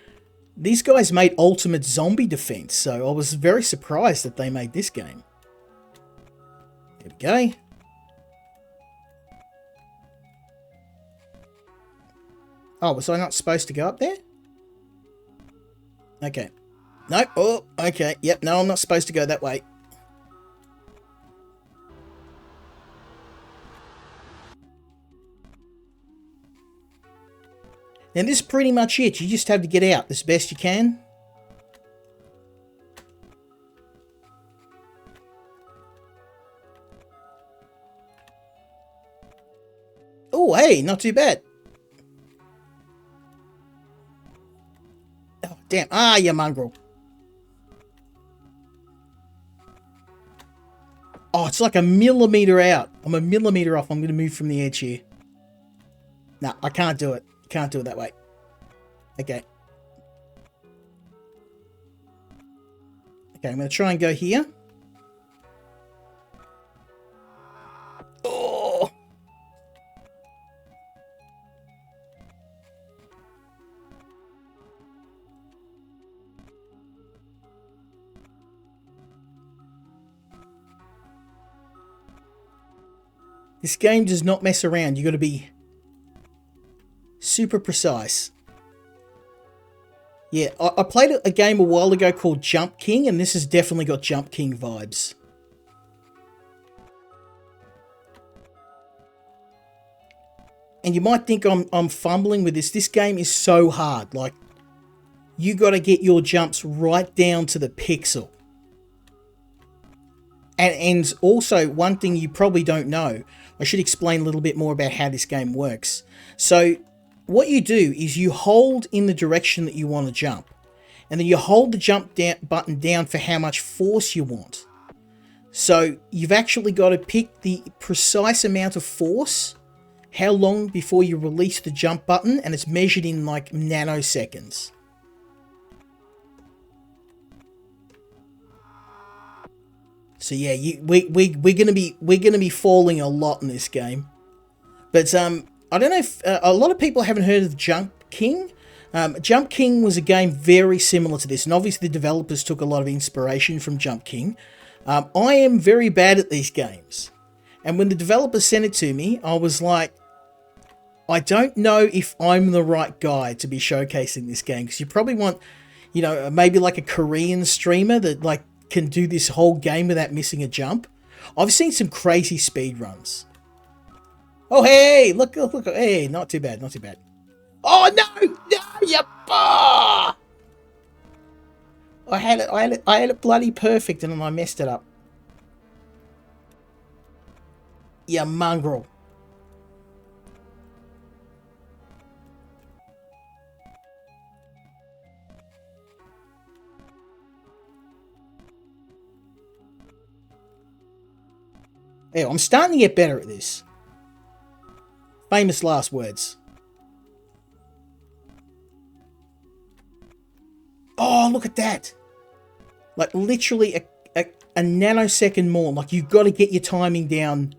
these guys made Ultimate Zombie Defense, so I was very surprised that they made this game. There we go. Oh, was I not supposed to go up there? Okay. No. Oh, okay. Yep. No, I'm not supposed to go that way. And this is pretty much it. You just have to get out as best you can. Oh, hey, not too bad. Damn. Ah, you mongrel. Oh, it's like a millimeter out. I'm a millimeter off. I'm going to move from the edge here. No, I can't do it. Can't do it that way. Okay. Okay, I'm going to try and go here. Oh! This game does not mess around. You got to be super precise. Yeah, I played a game a while ago called Jump King, and this has definitely got Jump King vibes. And you might think I'm fumbling with this. This game is so hard. Like, you got to get your jumps right down to the pixel. And also, one thing you probably don't know, I should explain a little bit more about how this game works. So, what you do is you hold in the direction that you want to jump. And then you hold the jump button down for how much force you want. So, you've actually got to pick the precise amount of force, how long before you release the jump button, and it's measured in like nanoseconds. So yeah, we're gonna be falling a lot in this game, but I don't know if a lot of people haven't heard of Jump King. Jump King was a game very similar to this, and obviously the developers took a lot of inspiration from Jump King. I am very bad at these games, and when the developers sent it to me, I was like, I don't know if I'm the right guy to be showcasing this game, because you probably want, you know, maybe like a Korean streamer that like can do this whole game without missing a jump. I've seen some crazy speed runs. Oh hey, look, hey, not too bad, not too bad. Oh no, you bar! I had it bloody perfect, and then I messed it up. You mongrel. Yeah, I'm starting to get better at this. Famous last words. Oh, look at that. Like, literally a nanosecond more. Like, you've got to get your timing down,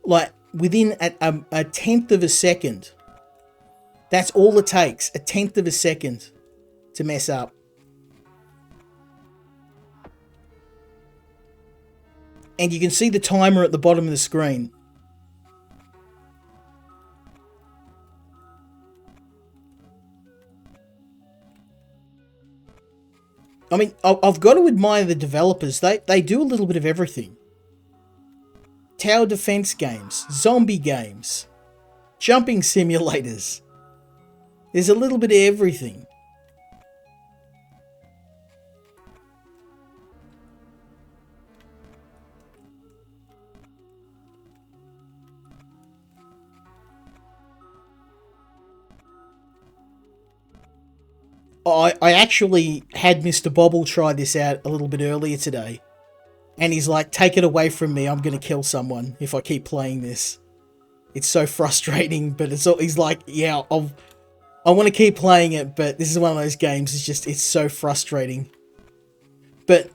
like, within a tenth of a second. That's all it takes. A tenth of a second to mess up. And you can see the timer at the bottom of the screen. I mean, I've got to admire the developers. They do a little bit of everything. Tower defense games, zombie games, jumping simulators. There's a little bit of everything. I actually had Mr. Bobble try this out a little bit earlier today. And he's like, take it away from me. I'm going to kill someone if I keep playing this. It's so frustrating, but he's like, yeah, I want to keep playing it, but this is one of those games. It's so frustrating. But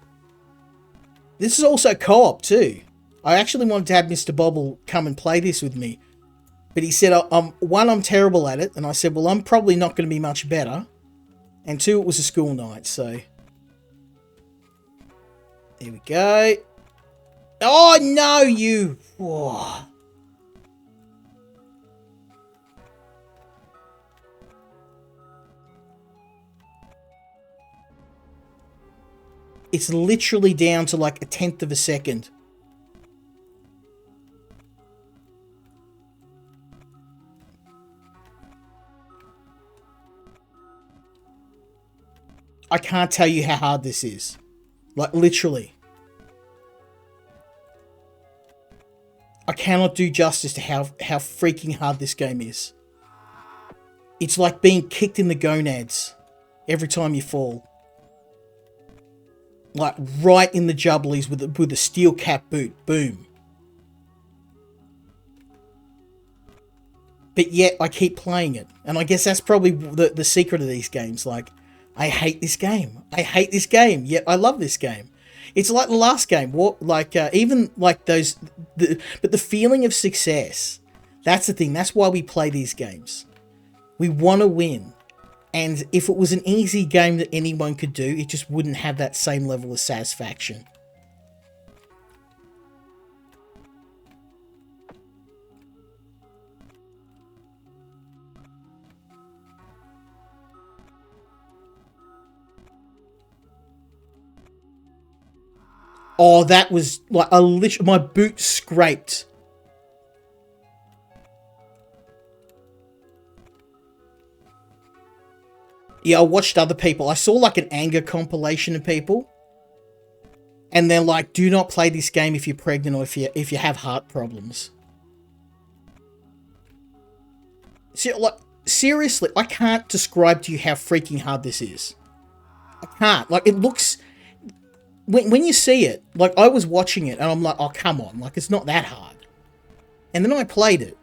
this is also co-op too. I actually wanted to have Mr. Bobble come and play this with me. But he said, I'm terrible at it. And I said, well, I'm probably not going to be much better. And two, it was a school night, so... There we go. Oh, no, you... Whoa. It's literally down to like a tenth of a second. I can't tell you how hard this is. Like, literally. I cannot do justice to how freaking hard this game is. It's like being kicked in the gonads every time you fall. Like, right in the jubblies with a steel cap boot. Boom. But yet, I keep playing it. And I guess that's probably the secret of these games. Like, I hate this game. I hate this game, yet I love this game. It's like the last game. Even like those... but the feeling of success, that's the thing. That's why we play these games. We want to win. And if it was an easy game that anyone could do, it just wouldn't have that same level of satisfaction. Oh, that was like my boot scraped. Yeah, I watched other people. I saw like an anger compilation of people. And they're like, do not play this game if you're pregnant or if you have heart problems. So, like, seriously, I can't describe to you how freaking hard this is. I can't. Like, it looks... When you see it, like, I was watching it and I'm like, oh, come on. Like, it's not that hard. And then I played it.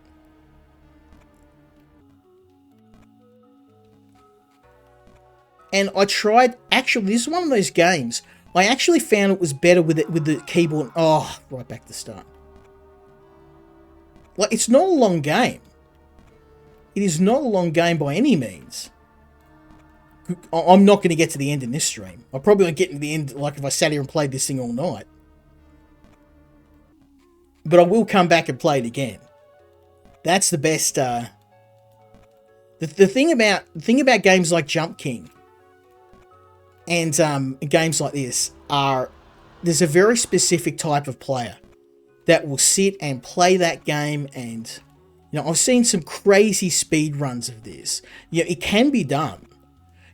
And I tried... Actually, this is one of those games... I actually found it was better with the keyboard. Oh, right back to the start. Like, it's not a long game. It is not a long game by any means. I'm not going to get to the end in this stream. I probably won't get to the end, like, if I sat here and played this thing all night. But I will come back and play it again. That's the best, the thing about games like Jump King and games like this are, there's a very specific type of player that will sit and play that game. And, you know, I've seen some crazy speed runs of this. You know, it can be done.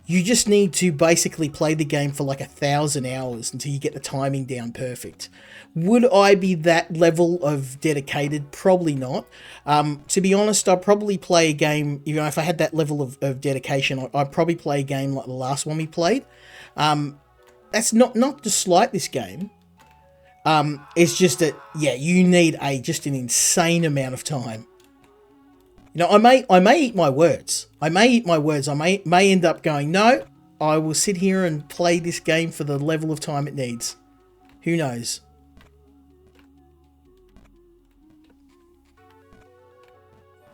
You just need to basically play the game for like 1,000 hours until you get the timing down perfect. Would I be that level of dedicated? Probably not. To be honest, I'd probably play a game, you know, if I had that level of dedication, I'd probably play a game like the last one we played. That's not to slight this game. It's just that, yeah, you need just an insane amount of time. You know, I may eat my words. I may end up going, no, I will sit here and play this game for the level of time it needs. Who knows?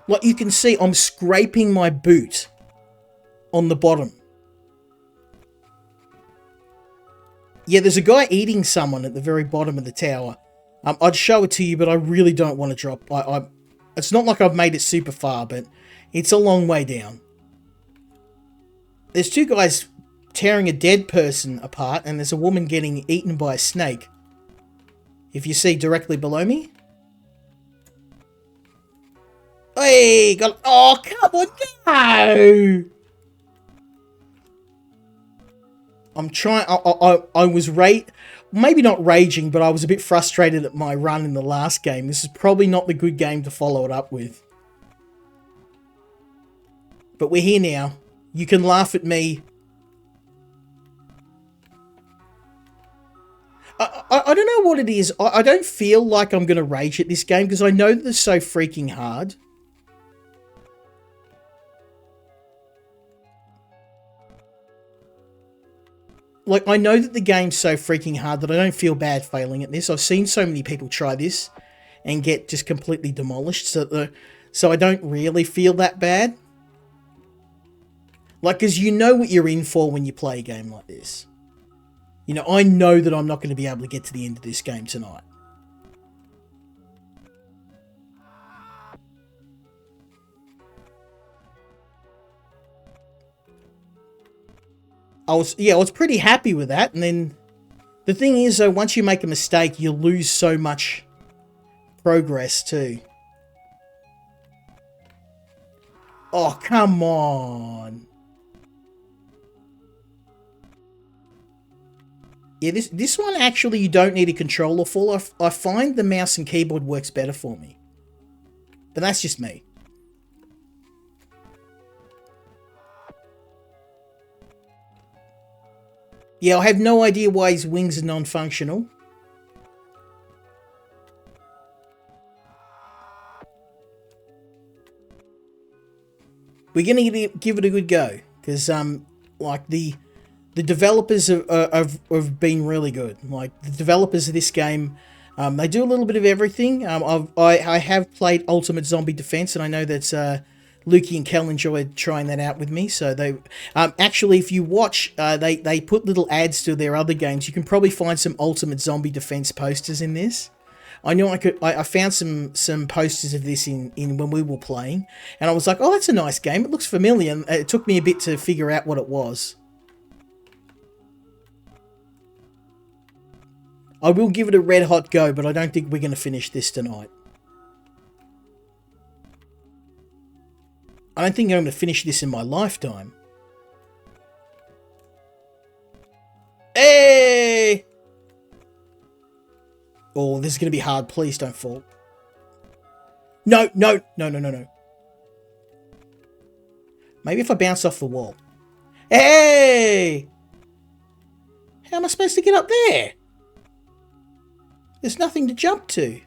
Like, you can see, I'm scraping my boot on the bottom. Yeah, there's a guy eating someone at the very bottom of the tower. I'd show it to you, but I really don't want to drop. It's not like I've made it super far, but it's a long way down. There's two guys tearing a dead person apart, and there's a woman getting eaten by a snake. If you see directly below me. Hey, oh, come on, no! I'm trying, I was maybe not raging, but I was a bit frustrated at my run in the last game. This is probably not the good game to follow it up with. But we're here now. You can laugh at me. I don't know what it is. I don't feel like I'm going to rage at this game because I know that it's so freaking hard. Like, I know that the game's so freaking hard that I don't feel bad failing at this. I've seen so many people try this and get just completely demolished, so I don't really feel that bad. Like, because you know what you're in for when you play a game like this. You know, I know that I'm not going to be able to get to the end of this game tonight. I was pretty happy with that. And then the thing is, though, once you make a mistake, you lose so much progress too. Oh, come on. Yeah, this one actually you don't need a controller for. I find the mouse and keyboard works better for me. But that's just me. Yeah, I have no idea why his wings are non-functional. We're gonna give it a good go because like the developers have been really good. Like the developers of this game, they do a little bit of everything. I have played Ultimate Zombie Defense, and I know that Lukey and Kel enjoyed trying that out with me. So they actually, if you watch, they put little ads to their other games. You can probably find some Ultimate Zombie Defense posters in this. I knew I found some posters of this in when we were playing, and I was like, oh, that's a nice game. It looks familiar. And it took me a bit to figure out what it was. I will give it a red hot go, but I don't think we're going to finish this tonight. I don't think I'm going to finish this in my lifetime. Hey! Oh, this is going to be hard. Please don't fall. No. Maybe if I bounce off the wall. Hey! How am I supposed to get up there? There's nothing to jump to.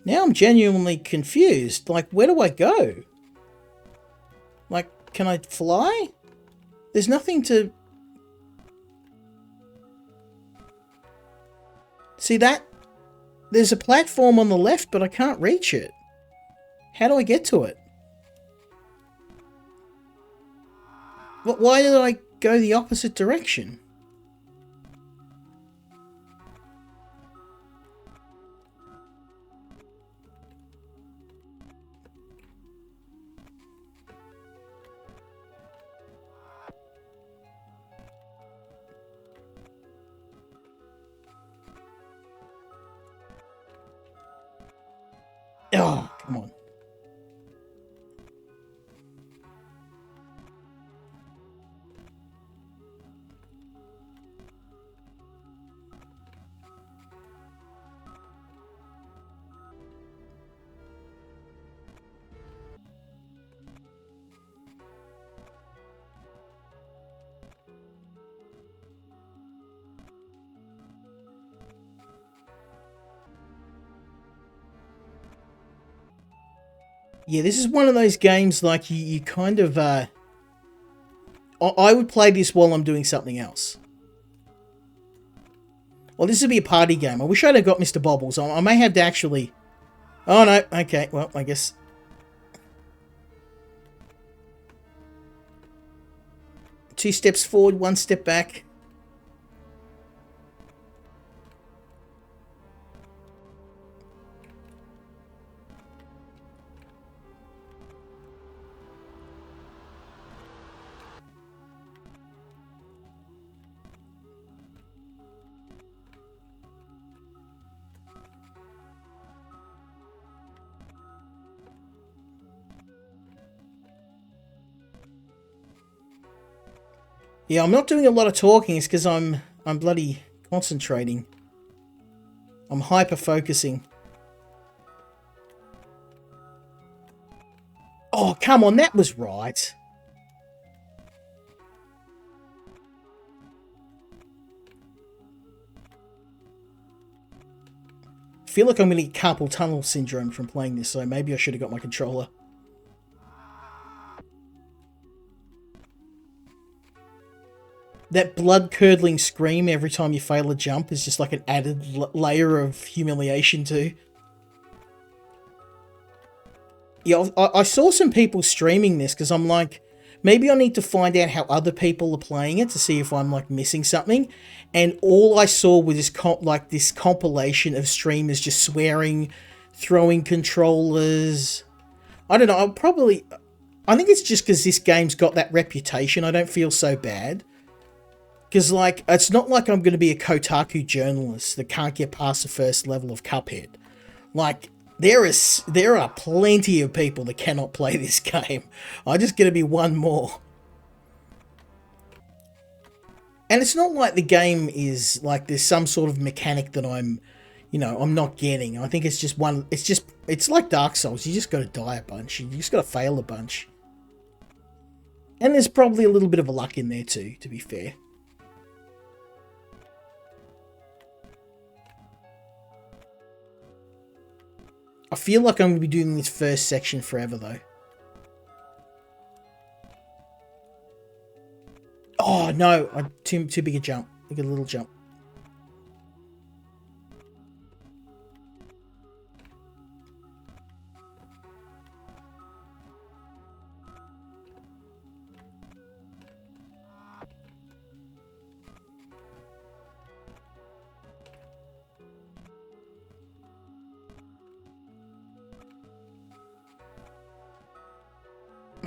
Now I'm genuinely confused. Like, where do I go? Like, can I fly? There's nothing to... See that? There's a platform on the left, but I can't reach it. How do I get to it? Why did I go the opposite direction? Oh, come on. Yeah, this is one of those games like you kind of... I would play this while I'm doing something else. Well, this would be a party game. I wish I'd have got Mr. Bobbles. I may have to actually... Oh, no. Okay, well, I guess... 2 steps forward, 1 step back. Yeah, I'm not doing a lot of talking. It's because I'm bloody concentrating. I'm hyper-focusing. Oh, come on, that was right. I feel like I'm going to get carpal tunnel syndrome from playing this, so maybe I should have got my controller. That blood-curdling scream every time you fail a jump is just like an added layer of humiliation too. Yeah, I saw some people streaming this because I'm like, maybe I need to find out how other people are playing it to see if I'm like missing something. And all I saw was this compilation of streamers just swearing, throwing controllers. I don't know, I think it's just because this game's got that reputation. I don't feel so bad. Because, like, it's not like I'm going to be a Kotaku journalist that can't get past the first level of Cuphead. Like, there are plenty of people that cannot play this game. I'm just going to be one more. And it's not like the game is, like, there's some sort of mechanic that I'm not getting. I think it's just it's like Dark Souls. You just got to die a bunch. You just got to fail a bunch. And there's probably a little bit of a luck in there too, to be fair. I feel like I'm going to be doing this first section forever, though. Oh, no. Too big a jump. Like a little jump.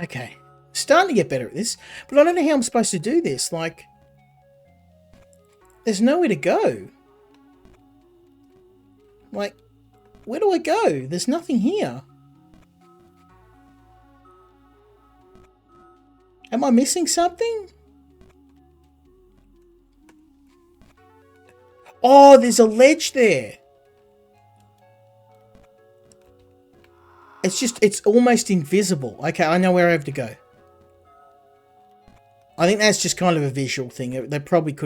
Okay. Starting to get better at this, but I don't know how I'm supposed to do this. Like, there's nowhere to go. Like, where do I go? There's nothing here. Am I missing something? Oh, there's a ledge there. It's almost invisible. Okay, I know where I have to go. I think that's just kind of a visual thing. They probably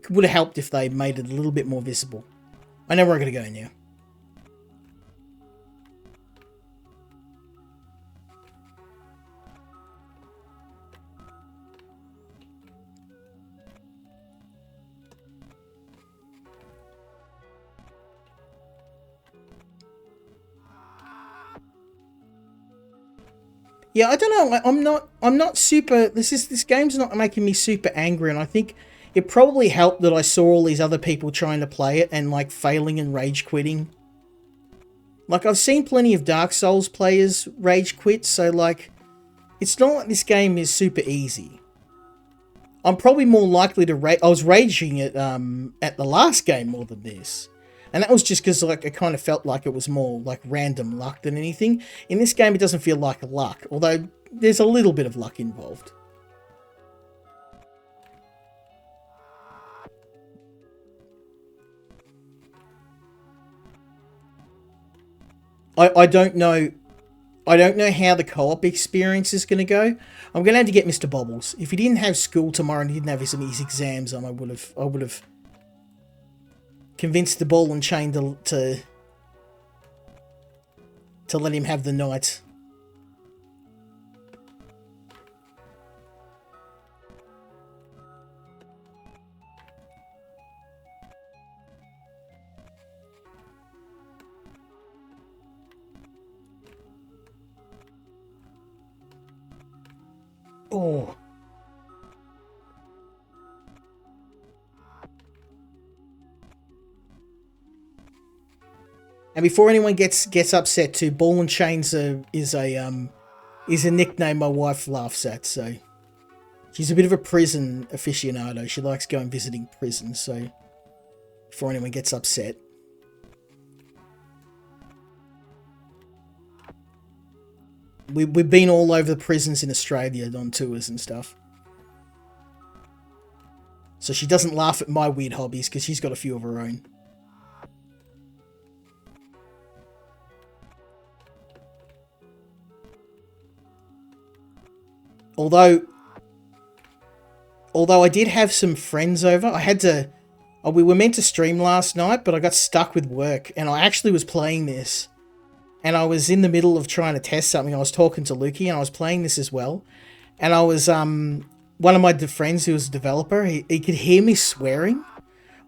would have helped if they made it a little bit more visible. I know where I'm going to go now. Yeah, I don't know. Like, I'm not super. This game's not making me super angry, and I think it probably helped that I saw all these other people trying to play it and like failing and rage quitting. Like, I've seen plenty of Dark Souls players rage quit, so like, it's not like this game is super easy. I'm probably more likely to I was raging at the last game more than this. And that was just because like, I kind of felt like it was more like random luck than anything. In this game, it doesn't feel like luck, although there's a little bit of luck involved. I don't know. I don't know how the co-op experience is going to go. I'm going to have to get Mr. Bobbles. If he didn't have school tomorrow and he didn't have his exams on, I would have convinced the ball and chain to let him have the night. Oh. And before anyone gets upset too, ball and chains is a nickname my wife laughs at. So she's a bit of a prison aficionado. She likes going visiting prisons. So before anyone gets upset, we've been all over the prisons in Australia on tours and stuff. So she doesn't laugh at my weird hobbies because she's got a few of her own. Although I did have some friends over, we were meant to stream last night, but I got stuck with work, and I actually was playing this, and I was in the middle of trying to test something. I was talking to Lukey, and I was playing this as well, and I was, one of my friends who was a developer, he could hear me swearing.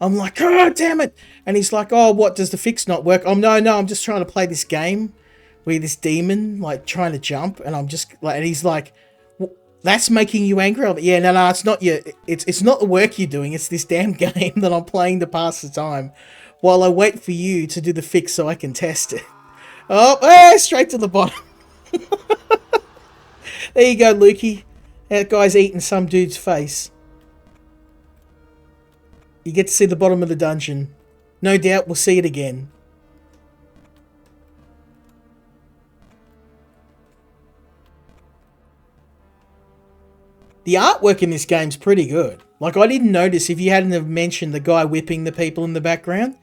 I'm like, oh, damn it! And he's like, oh, what, does the fix not work? Oh, no, I'm just trying to play this game where this demon, like, trying to jump, and I'm just, like, and he's like, that's making you angry? I'm like, yeah, no, it's not you. It's not the work you're doing. It's this damn game that I'm playing to pass the time while I wait for you to do the fix so I can test it. Oh, straight to the bottom. There you go, Lukey. That guy's eating some dude's face. You get to see the bottom of the dungeon. No doubt we'll see it again. The artwork in this game's pretty good. Like, I didn't notice if you hadn't have mentioned the guy whipping the people in the background.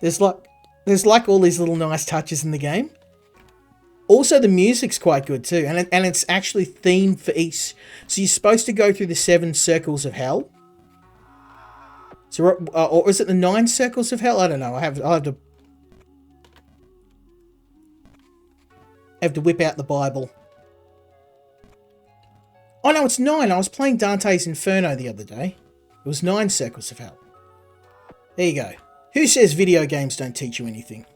There's like all these little nice touches in the game. Also, the music's quite good too, and it's actually themed for each. So you're supposed to go through the 7 circles of hell. So, or is it the 9 circles of hell? I don't know. I'll have to whip out the Bible. Oh no, it's 9. I was playing Dante's Inferno the other day. It was 9 circles of hell. There you go. Who says video games don't teach you anything?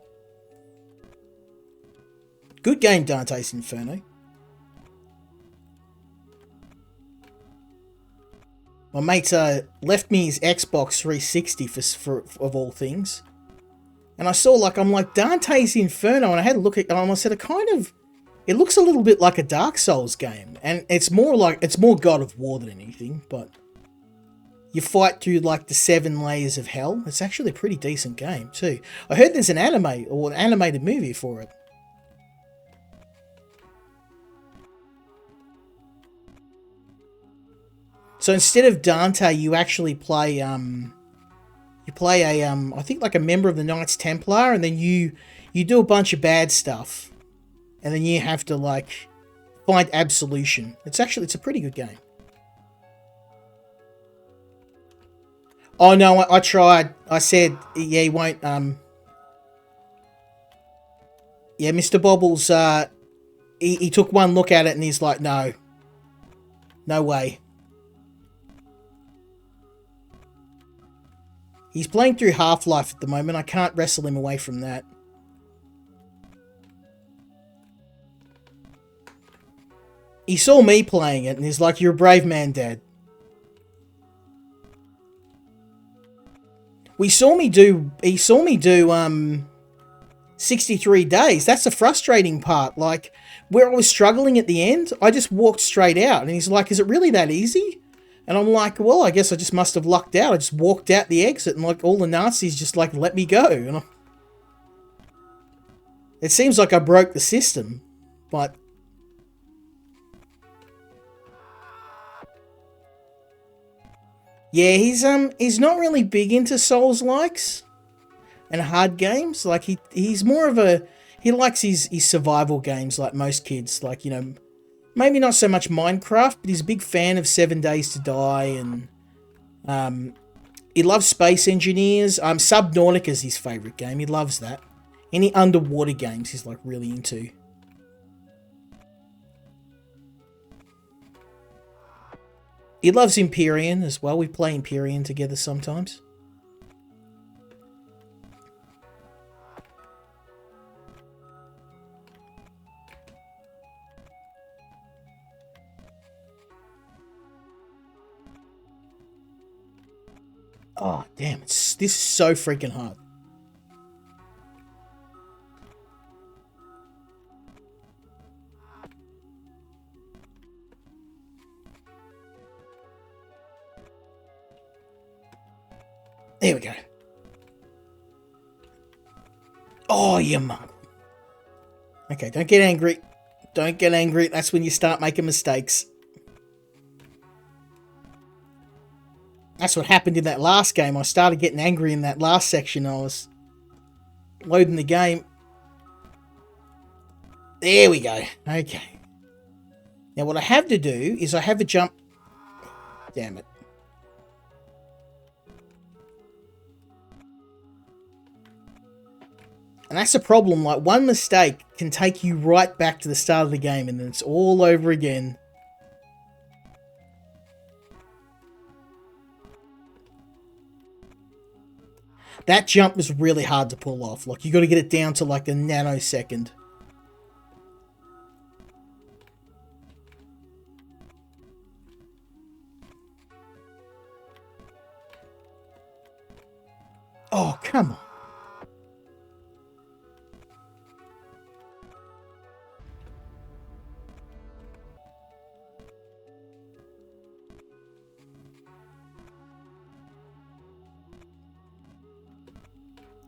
Good game, Dante's Inferno. My mate left me his Xbox 360 for of all things. And I saw, I'm like, Dante's Inferno, and I had a look at it, and I said, it looks a little bit like a Dark Souls game. And it's more God of War than anything, but you fight through, the 7 layers of hell. It's actually a pretty decent game, too. I heard there's an anime, or an animated movie for it. So instead of Dante, you actually play, I think a member of the Knights Templar, and then you do a bunch of bad stuff, and then you have to, find absolution. It's a pretty good game. Oh no, I tried. I said, yeah, he won't, yeah, Mr. Bobbles, he took one look at it and he's like, no. No way. He's playing through Half-Life at the moment. I can't wrestle him away from that. He saw me playing it and he's like, you're a brave man, Dad. He saw me do 63 days. That's the frustrating part. Where I was struggling at the end, I just walked straight out. And he's like, is it really that easy? And I'm like, well, I guess I just must have lucked out. I just walked out the exit and all the Nazis just let me go. And it seems like I broke the system, but yeah, he's not really big into Souls-likes and hard games. He's more of he likes his survival games like most kids, maybe not so much Minecraft, but he's a big fan of 7 Days to Die, and he loves Space Engineers. Subnautica is his favourite game. He loves that. Any underwater games he's really into. He loves Empyrean as well. We play Empyrean together sometimes. Oh, damn. This is so freaking hard. There we go. Oh, you mug. Okay, don't get angry. Don't get angry. That's when you start making mistakes. That's what happened in that last game. I started getting angry in that last section. I was loading the game. There we go. Okay. Now what I have to do is I have to jump. Damn it. And that's the problem. One mistake can take you right back to the start of the game, and then it's all over again. That jump is really hard to pull off. You got to get it down to a nanosecond. Oh, come on.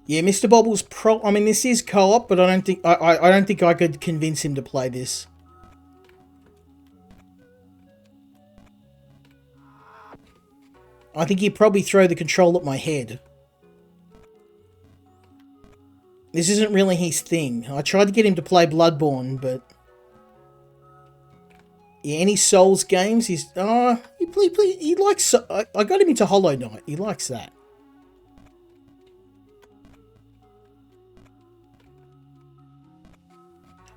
Yeah, Mr. Bobble's I mean, this is co-op, but I don't think I could convince him to play this. I think he'd probably throw the control at my head. This isn't really his thing. I tried to get him to play Bloodborne, but yeah, any Souls games, he likes. I got him into Hollow Knight. He likes that.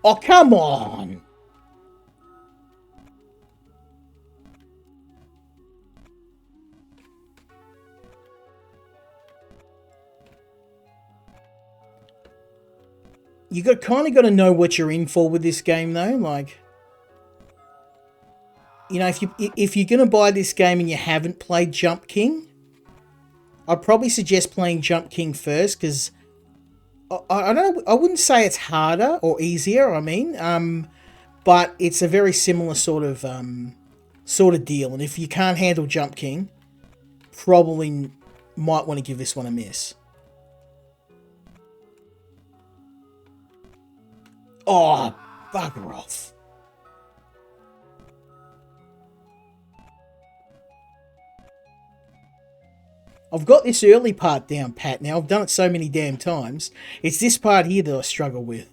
Oh, come on! You kind of got to know what you're in for with this game, though. Like, you know, if you're gonna buy this game and you haven't played Jump King, I'd probably suggest playing Jump King first, because I don't know. I wouldn't say it's harder or easier. I mean, but it's a very similar sort of deal. And if you can't handle Jump King, probably might want to give this one a miss. Oh, bugger off. I've got this early part down pat now. I've done it so many damn times. It's this part here that I struggle with.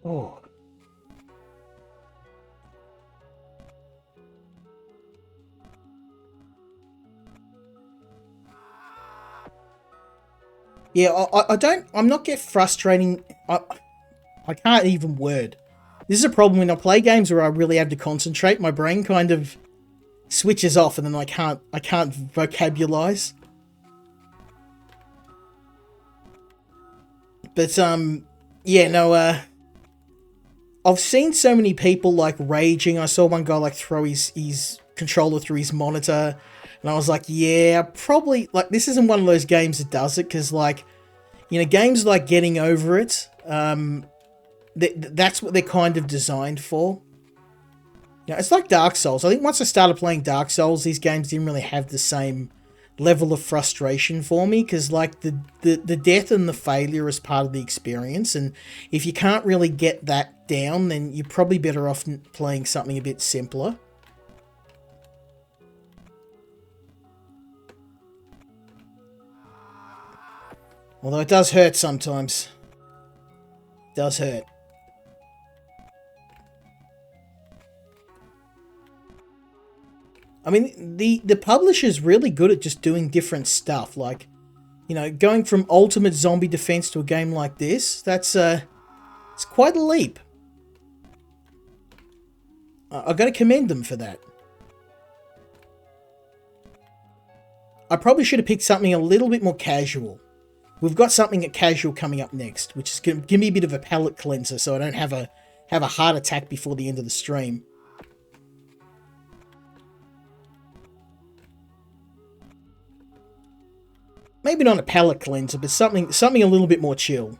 Oh. Yeah, I'm not get frustrating. I can't even word. This is a problem when I play games where I really have to concentrate. My brain kind of switches off and then I can't vocabularize. But, yeah, no, I've seen so many people, like, raging. I saw one guy, like, throw his controller through his monitor. And I was like, yeah, probably, like, this isn't one of those games that does it. Because, like, you know, games like Getting Over It, that's what they're kind of designed for. You know, it's like Dark Souls. I think once I started playing Dark Souls, these games didn't really have the same level of frustration for me, because like the death and the failure is part of the experience, and if you can't really get that down, then you're probably better off playing something a bit simpler. Although it does hurt sometimes. It does hurt. I mean, the publisher's really good at just doing different stuff. Like, you know, going from Ultimate Zombie Defense to a game like this, it's quite a leap. I've got to commend them for that. I probably should have picked something a little bit more casual. We've got something at casual coming up next, which is going to give me a bit of a palate cleanser so I don't have a heart attack before the end of the stream. Maybe not a palate cleanser, but something a little bit more chill.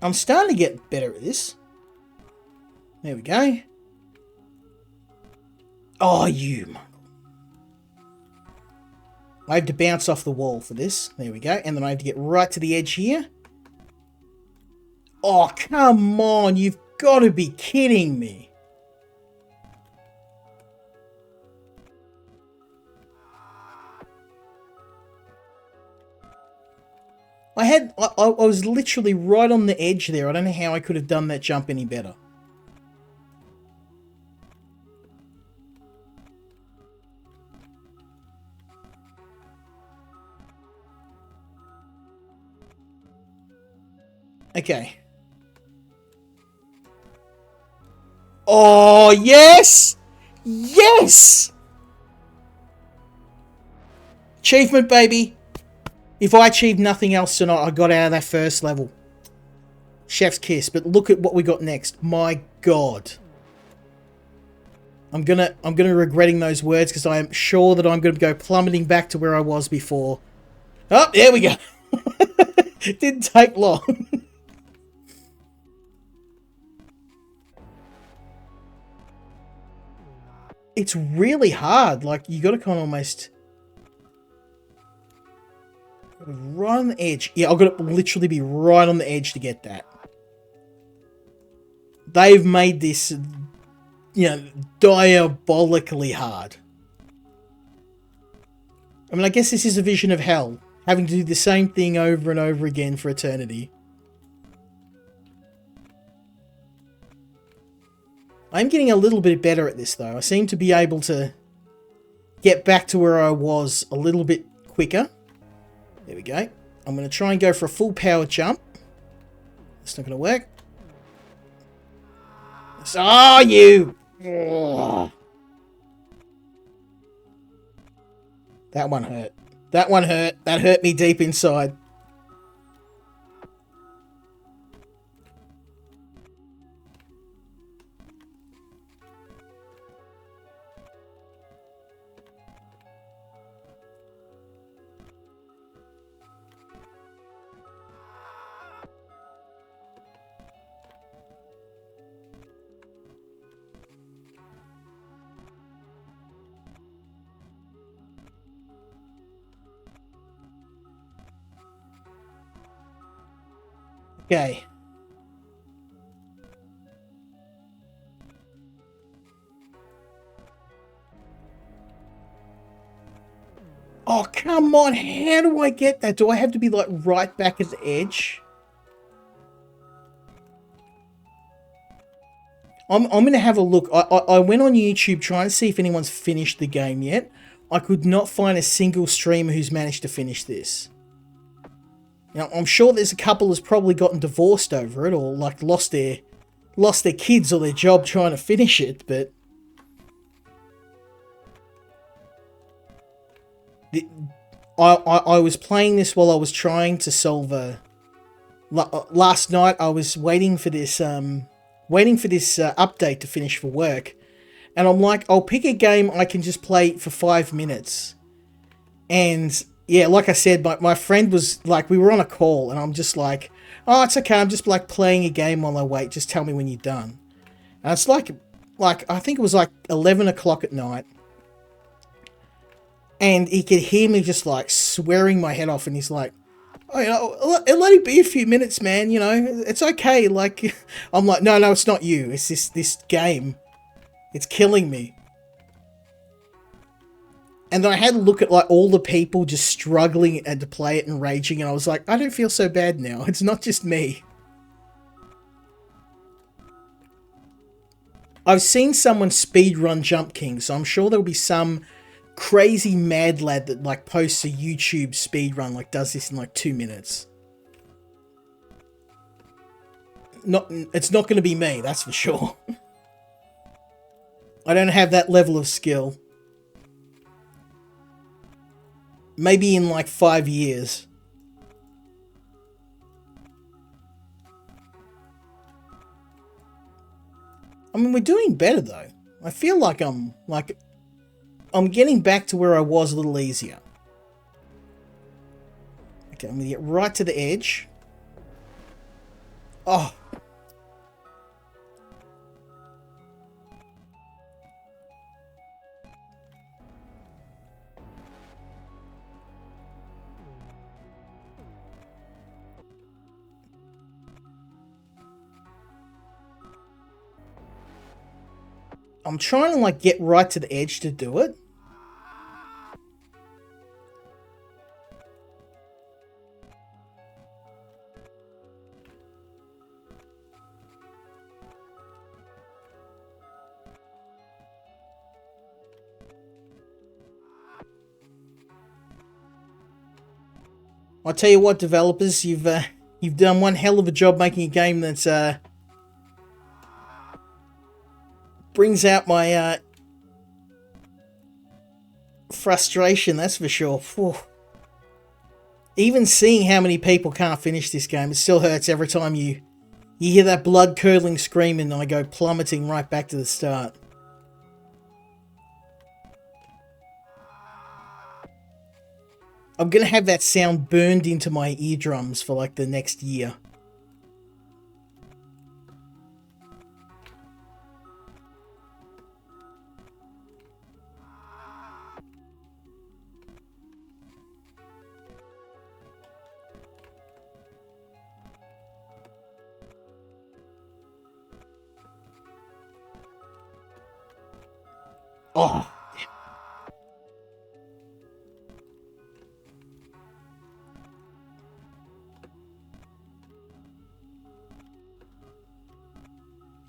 I'm starting to get better at this. There we go. Oh, you mongrel. I have to bounce off the wall for this. There we go. And then I have to get right to the edge here. Oh, come on. You've got to be kidding me. I was literally right on the edge there. I don't know how I could have done that jump any better. Okay. Oh, yes! Yes! Achievement, baby. If I achieved nothing else tonight, I got out of that first level. Chef's kiss. But look at what we got next. My God. I'm gonna regretting those words because I am sure that I'm gonna go plummeting back to where I was before. Oh, there we go. It didn't take long. It's really hard. Like, you gotta kind of almost... right on the edge. Yeah, I've got to literally be right on the edge to get that. They've made this, you know, diabolically hard. I mean, I guess this is a vision of hell. Having to do the same thing over and over again for eternity. I'm getting a little bit better at this, though. I seem to be able to get back to where I was a little bit quicker. There we go. I'm going to try and go for a full power jump. It's not going to work. Oh, you! Ugh. That one hurt. That one hurt. That hurt me deep inside. Okay. Oh, come on. How do I get that? Do I have to be, like, right back at the edge? I'm going to have a look. I went on YouTube trying to see if anyone's finished the game yet. I could not find a single streamer who's managed to finish this. Now, I'm sure there's a couple that's probably gotten divorced over it or, like, lost their kids or their job trying to finish it, but... I was playing this while I was trying to solve a... last night I was waiting for this update to finish for work. And I'm like, I'll pick a game I can just play for 5 minutes. And... yeah, like I said, my friend was like, we were on a call, and I'm just like, oh, it's okay, I'm just like playing a game while I wait, just tell me when you're done. And it's like I think it was like 11 o'clock at night, and he could hear me just like swearing my head off, and he's like, oh, you know, it'll only be a few minutes, man, you know, it's okay, like, I'm like, no, it's not you, it's this game, it's killing me. And then I had to look at like all the people just struggling and to play it and raging, and I was like, I don't feel so bad now. It's not just me. I've seen someone speedrun Jump King, so I'm sure there'll be some crazy mad lad that like posts a YouTube speedrun, like does this in like 2 minutes. It's not going to be me, that's for sure. I don't have that level of skill. Maybe in like 5 years. I mean, we're doing better though. I feel like I'm getting back to where I was a little easier. Okay, I'm gonna get right to the edge. Oh. I'm trying to like get right to the edge to do it. I'll tell you what, developers, you've done one hell of a job making a game that's brings out my frustration, that's for sure. Whew. Even seeing how many people can't finish this game, it still hurts every time you hear that blood-curdling scream and I go plummeting right back to the start. I'm going to have that sound burned into my eardrums for like the next year. Oh.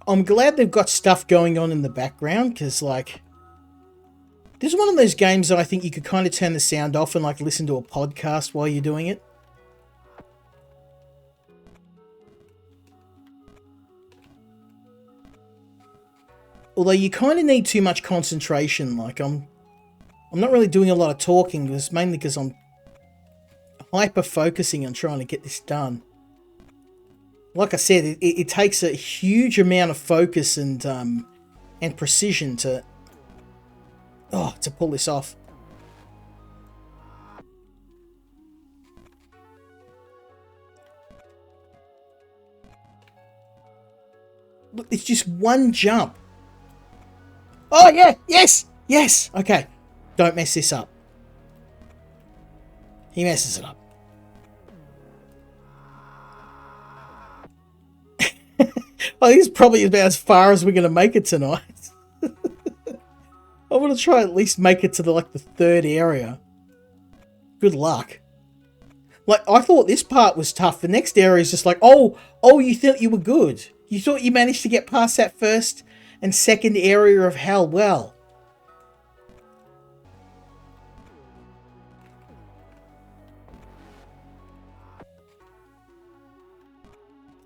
I'm glad they've got stuff going on in the background, because, like, this is one of those games that I think you could kind of turn the sound off and, like, listen to a podcast while you're doing it. Although you kind of need too much concentration. Like, I'm not really doing a lot of talking, mainly because I'm hyper-focusing on trying to get this done. Like I said, it takes a huge amount of focus and precision to pull this off. Look, it's just one jump. Oh, yeah, yes, yes. Okay, don't mess this up. He messes it up. I think it's probably about as far as we're going to make it tonight. I want to try at least make it to the third area. Good luck. Like, I thought this part was tough. The next area is just like, oh, you thought you were good. You thought you managed to get past that first and second area of hell. Well,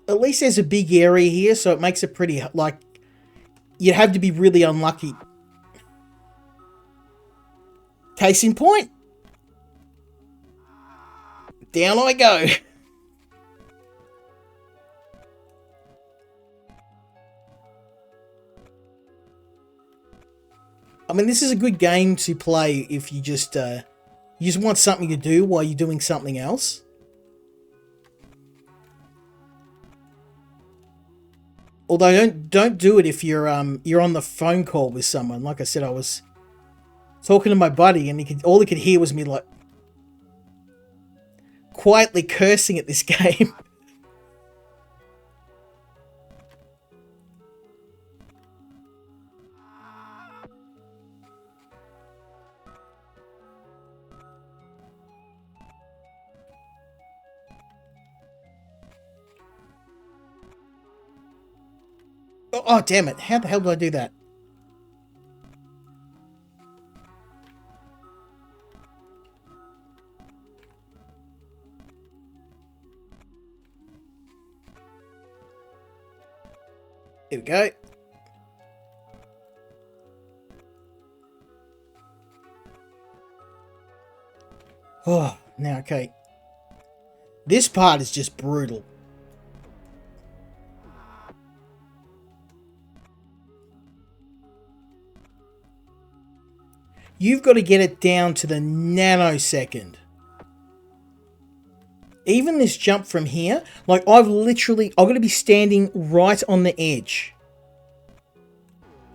at least there's a big area here, so it makes it pretty, like, you'd have to be really unlucky. Case in point. Down I go. I mean, this is a good game to play if you just want something to do while you're doing something else. Although don't do it if you're on the phone call with someone. Like I said, I was talking to my buddy and all he could hear was me like quietly cursing at this game. Oh, damn it. How the hell do I do that? Here we go. Oh, now, okay. This part is just brutal. You've got to get it down to the nanosecond. Even this jump from here, like I've got to be standing right on the edge.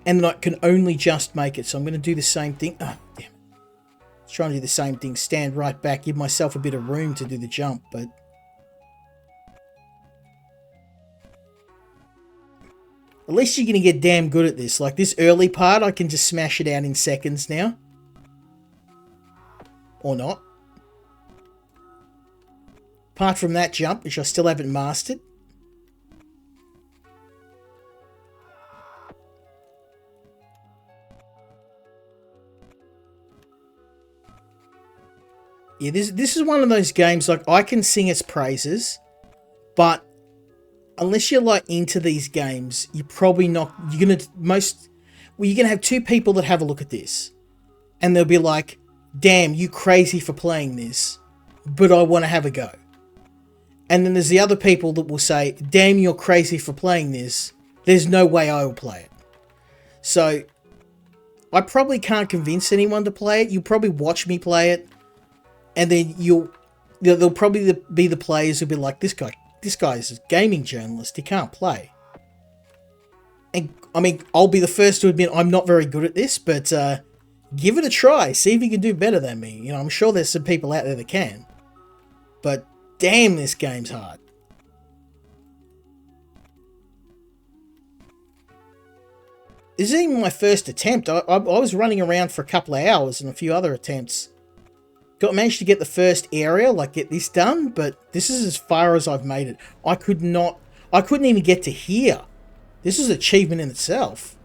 And then I can only just make it. So I'm going to do the same thing. Oh, damn it. I was trying to do the same thing. Stand right back. Give myself a bit of room to do the jump. But at least you're going to get damn good at this. Like this early part, I can just smash it out in seconds now. Or not. Apart from that jump, which I still haven't mastered. Yeah, this is one of those games, like, I can sing its praises, but unless you're, like, into these games, you're probably not, well, you're going to have two people that have a look at this. And they'll be like, damn, you crazy for playing this, but I want to have a go. And then there's the other people that will say, damn, you're crazy for playing this. There's no way I will play it. So, I probably can't convince anyone to play it. You'll probably watch me play it. And then there'll probably be the players who'll be like, this guy's a gaming journalist. He can't play. And, I mean, I'll be the first to admit I'm not very good at this, but give it a try. See if you can do better than me. You know, I'm sure there's some people out there that can. But damn, this game's hard. This isn't even my first attempt. I was running around for a couple of hours and a few other attempts. Managed to get the first area, like get this done, but this is as far as I've made it. I couldn't even get to here. This is an achievement in itself.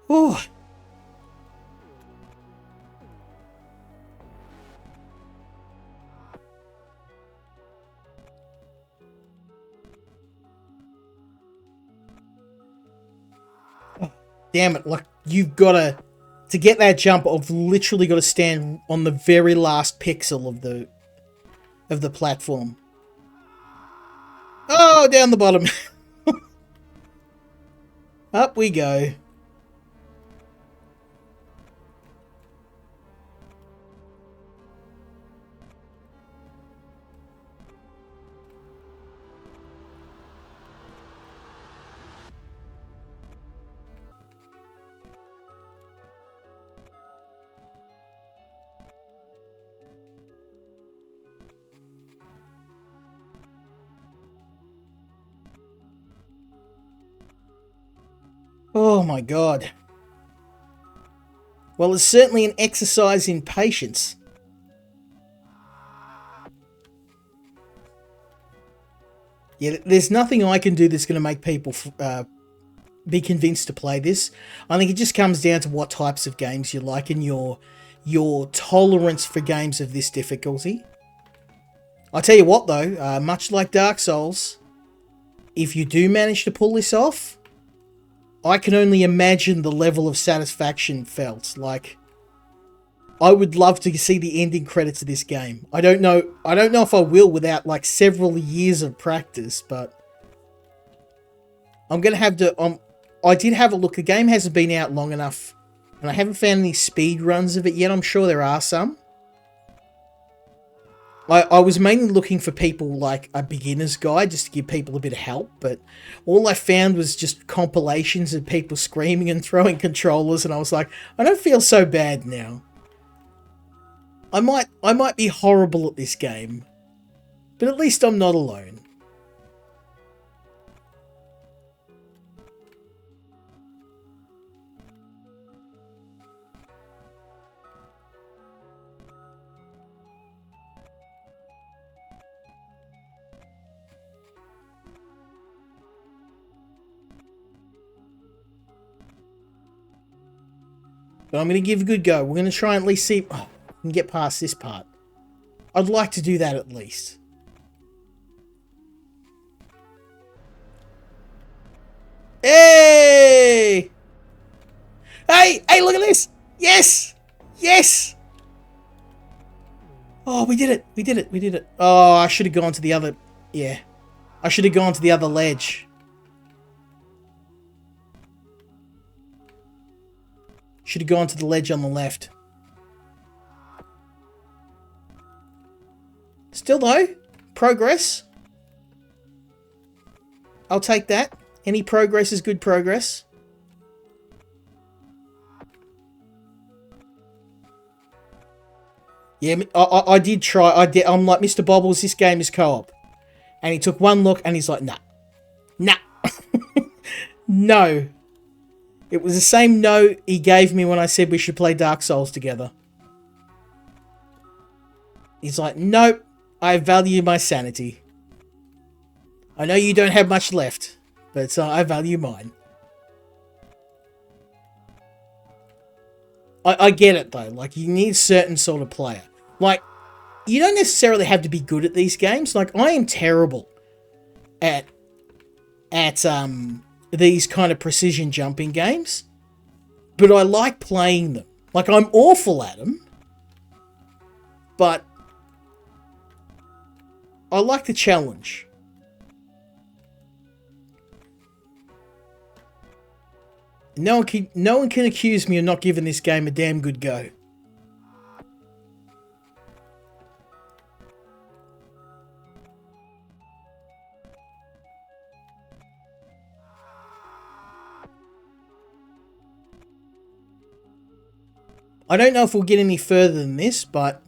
Oh. Damn it, like, you've got to get that jump, I've literally got to stand on the very last pixel of the platform. Oh, down the bottom. Up we go. Oh my god. Well, it's certainly an exercise in patience. Yeah, there's nothing I can do that's going to make people be convinced to play this. I think it just comes down to what types of games you like and your tolerance for games of this difficulty. I'll tell you what though, much like Dark Souls, if you do manage to pull this off, I can only imagine the level of satisfaction felt. Like, I would love to see the ending credits of this game. I don't know if I will without like several years of practice, but I'm gonna have to. I did have a look. The game hasn't been out long enough, and I haven't found any speed runs of it yet. I'm sure there are some. I was mainly looking for people like a beginner's guide just to give people a bit of help, but all I found was just compilations of people screaming and throwing controllers, and I was like, I don't feel so bad now. I might be horrible at this game, but at least I'm not alone. But I'm going to give a good go. We're going to try and at least see if we can get past this part. I'd like to do that at least. Hey! Hey, look at this! Yes! Yes! Oh, we did it. We did it. We did it. Oh, I should have gone to the other... Yeah. I should have gone to the other ledge. Should have gone to the ledge on the left. Still though, progress. I'll take that. Any progress is good progress. Yeah, I did try. I'm like, Mr. Bobbles, this game is co-op. And he took one look and he's like, nah. Nah. No. It was the same no he gave me when I said we should play Dark Souls together. He's like, nope, I value my sanity. I know you don't have much left, but I value mine. I get it though, like you need a certain sort of player. Like, you don't necessarily have to be good at these games. Like, I am terrible at these kind of precision jumping games, but I like playing them. Like, I'm awful at them, but I like the challenge. No one can accuse me of not giving this game a damn good go. I don't know if we'll get any further than this, but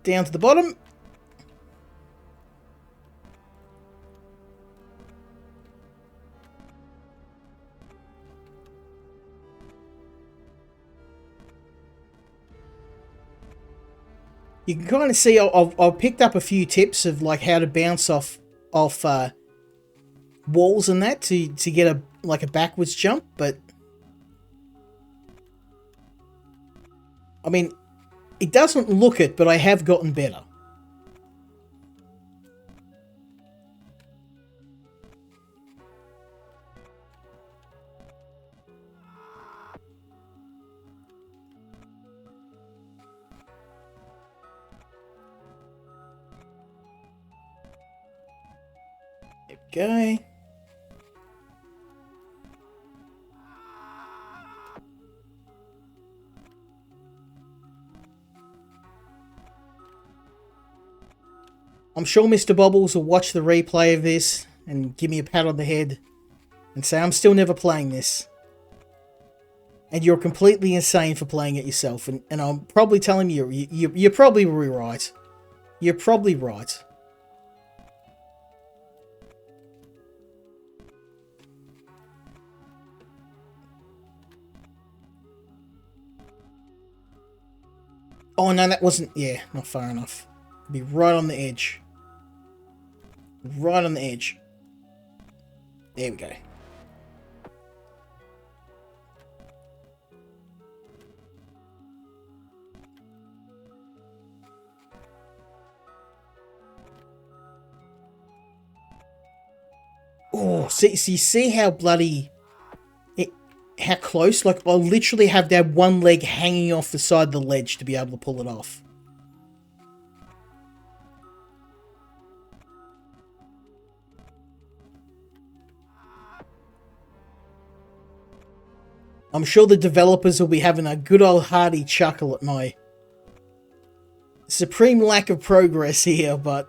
down to the bottom. You can kind of see I've picked up a few tips of like how to bounce off walls and that to get a backwards jump, but I mean, it doesn't look it, but I have gotten better. There we go. I'm sure Mr. Bobbles will watch the replay of this and give me a pat on the head and say, I'm still never playing this. And you're completely insane for playing it yourself. And I'm probably telling you, you're probably right. You're probably right. Oh, no, that wasn't... Yeah, not far enough. Be right on the edge. Right on the edge. There we go. Oh, see how bloody... how close? Like, I'll literally have to have one leg hanging off the side of the ledge to be able to pull it off. I'm sure the developers will be having a good old hearty chuckle at my supreme lack of progress here, but...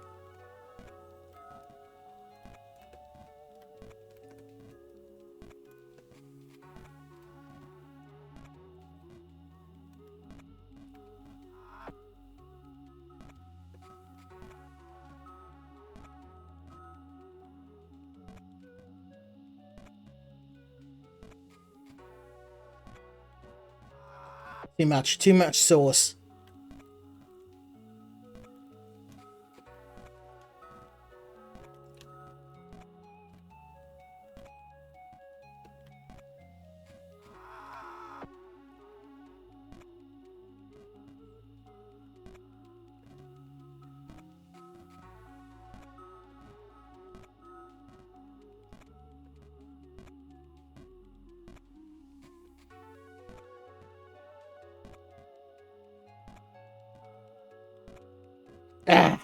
Too much sauce. Ah.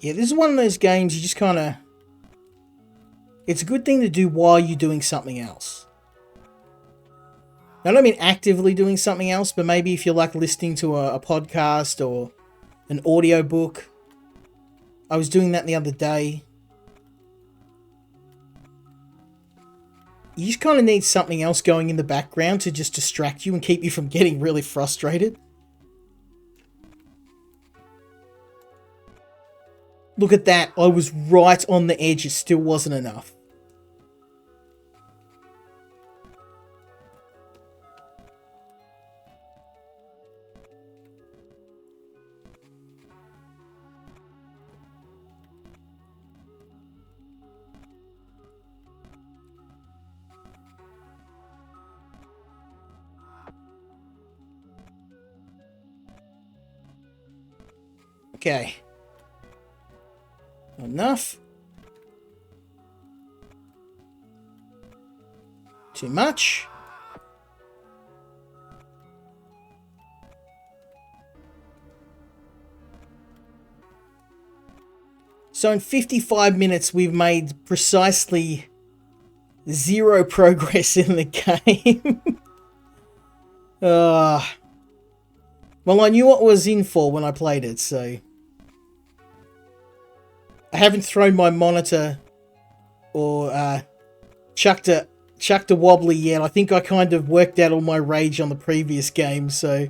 Yeah, this is one of those games you just kind of... It's a good thing to do while you're doing something else. I don't mean actively doing something else, but maybe if you're like listening to a podcast or an audio book. I was doing that the other day. You just kind of need something else going in the background to just distract you and keep you from getting really frustrated. Look at that. I was right on the edge. It still wasn't enough. Okay. Enough. Too much. So in 55 minutes, we've made precisely 0 progress in the game. Well, I knew what I was in for when I played it, so... I haven't thrown my monitor or chucked a wobbly yet. I think I kind of worked out all my rage on the previous game, so...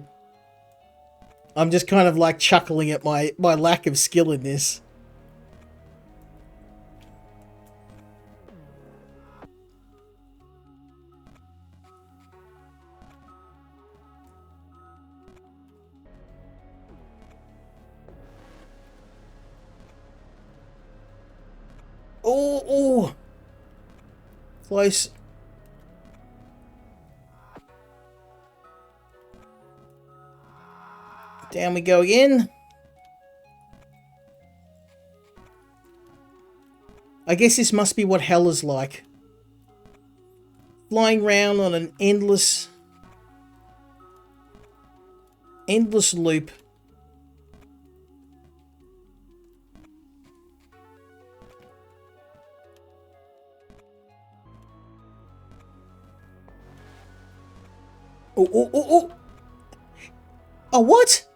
I'm just kind of like chuckling at my lack of skill in this. Oh! Close. Down we go again. I guess this must be what hell is like. Flying around on an endless loop. Oh. Oh, what?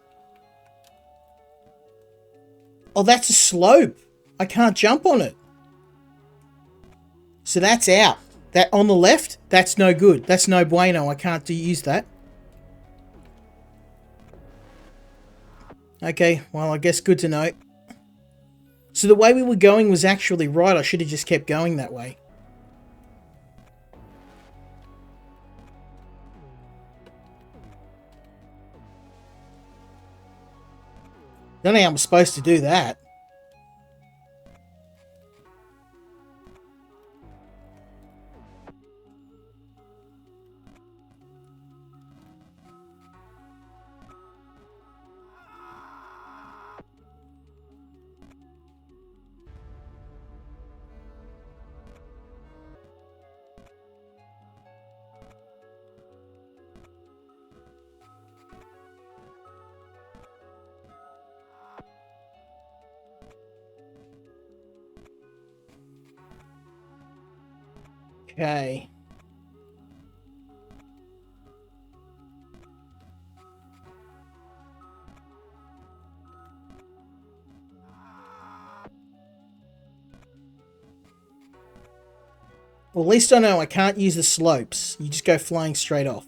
Oh, that's a slope. I can't jump on it. So that's out. That on the left, that's no good. That's no bueno. I can't use that. Okay, well, I guess good to know. So the way we were going was actually right. I should have just kept going that way. Don't know how I'm supposed to do that. Okay. Well, at least I know I can't use the slopes. You just go flying straight off.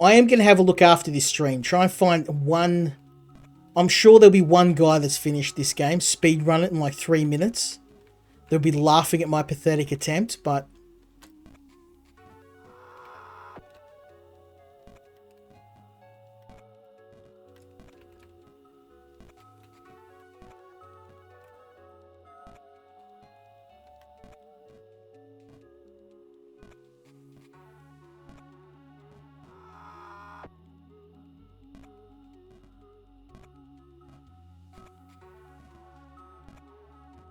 I am going to have a look after this stream. Try and find one... I'm sure there'll be one guy that's finished this game. Speedrun it in like 3 minutes. They'll be laughing at my pathetic attempt, but...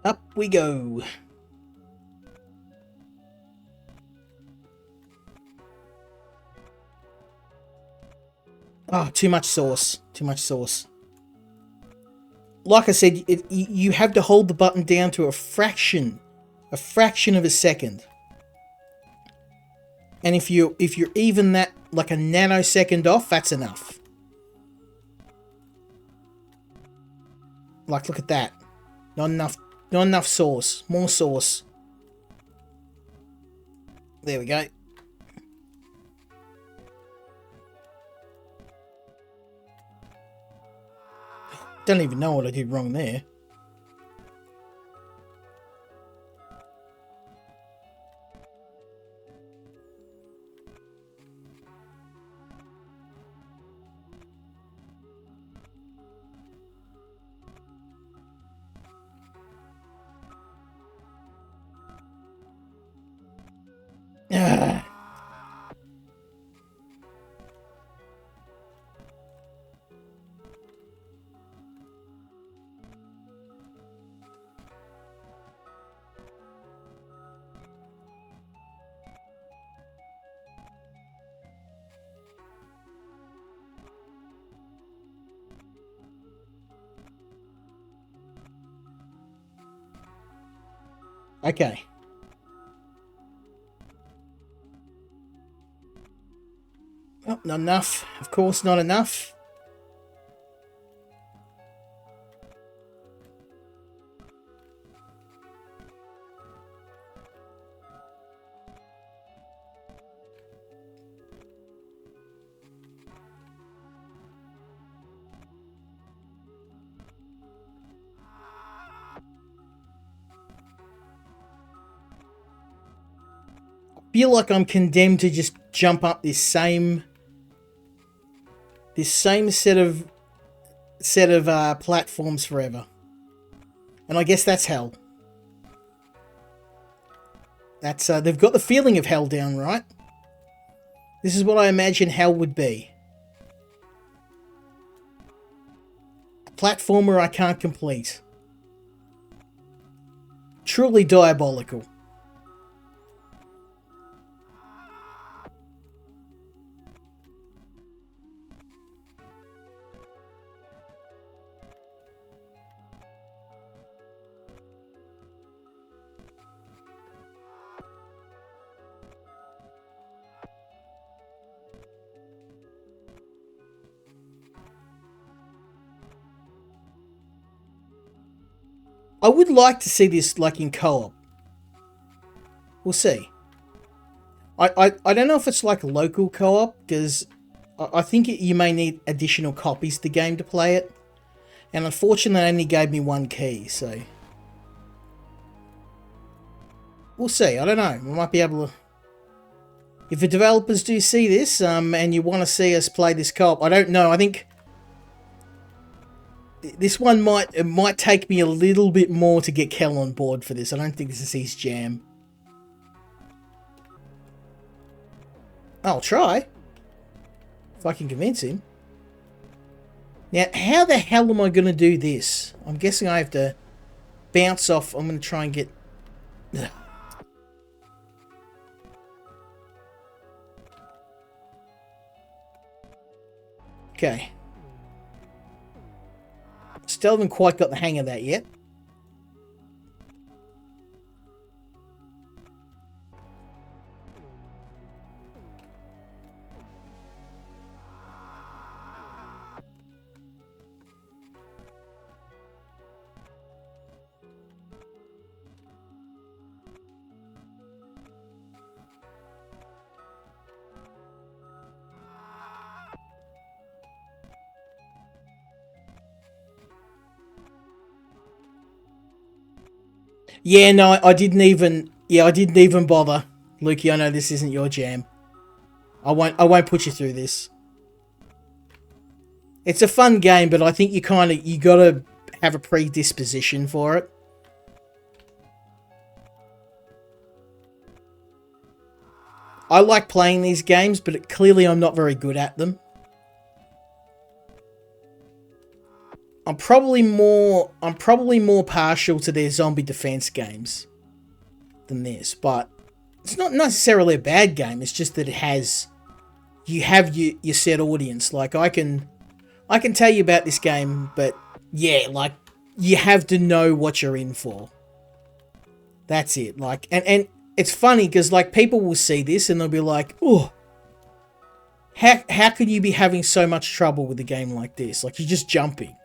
up we go. Oh, too much sauce. Too much sauce. Like I said, you have to hold the button down to a fraction of a second. And if you're even that, like a nanosecond off, that's enough. Like, look at that. Not enough Not enough sauce. More sauce. There we go. Don't even know what I did wrong there. Ah. Okay. Oh, not enough. Of course, not enough. I feel like I'm condemned to just jump up this same set of platforms forever. And I guess that's hell. That's they've got the feeling of hell down, right? This is what I imagine hell would be. A platformer I can't complete. Truly diabolical. I would like to see this like in co-op. We'll see. I don't know if it's like local co-op, because I think you may need additional copies of the game to play it. And unfortunately, they only gave me one key, so... We'll see. I don't know. We might be able to... If the developers do see this, and you want to see us play this co-op, I don't know. I think... This one might take me a little bit more to get Kel on board for this. I don't think this is his jam. I'll try. If I can convince him. Now, how the hell am I going to do this? I'm guessing I have to bounce off. I'm going to try and get... Ugh. Okay. Still haven't quite got the hang of that yet. Yeah, no, I didn't even bother. Lukey, I know this isn't your jam. I won't put you through this. It's a fun game, but I think you gotta have a predisposition for it. I like playing these games, but clearly I'm not very good at them. I'm probably more partial to their zombie defense games than this, but it's not necessarily a bad game. It's just that you have your set audience. Like I can tell you about this game, but yeah, like you have to know what you're in for. That's it. Like, and it's funny because like people will see this and they'll be like, oh, how could you be having so much trouble with a game like this? Like you're just jumping.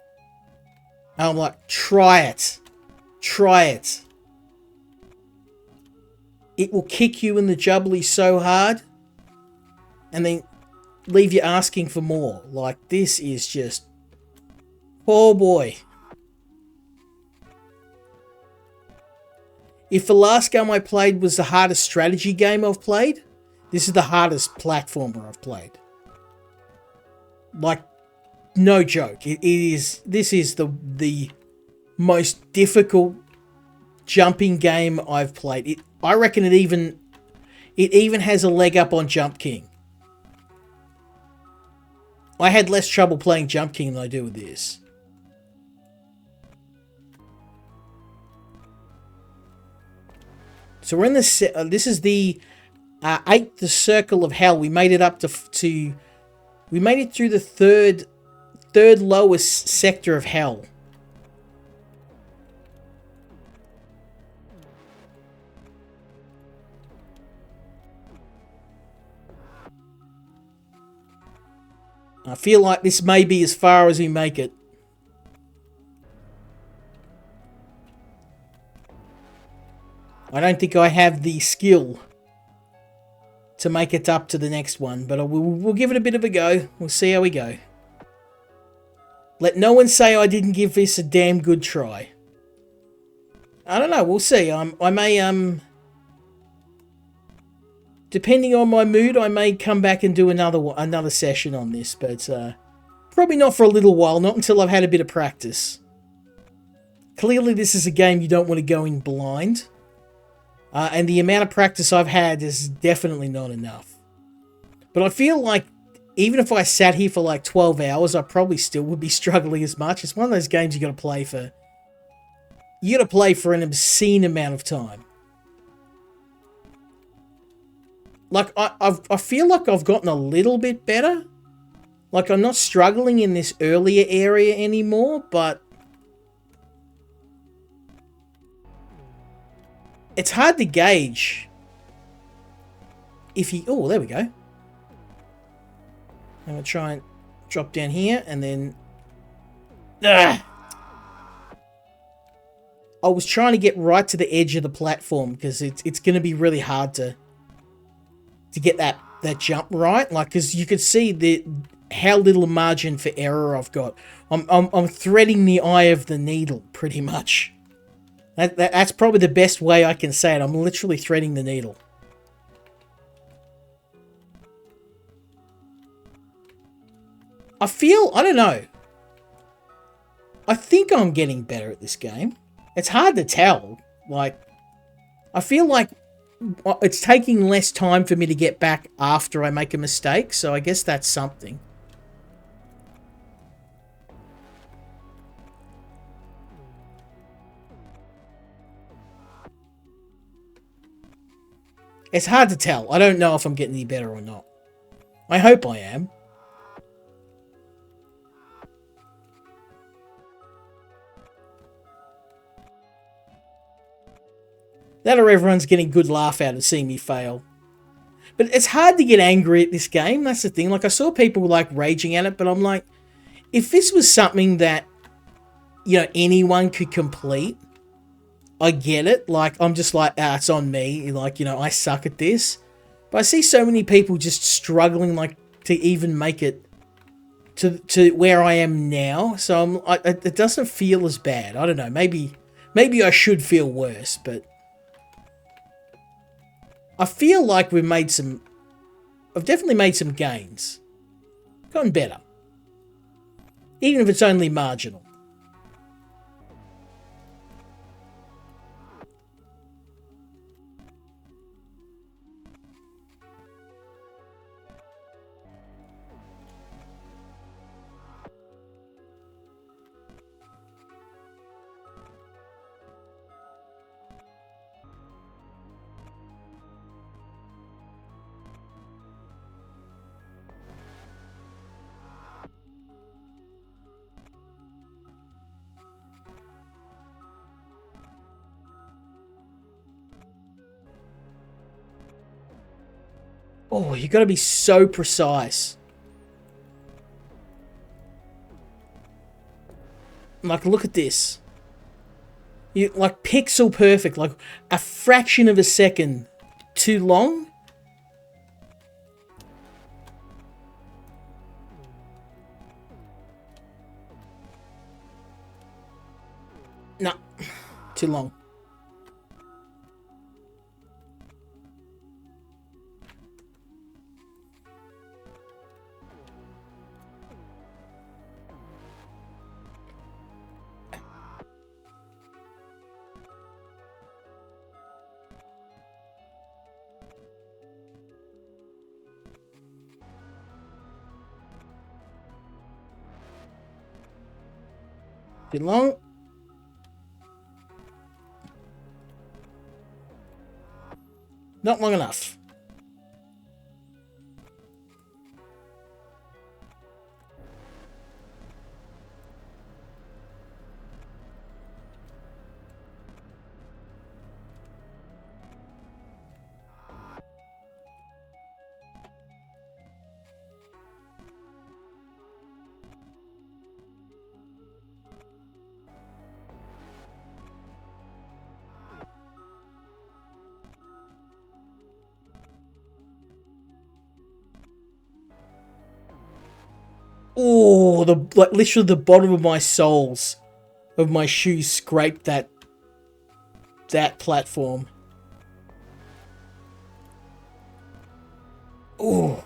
And I'm like, try it. Try it. It will kick you in the jubbly so hard and then leave you asking for more. Like, this is just... Oh boy. If the last game I played was the hardest strategy game I've played, this is the hardest platformer I've played. Like, no joke. This is the most difficult jumping game I've played. I reckon it even has a leg up on Jump King. I had less trouble playing Jump King than I do with this. So we're in the this is the 8th the Circle of Hell. We made it up to we made it through the third lowest sector of hell. I feel like this may be as far as we make it. I don't think I have the skill to make it up to the next one, but we'll give it a bit of a go. We'll see how we go. Let no one say I didn't give this a damn good try. I don't know, we'll see. I may, depending on my mood, I may come back and do another session on this, but probably not for a little while, not until I've had a bit of practice. Clearly this is a game you don't want to go in blind. And the amount of practice I've had is definitely not enough. But I feel like even if I sat here for like 12 hours, I probably still would be struggling as much. It's one of those games you got to play for. You got to play for an obscene amount of time. Like I feel like I've gotten a little bit better. Like I'm not struggling in this earlier area anymore, but it's hard to gauge if you... Oh, there we go. I'm going to try and drop down here and then... Ah! I was trying to get right to the edge of the platform because it's going to be really hard to get that jump right. Like, because you could see how little margin for error I've got. I'm threading the eye of the needle pretty much. That's probably the best way I can say it. I'm literally threading the needle. I don't know. I think I'm getting better at this game. It's hard to tell. Like, I feel like it's taking less time for me to get back after I make a mistake, so I guess that's something. It's hard to tell. I don't know if I'm getting any better or not. I hope I am. That or everyone's getting a good laugh out of seeing me fail. But it's hard to get angry at this game. That's the thing. Like, I saw people like raging at it, but I'm like, if this was something that, you know, anyone could complete, I get it. Like, I'm just like, it's on me. Like, you know, I suck at this. But I see so many people just struggling, like, to even make it to where I am now. So it doesn't feel as bad. I don't know. Maybe I should feel worse, but I feel like I've definitely made some gains. Gotten better. Even if it's only marginal. Oh, you got to be so precise. Like, look at this. like pixel perfect, like a fraction of a second too long. No, too long. Too long. Not long enough. Oh, like literally the bottom of my soles of my shoes scraped that platform. Oh.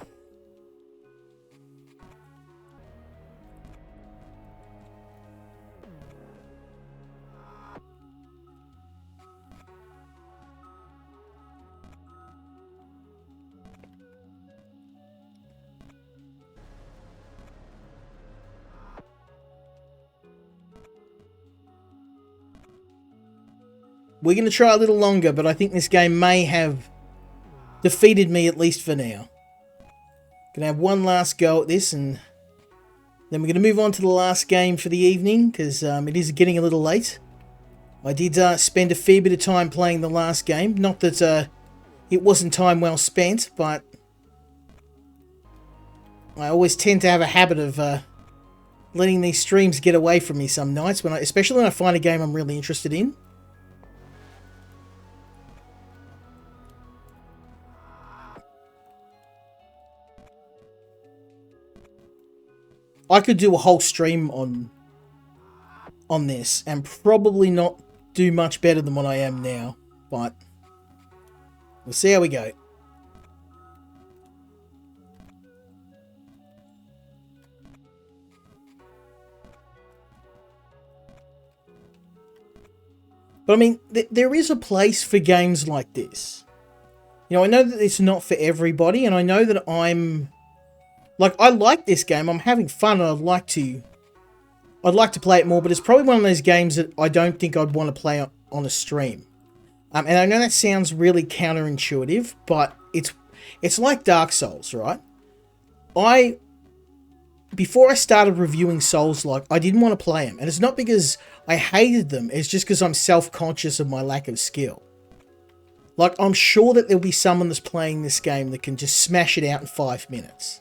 We're going to try a little longer, but I think this game may have defeated me, at least for now. Going to have one last go at this, and then we're going to move on to the last game for the evening, because it is getting a little late. I did spend a fair bit of time playing the last game. Not that it wasn't time well spent, but I always tend to have a habit of letting these streams get away from me some nights, especially when I find a game I'm really interested in. I could do a whole stream on this and probably not do much better than what I am now, but we'll see how we go. But I mean, there is a place for games like this. You know, I know that it's not for everybody, and I know that like, I like this game, I'm having fun, and I'd like to play it more, but it's probably one of those games that I don't think I'd want to play on a stream. And I know that sounds really counterintuitive, but it's like Dark Souls, right? Before I started reviewing Souls-like, I didn't want to play them, and it's not because I hated them, it's just because I'm self-conscious of my lack of skill. Like, I'm sure that there'll be someone that's playing this game that can just smash it out in 5 minutes.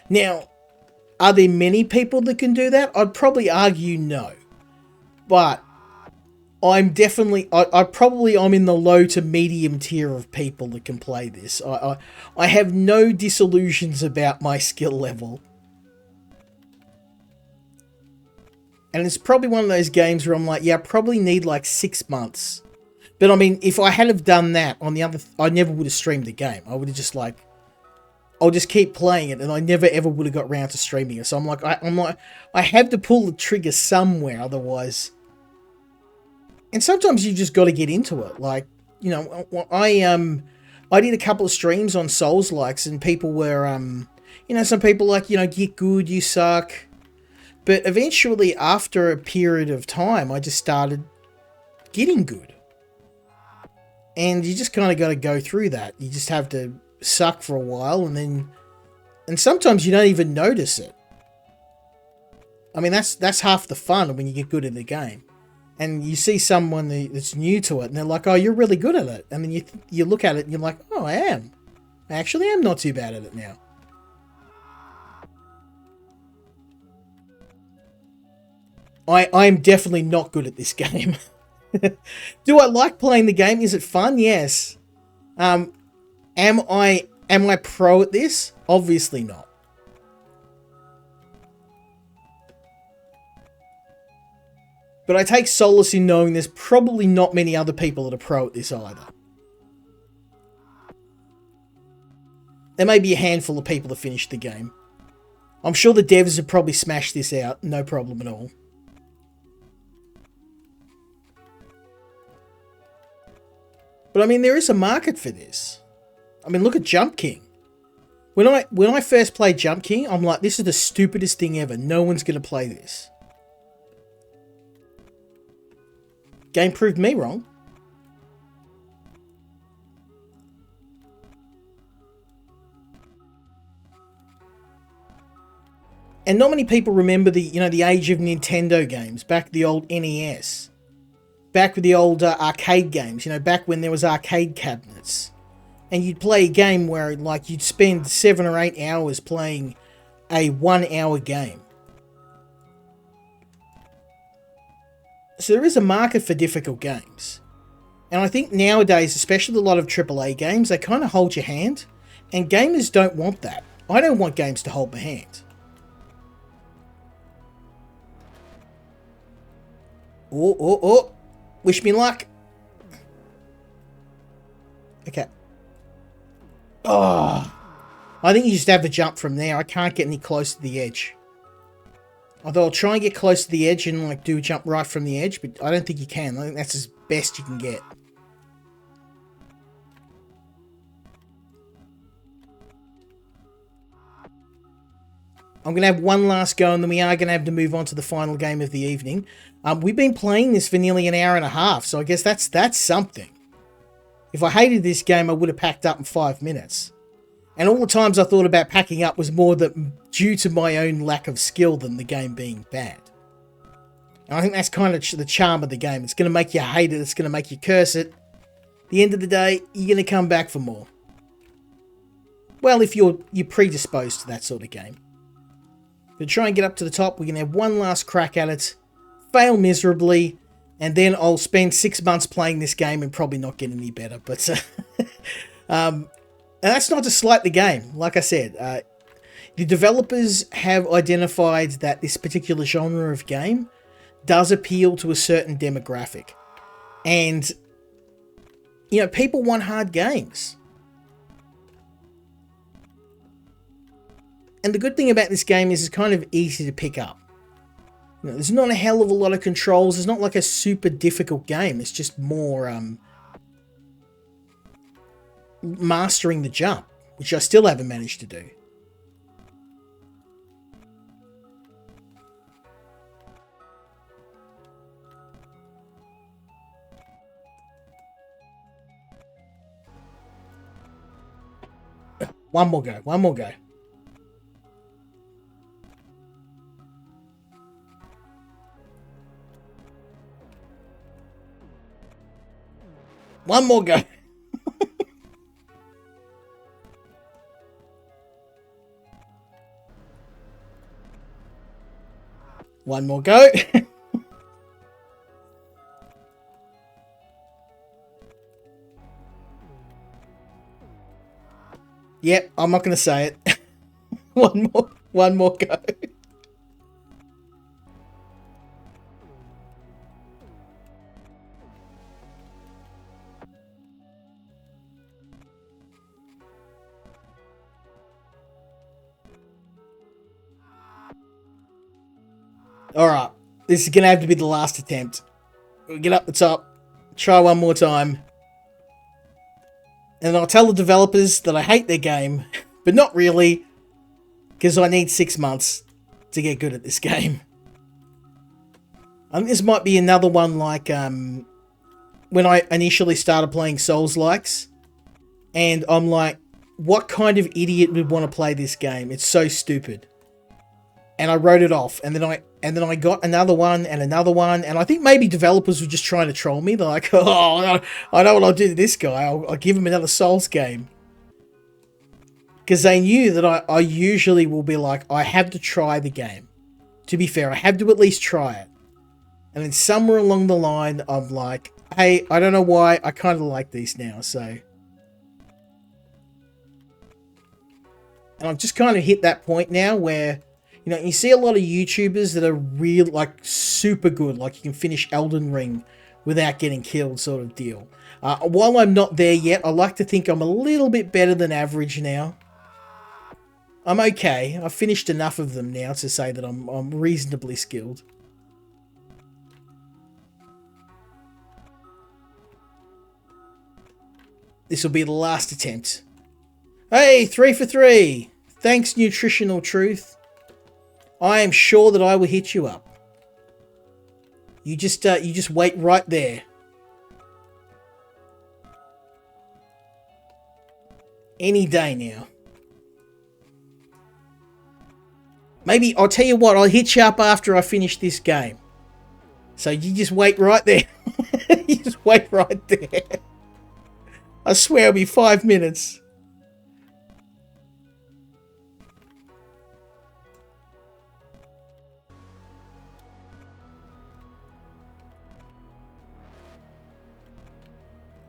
Now, are there many people that can do that? I'd probably argue no. But I'm definitely, I'm in the low to medium tier of people that can play this. I have no disillusions about my skill level. And it's probably one of those games where I'm like, yeah, I probably need like 6 months. But I mean, if I had have done that on the other, I never would have streamed the game. I would have just like, I'll just keep playing it, and I never ever would have got round to streaming it. So I'm like, I have to pull the trigger somewhere, otherwise. And sometimes you just got to get into it. Like, you know, I did a couple of streams on Souls likes, and people were, you know, some people like, you know, get good, you suck. But eventually, after a period of time, I just started getting good. And you just kind of got to go through that. You just have to suck for a while, and sometimes you don't even notice it. I mean, that's half the fun when you get good at the game, and you see someone that's new to it, and they're like, "Oh, you're really good at it," and then you look at it and you're like, "Oh, I am. I actually am not too bad at it now." I'm definitely not good at this game. Do I like playing the game? Is it fun? Yes. Am I pro at this? Obviously not. But I take solace in knowing there's probably not many other people that are pro at this either. There may be a handful of people that finished the game. I'm sure the devs have probably smashed this out, no problem at all. But I mean, there is a market for this. I mean, look at Jump King. When I first played Jump King, I'm like, this is the stupidest thing ever. No one's going to play this. Game proved me wrong. And not many people remember the age of Nintendo games, back the old NES. Back with the old arcade games, back when there was arcade cabinets. And you'd play a game where, like, you'd spend 7 or 8 hours playing a 1-hour game. So there is a market for difficult games. And I think nowadays, especially a lot of AAA games, they kind of hold your hand. And gamers don't want that. I don't want games to hold my hand. Oh. Wish me luck. Okay. Oh. I think you just have to jump from there. I can't get any closer to the edge. Although I'll try and get close to the edge and like do a jump right from the edge, but I don't think you can. I think that's as best you can get. I'm going to have one last go and then we are going to have to move on to the final game of the evening. We've been playing this for nearly an hour and a half, so I guess that's something. If I hated this game, I would have packed up in 5 minutes. And all the times I thought about packing up was more due to my own lack of skill than the game being bad. And I think that's kind of the charm of the game. It's going to make you hate it. It's going to make you curse it. At the end of the day, you're going to come back for more. Well, if you're predisposed to that sort of game. But try and get up to the top. We're going to have one last crack at it. Fail miserably. And then I'll spend 6 months playing this game and probably not get any better. But and that's not to slight the game. Like I said, the developers have identified that this particular genre of game does appeal to a certain demographic. And, people want hard games. And the good thing about this game is it's kind of easy to pick up. There's not a hell of a lot of controls. It's not like a super difficult game. It's just more mastering the jump, which I still haven't managed to do. One more go. One more go. One more go. Yep, I'm not going to say it. One more go. Alright, this is going to have to be the last attempt. We'll get up the top, try one more time. And I'll tell the developers that I hate their game, but not really, because I need 6 months to get good at this game. I think this might be another one like when I initially started playing Souls-likes, and I'm like, what kind of idiot would want to play this game? It's so stupid. And I wrote it off, and then I got another one, and I think maybe developers were just trying to troll me. They're like, oh, I know what I'll do to this guy. I'll give him another Souls game. Because they knew that I usually will be like, I have to try the game. To be fair, I have to at least try it. And then somewhere along the line, I'm like, hey, I don't know why, I kind of like these now, so. And I've just kind of hit that point now where, you know, you see a lot of YouTubers that are real, like, super good, like you can finish Elden Ring without getting killed sort of deal. While I'm not there yet, I like to think I'm a little bit better than average now. I'm okay. I've finished enough of them now to say that I'm reasonably skilled. This will be the last attempt. Hey, 3 for 3. Thanks, Nutritional Truth. I am sure that I will hit you up. You just wait right there. Any day now. Maybe, I'll tell you what, I'll hit you up after I finish this game. So you just wait right there. You just wait right there. I swear it'll be 5 minutes.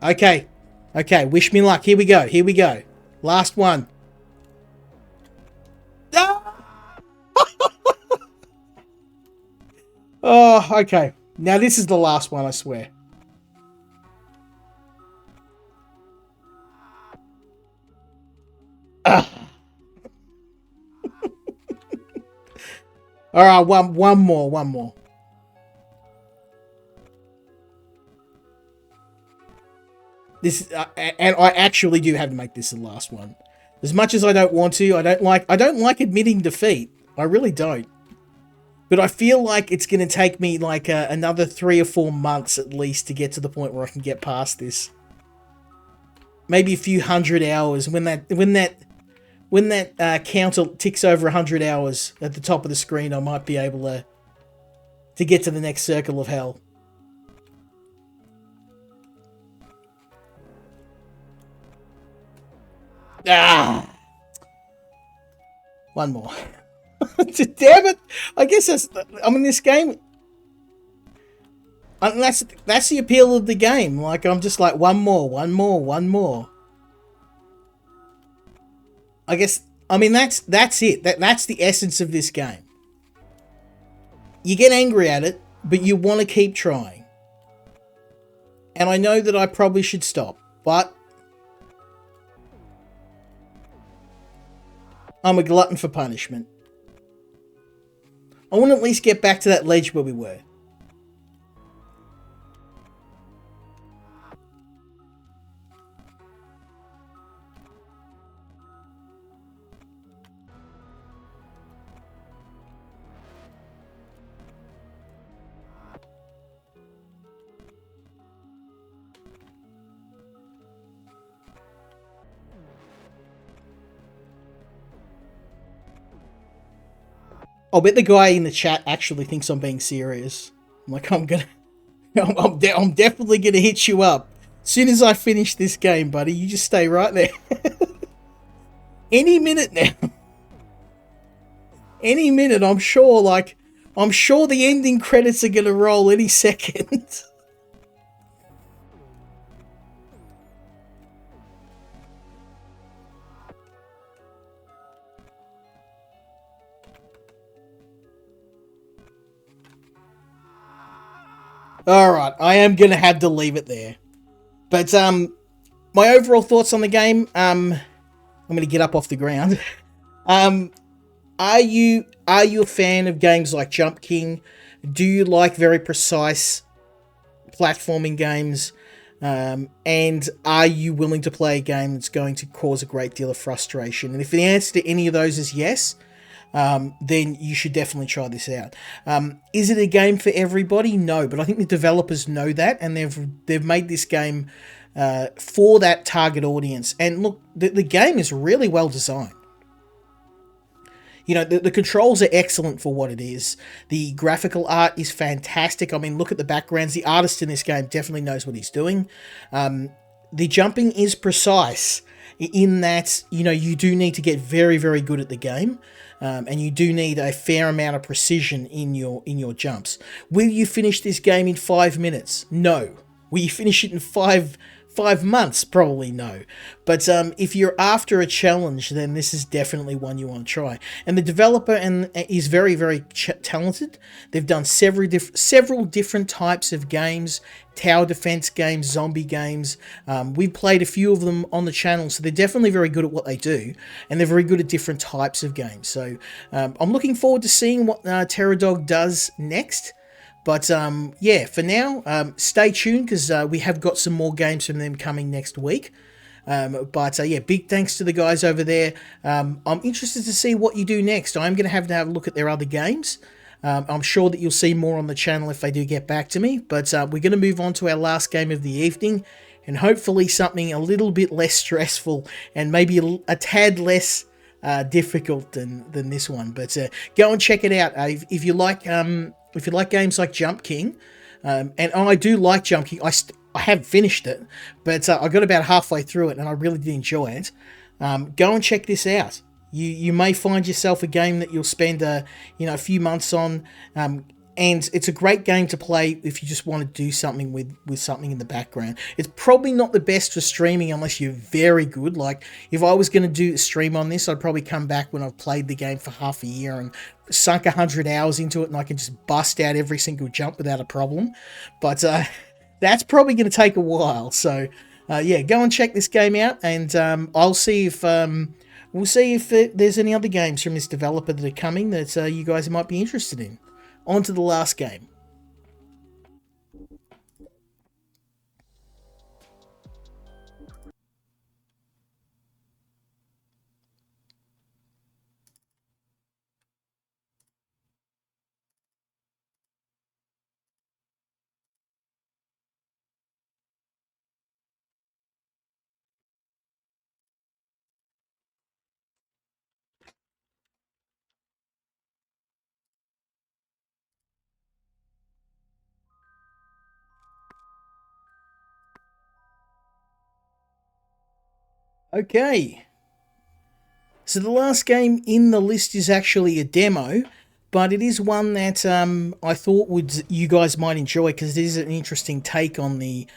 Okay. Okay, wish me luck. Here we go. Here we go. Last one. Ah! Oh, okay. Now this is the last one, I swear. Ah. All right, one more. This and I actually do have to make this the last one. As much as I don't want to, I don't like admitting defeat. I really don't. But I feel like it's going to take me like another 3 or 4 months at least to get to the point where I can get past this. Maybe a few 100 hours when that counter ticks over 100 hours at the top of the screen, I might be able to get to the next circle of hell. Ah! One more. Damn it! I guess that's. I mean, this game. I mean, that's the appeal of the game. Like, I'm just like one more. I guess. I mean, that's it. That's the essence of this game. You get angry at it, but you want to keep trying. And I know that I probably should stop, but I'm a glutton for punishment. I want to at least get back to that ledge where we were. I'll bet the guy in the chat actually thinks I'm being serious. I'm like, I'm definitely gonna hit you up. As soon as I finish this game, buddy, you just stay right there. Any minute now. Any minute, I'm sure the ending credits are gonna roll any second. Alright, I am going to have to leave it there. But, my overall thoughts on the game, I'm going to get up off the ground. Are you a fan of games like Jump King? Do you like very precise platforming games? And are you willing to play a game that's going to cause a great deal of frustration? And if the answer to any of those is yes, then you should definitely try this out. Is it a game for everybody? No, but I think the developers know that, and they've made this game for that target audience. And look, the game is really well designed. You know, the controls are excellent for what it is. The graphical art is fantastic. I mean, look at the backgrounds. The artist in this game definitely knows what he's doing. The jumping is precise in that, you know, you do need to get very, very good at the game. and you do need a fair amount of precision in your jumps. Will you finish this game in 5 minutes? No. Will you finish it in 5 months? Probably no. But if you're after a challenge, then this is definitely one you want to try. And the developer is very, very talented. They've done several different types of games, tower defense games, zombie games. We've played a few of them on the channel, so they're definitely very good at what they do, and they're very good at different types of games. So I'm looking forward to seeing what TerraDog does next. But yeah, for now, stay tuned because we have got some more games from them coming next week. But yeah, big thanks to the guys over there. I'm interested to see what you do next. I'm going to have a look at their other games. I'm sure that you'll see more on the channel if they do get back to me. But we're going to move on to our last game of the evening, and hopefully something a little bit less stressful and maybe a tad less difficult than this one. But go and check it out if you like. If you like games like Jump King, and I do like Jump King, I have finished it, but I got about halfway through it and I really did enjoy it. Go and check this out. You may find yourself a game that you'll spend a few months on, and it's a great game to play if you just want to do something with something in the background. It's probably not the best for streaming unless you're very good. Like, if I was going to do a stream on this, I'd probably come back when I've played the game for half a year and sunk 100 hours into it, and I can just bust out every single jump without a problem. But that's probably going to take a while. So yeah, go and check this game out, and I'll see if we'll see if there's any other games from this developer that are coming that you guys might be interested in. On to the last game. Okay. So the last game in the list is actually a demo, but it is one that I thought you guys might enjoy because it is an interesting take on the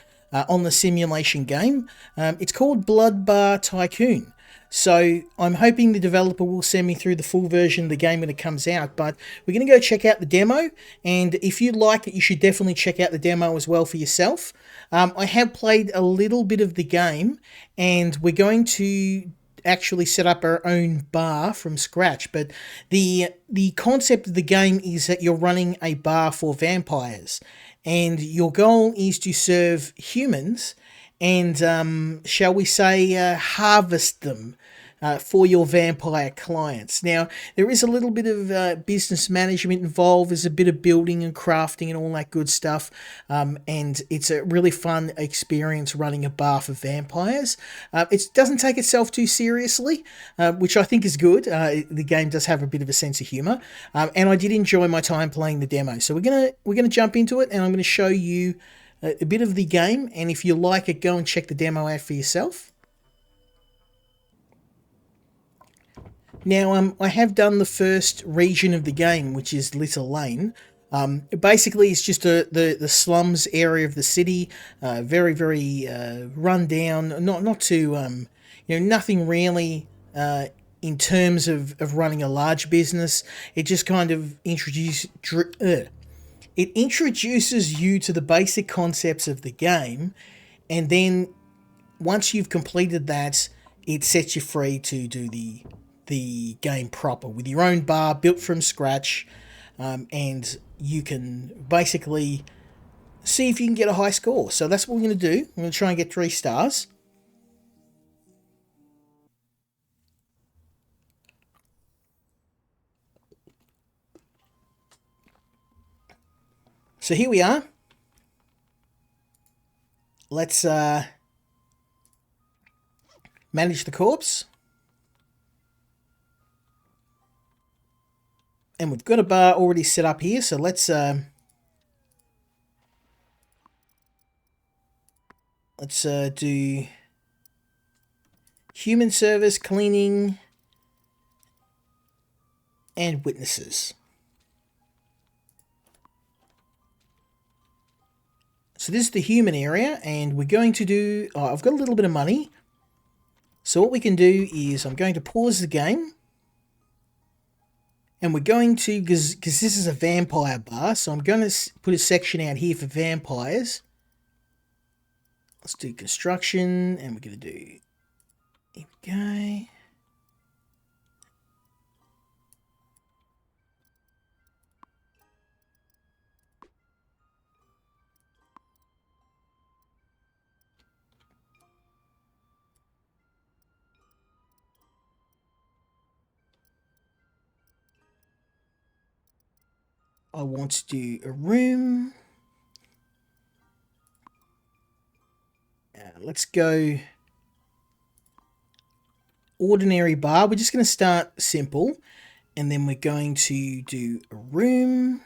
simulation game. It's called Blood Bar Tycoon. So I'm hoping the developer will send me through the full version of the game when it comes out, but we're going to go check out the demo, and if you like it, you should definitely check out the demo as well for yourself. I have played a little bit of the game, and we're going to actually set up our own bar from scratch, but the concept of the game is that you're running a bar for vampires, and your goal is to serve humans and shall we say harvest them for your vampire clients. Now, there is a little bit of business management involved. There's a bit of building and crafting and all that good stuff. And it's a really fun experience running a bar for vampires. It doesn't take itself too seriously, which I think is good. The game does have a bit of a sense of humor. And I did enjoy my time playing the demo. So we're gonna jump into it, and I'm going to show you a bit of the game. And if you like it, go and check the demo out for yourself. Now, I have done the first region of the game, which is Little Lane. Basically, it's just the slums area of the city, very, very run down, not too, nothing really in terms of running a large business. It just kind of introduces you to the basic concepts of the game, and then once you've completed that, it sets you free to do the game proper with your own bar built from scratch, and you can basically see if you can get a high score. So that's what we're going to do. I'm going to try and get 3 stars. So here we are. Let's manage the corpse. And we've got a bar already set up here, so let's do human service, cleaning, and witnesses. So this is the human area, and we're going to do... Oh, I've got a little bit of money. So what we can do is I'm going to pause the game. And we're going to... Because this is a vampire bar, so I'm going to put a section out here for vampires. Let's do construction, and we're going to do... Here we go. I want to do a room. Let's go ordinary bar. We're just going to start simple. And then we're going to do a room.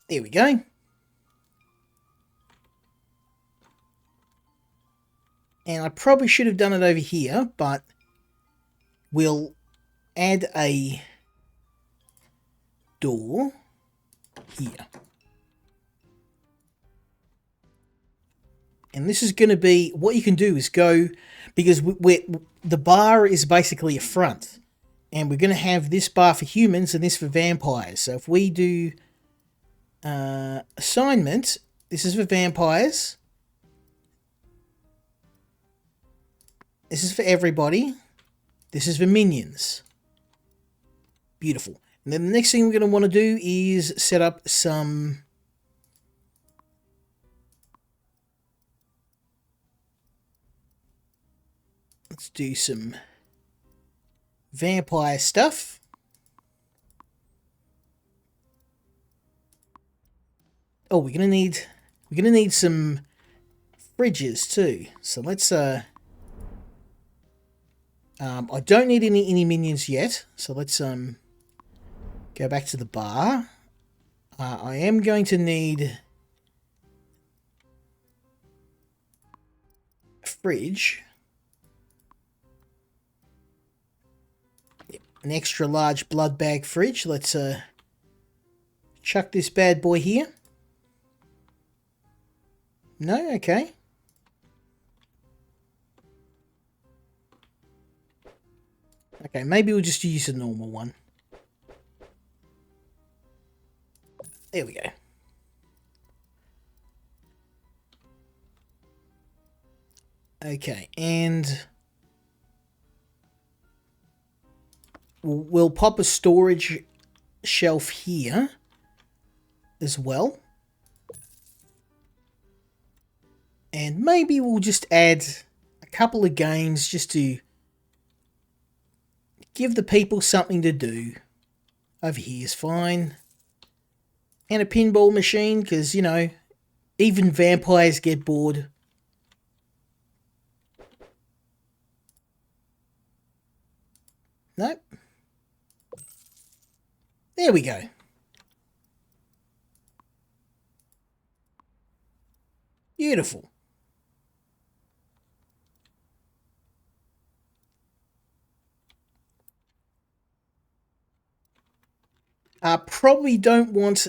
There we go. And I probably should have done it over here, but we'll add a door here. And this is going to be, what you can do is go, because the bar is basically a front. And we're going to have this bar for humans and this for vampires. So if we do assignment, this is for vampires. This is for everybody. This is for minions. Beautiful. And then the next thing we're going to want to do is set up some... Let's do some vampire stuff. Oh, we're gonna need some fridges too. So let's I don't need any minions yet, so let's go back to the bar. I am going to need a fridge. Yep, an extra large blood bag fridge. Let's chuck this bad boy here. No? Okay. Okay, maybe we'll just use a normal one. There we go. Okay, and we'll pop a storage shelf here as well. And maybe we'll just add a couple of games just to give the people something to do. Over here is fine. And a pinball machine, because, you know, even vampires get bored. Nope. There we go. Beautiful. Probably don't want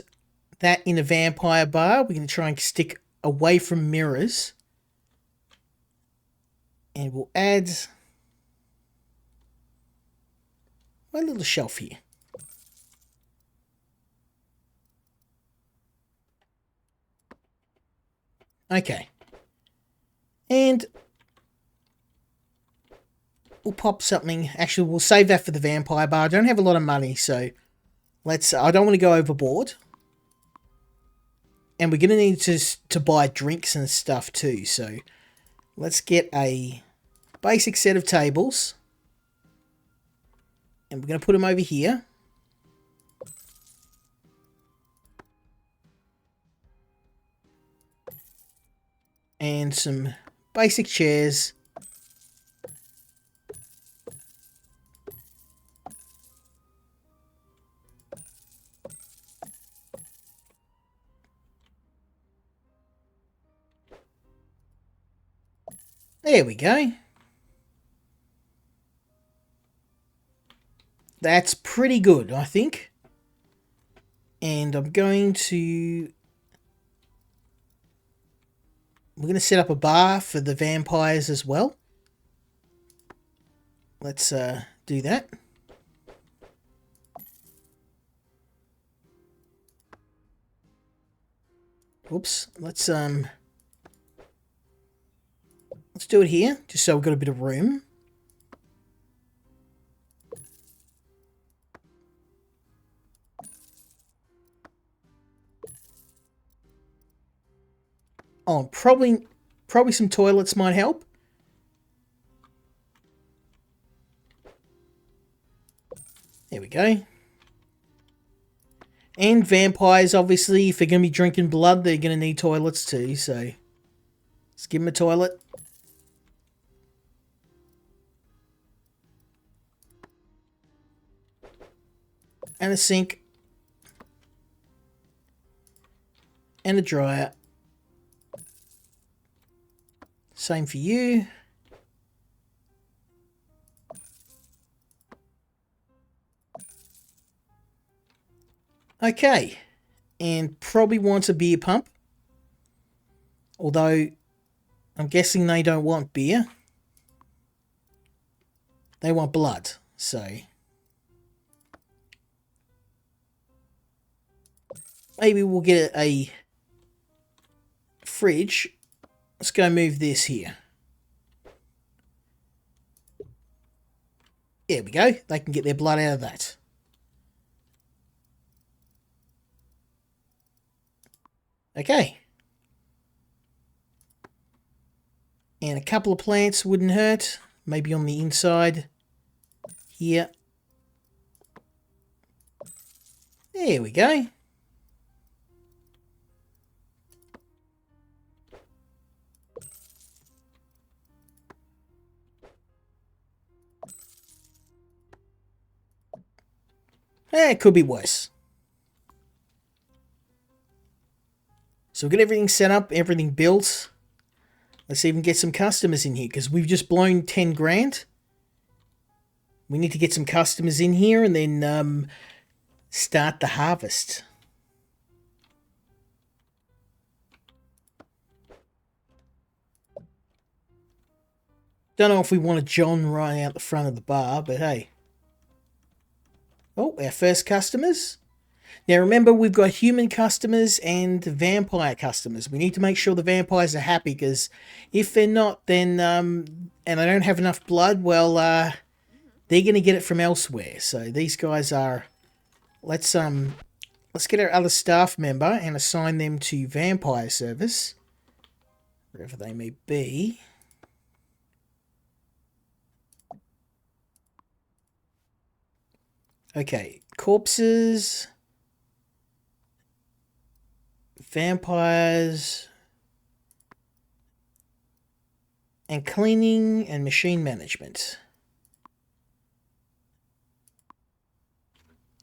that in a vampire bar. We're going to try and stick away from mirrors. And we'll add a little shelf here. Okay. And we'll pop something. Actually, we'll save that for the vampire bar. I don't have a lot of money, so let's... I don't want to go overboard. And we're going to need to buy drinks and stuff too, so let's get a basic set of tables. And we're going to put them over here. And some basic chairs. There we go. That's pretty good, I think. And I'm going to... We're going to set up a bar for the vampires as well. Let's do that. Oops. Let's do it here, just so we've got a bit of room. Oh, probably some toilets might help. There we go. And vampires, obviously, if they're going to be drinking blood, they're going to need toilets too, so let's give them a toilet. And a sink. And a dryer. Same for you. Okay. And probably wants a beer pump. Although, I'm guessing they don't want beer. They want blood, so... Maybe we'll get a fridge. Let's go move this here. There we go. They can get their blood out of that. Okay. And a couple of plants wouldn't hurt. Maybe on the inside. Here. There we go. It could be worse. So we've got everything set up, everything built. Let's even get some customers in here, because we've just blown 10 grand. We need to get some customers in here and then start the harvest. Don't know if we want a John right out the front of the bar, but hey. Oh, our first customers. Now remember, we've got human customers and vampire customers. We need to make sure the vampires are happy, because if they're not, then and they don't have enough blood, well, they're going to get it from elsewhere. So these guys are. Let's get our other staff member and assign them to vampire service, wherever they may be. Okay, corpses, vampires, and cleaning and machine management.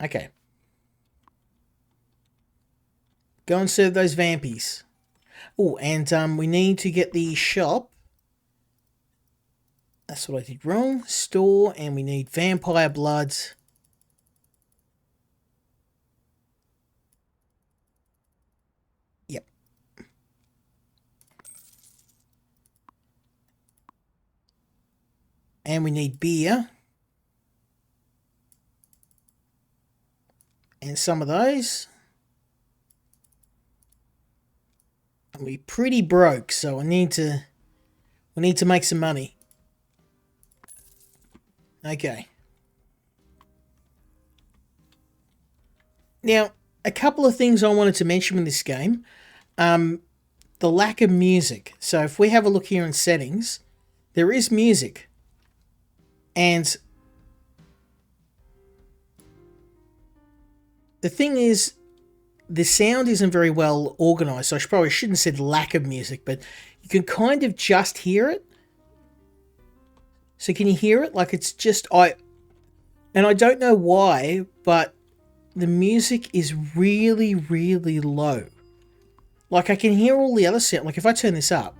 Okay. Go and serve those vampies. Oh, and we need to get the shop. That's what I did wrong. Store, and we need vampire blood. And we need beer. And some of those. And we're pretty broke, so we need to make some money. Okay. Now, a couple of things I wanted to mention in this game. The lack of music. So if we have a look here in settings, there is music. And the thing is, the sound isn't very well organized, so I probably shouldn't have said lack of music, but you can kind of just hear it. So can you hear it? Like, it's just, and I don't know why, but the music is really, really low. Like, I can hear all the other sound. Like, if I turn this up,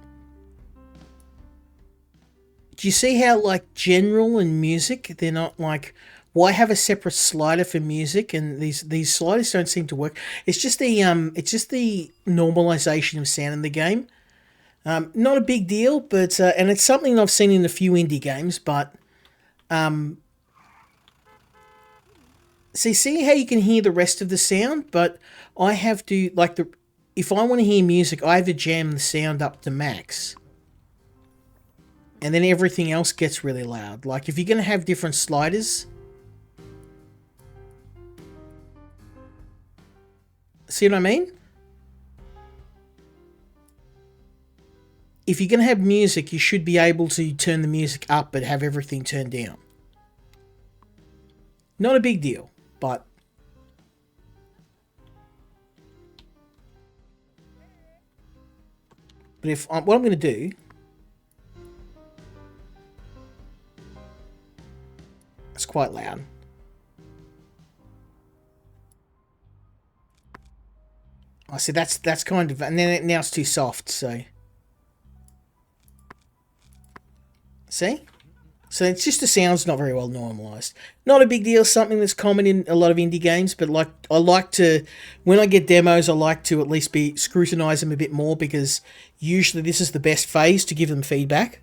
Do you see how like general and music, they're not like, why have a separate slider for music? And these sliders don't seem to work. It's just the normalization of sound in the game. Not a big deal, but and it's something I've seen in a few indie games. But see how you can hear the rest of the sound, but I have to if I want to hear music, I have to jam the sound up to max. And then everything else gets really loud. Like if you're going to have different sliders, see what I mean? If you're going to have music, you should be able to turn the music up but have everything turned down. Not a big deal, but if what I'm going to do, it's quite loud. I see that's kind of, and then now it's too soft, so see? So it's just the sound's not very well normalized. Not a big deal, something that's common in a lot of indie games, but like I like to, when I get demos, I like to at least scrutinize them a bit more, because usually this is the best phase to give them feedback.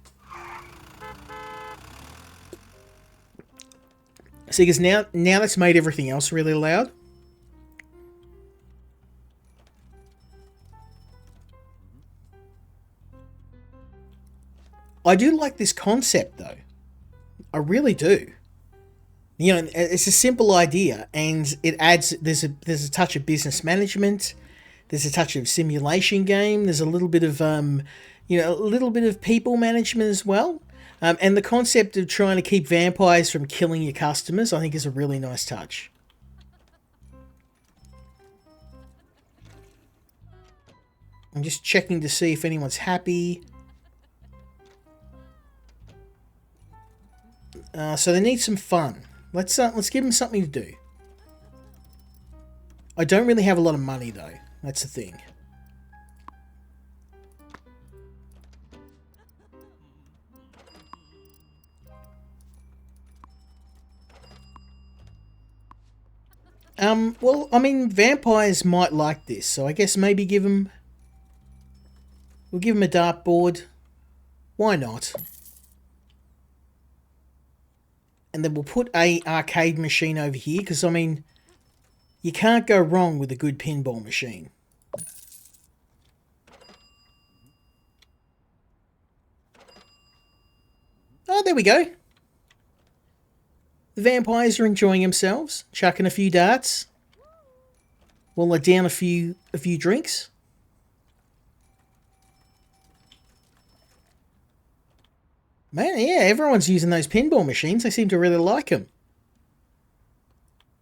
See, because now that's made everything else really loud. I do like this concept though. I really do. You know, it's a simple idea, and it adds. There's a touch of business management. There's a touch of simulation game. There's a little bit of a little bit of people management as well. And the concept of trying to keep vampires from killing your customers, I think, is a really nice touch. I'm just checking to see if anyone's happy. So they need some fun. Let's give them something to do. I don't really have a lot of money though. That's the thing. Well, I mean, vampires might like this, so I guess maybe we'll give them a dartboard. Why not? And then we'll put a arcade machine over here, because, I mean, you can't go wrong with a good pinball machine. Oh, there we go. The vampires are enjoying themselves, chucking a few darts while they're down a few drinks. Man, yeah, everyone's using those pinball machines. They seem to really like them.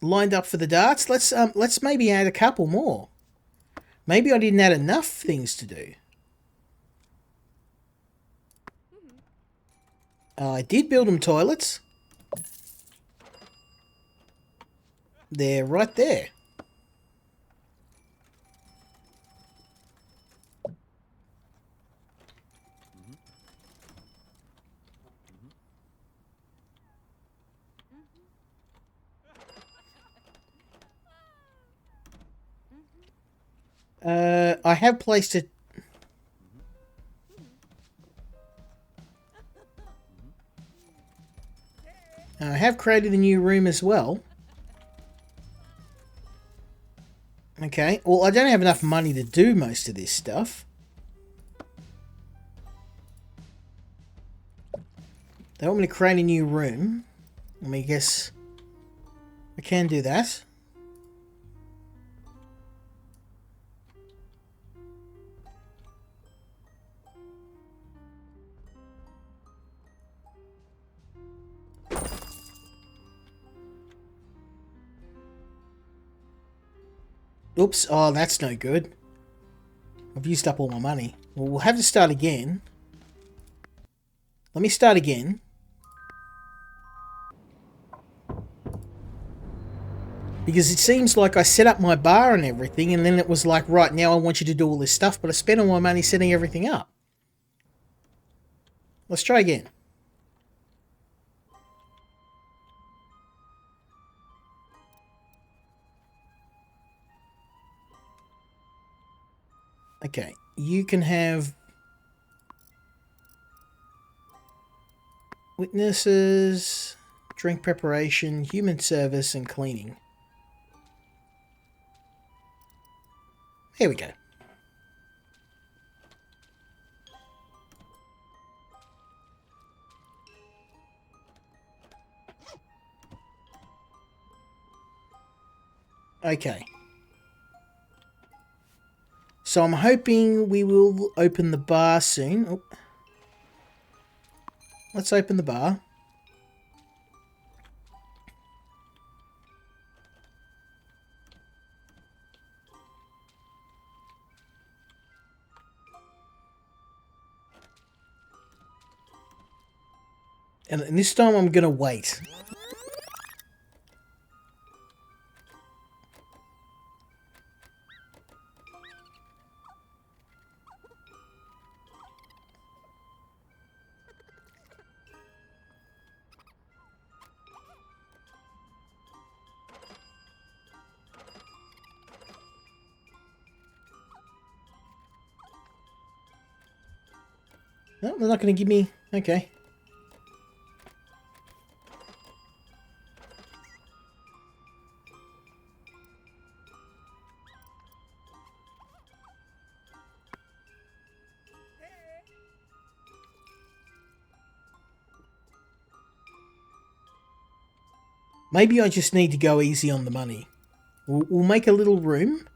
Lined up for the darts. Let's maybe add a couple more. Maybe I didn't add enough things to do. I did build them toilets. They're right there. I have placed it. I have created a new room as well. Okay, well, I don't have enough money to do most of this stuff. They want me to create a new room. I mean, I guess I can do that. Oops, oh, that's no good. I've used up all my money. Well, we'll have to start again. Let me start again. Because it seems like I set up my bar and everything, and then it was like, right, now I want you to do all this stuff, but I spent all my money setting everything up. Let's try again. Okay, you can have witnesses, drink preparation, human service, and cleaning. Here we go. Okay. So I'm hoping we will open the bar soon. Oh. Let's open the bar. And this time I'm going to wait. No, they're not going to give me... Okay. Maybe I just need to go easy on the money. We'll make a little room.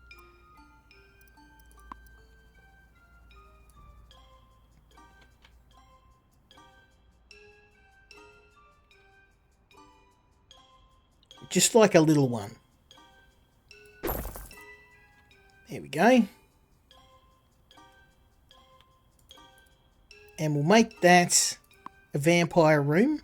Just like a little one. There we go. And we'll make that a vampire room.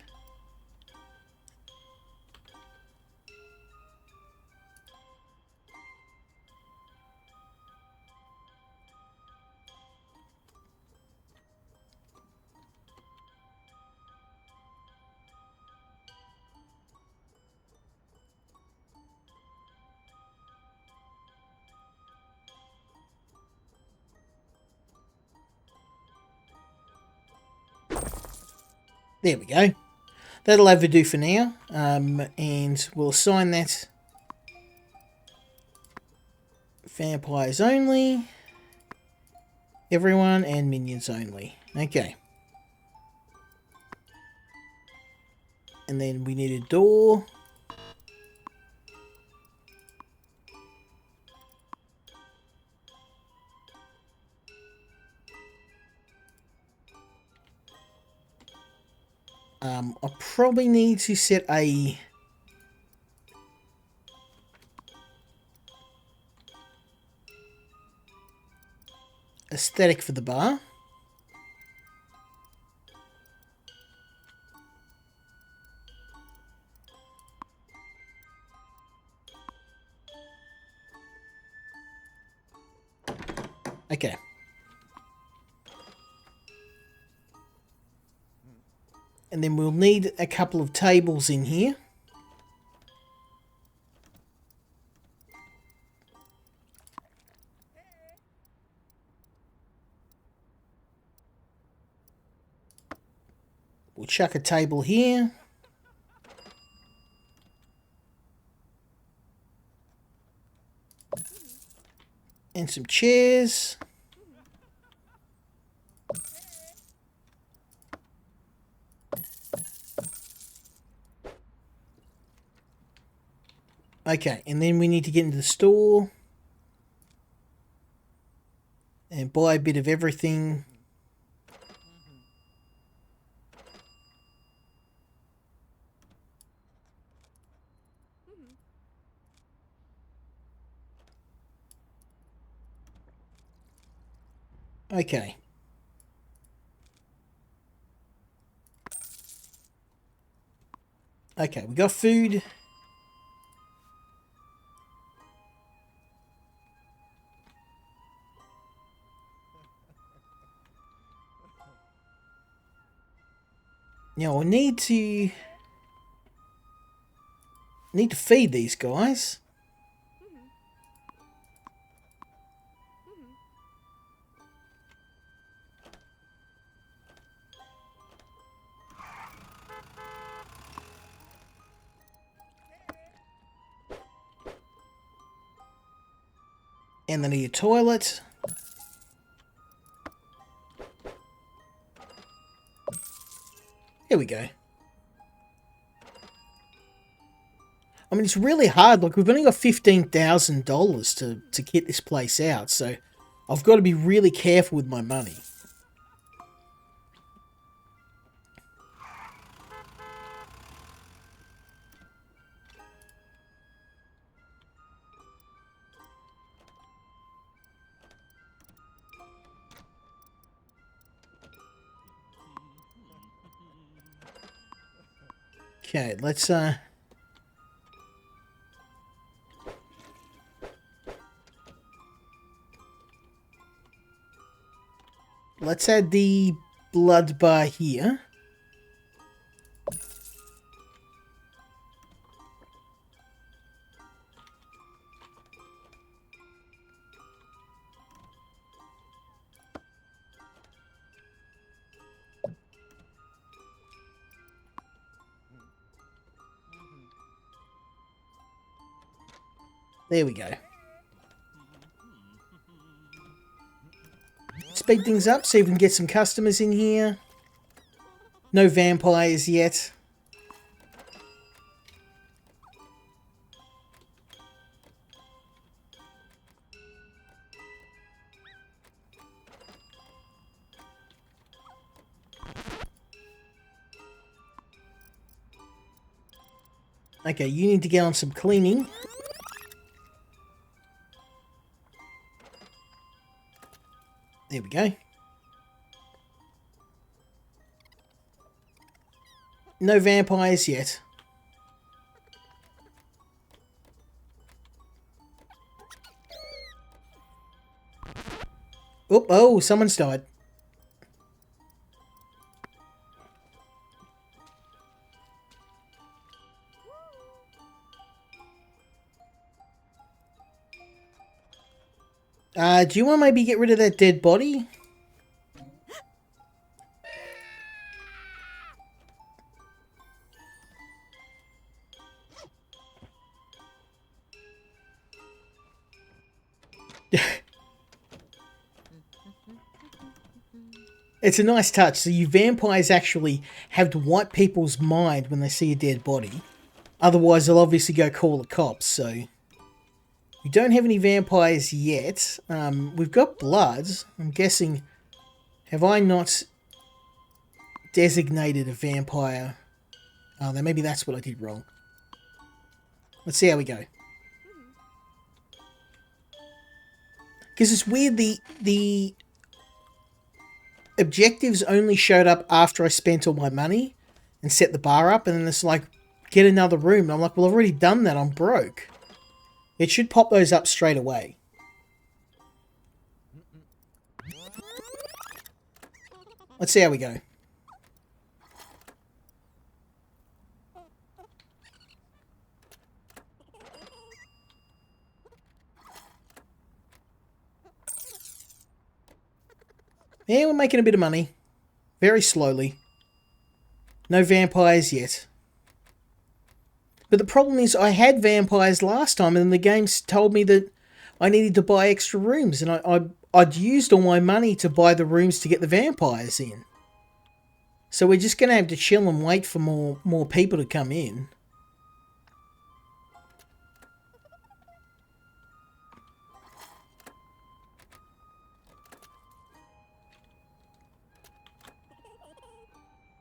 There we go. That'll overdo for now. And we'll assign that vampires only, everyone, and minions only. Okay. And then we need a door. I probably need to set a aesthetic for the bar. Okay. And then we'll need a couple of tables in here. We'll chuck a table here. And some chairs. Okay, and then we need to get into the store and buy a bit of everything. Okay. Okay, we got food. Now I need to feed these guys. And then a toilet. Here we go. I mean, it's really hard. Like, we've only got $15,000 to kit this place out, so I've got to be really careful with my money. Okay, let's add the blood bar here. There we go. Speed things up, see if we can get some customers in here. No vampires yet. Okay, you need to get on some cleaning. There we go. No vampires yet. Oh, someone's died. Do you want to maybe get rid of that dead body? It's a nice touch. So you vampires actually have to wipe people's mind when they see a dead body. Otherwise, they'll obviously go call the cops, so... We don't have any vampires yet. We've got blood. I'm guessing... Have I not designated a vampire? Oh, then maybe that's what I did wrong. Let's see how we go. Because it's weird, the objectives only showed up after I spent all my money and set the bar up, and then it's like, get another room. And I'm like, well, I've already done that. I'm broke. It should pop those up straight away. Let's see how we go. Yeah, we're making a bit of money. Very slowly. No vampires yet. But the problem is I had vampires last time and the game told me that I needed to buy extra rooms. And I'd used all my money to buy the rooms to get the vampires in. So we're just going to have to chill and wait for more people to come in.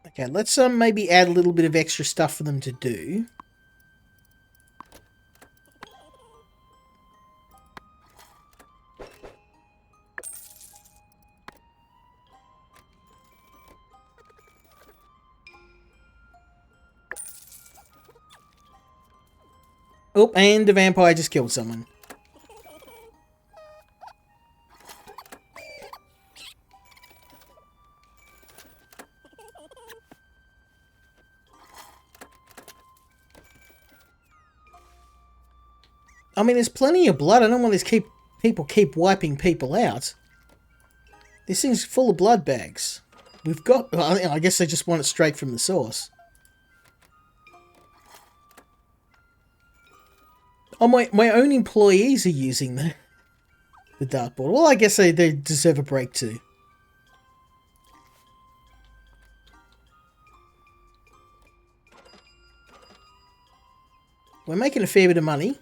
Okay, let's maybe add a little bit of extra stuff for them to do. Oh, and the vampire just killed someone. I mean, there's plenty of blood. I don't want these people keep wiping people out. This thing's full of blood bags. We've got... I guess they just want it straight from the source. Oh, my own employees are using them. the dartboard. Well, I guess they deserve a break too. We're making a fair bit of money.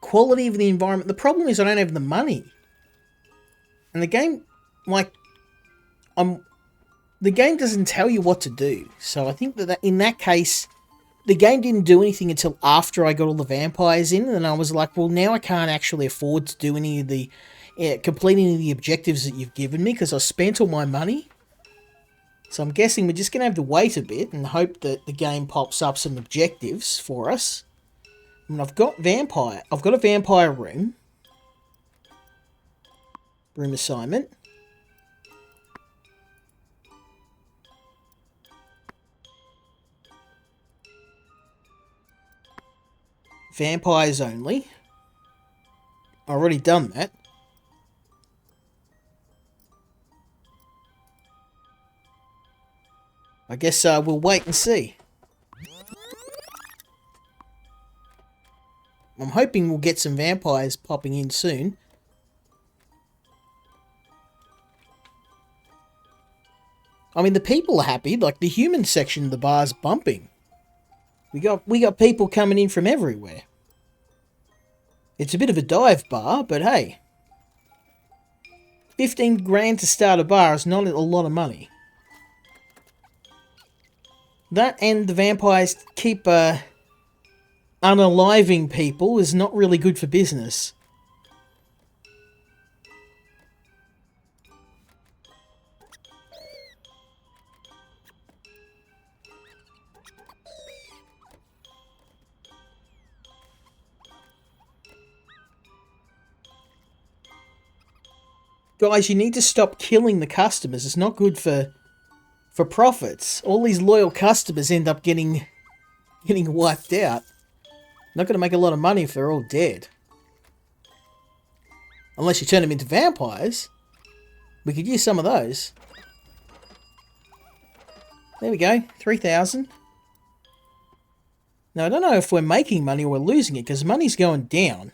Quality of the environment. The problem is I don't have the money. And the game, like, the game doesn't tell you what to do. So I think that in that case, the game didn't do anything until after I got all the vampires in. And I was like, well, now I can't actually afford to do any of the, complete any of the objectives that you've given me because I spent all my money. So I'm guessing we're just going to have to wait a bit and hope that the game pops up some objectives for us. I mean, I've got a vampire room. Room assignment. Vampires only. I've already done that. I guess we'll wait and see. I'm hoping we'll get some vampires popping in soon. I mean, the people are happy. Like, the human section of the bar's bumping. We got people coming in from everywhere. It's a bit of a dive bar, but hey. 15 grand to start a bar is not a lot of money. That and the vampires keep unaliving people is not really good for business. Guys, you need to stop killing the customers. It's not good for profits. All these loyal customers end up getting wiped out. Not going to make a lot of money if they're all dead. Unless you turn them into vampires. We could use some of those. There we go. 3,000. Now, I don't know if we're making money or we're losing it, because money's going down.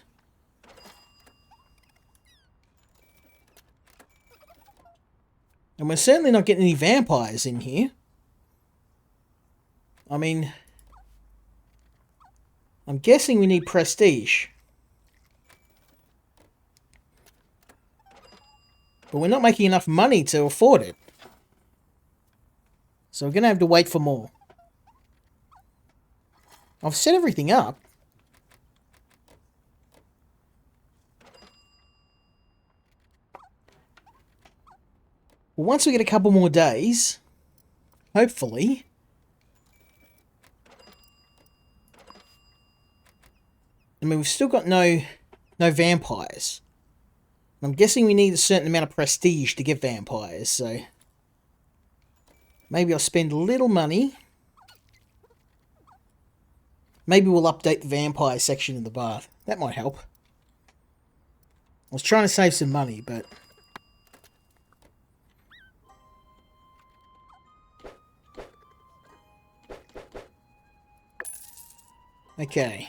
And we're certainly not getting any vampires in here. I mean, I'm guessing we need prestige. But we're not making enough money to afford it. So we're going to have to wait for more. I've set everything up. Well, once we get a couple more days, hopefully, I mean, we've still got no vampires. I'm guessing we need a certain amount of prestige to get vampires, so maybe I'll spend a little money. Maybe we'll update the vampire section of the bar. That might help. I was trying to save some money, but okay.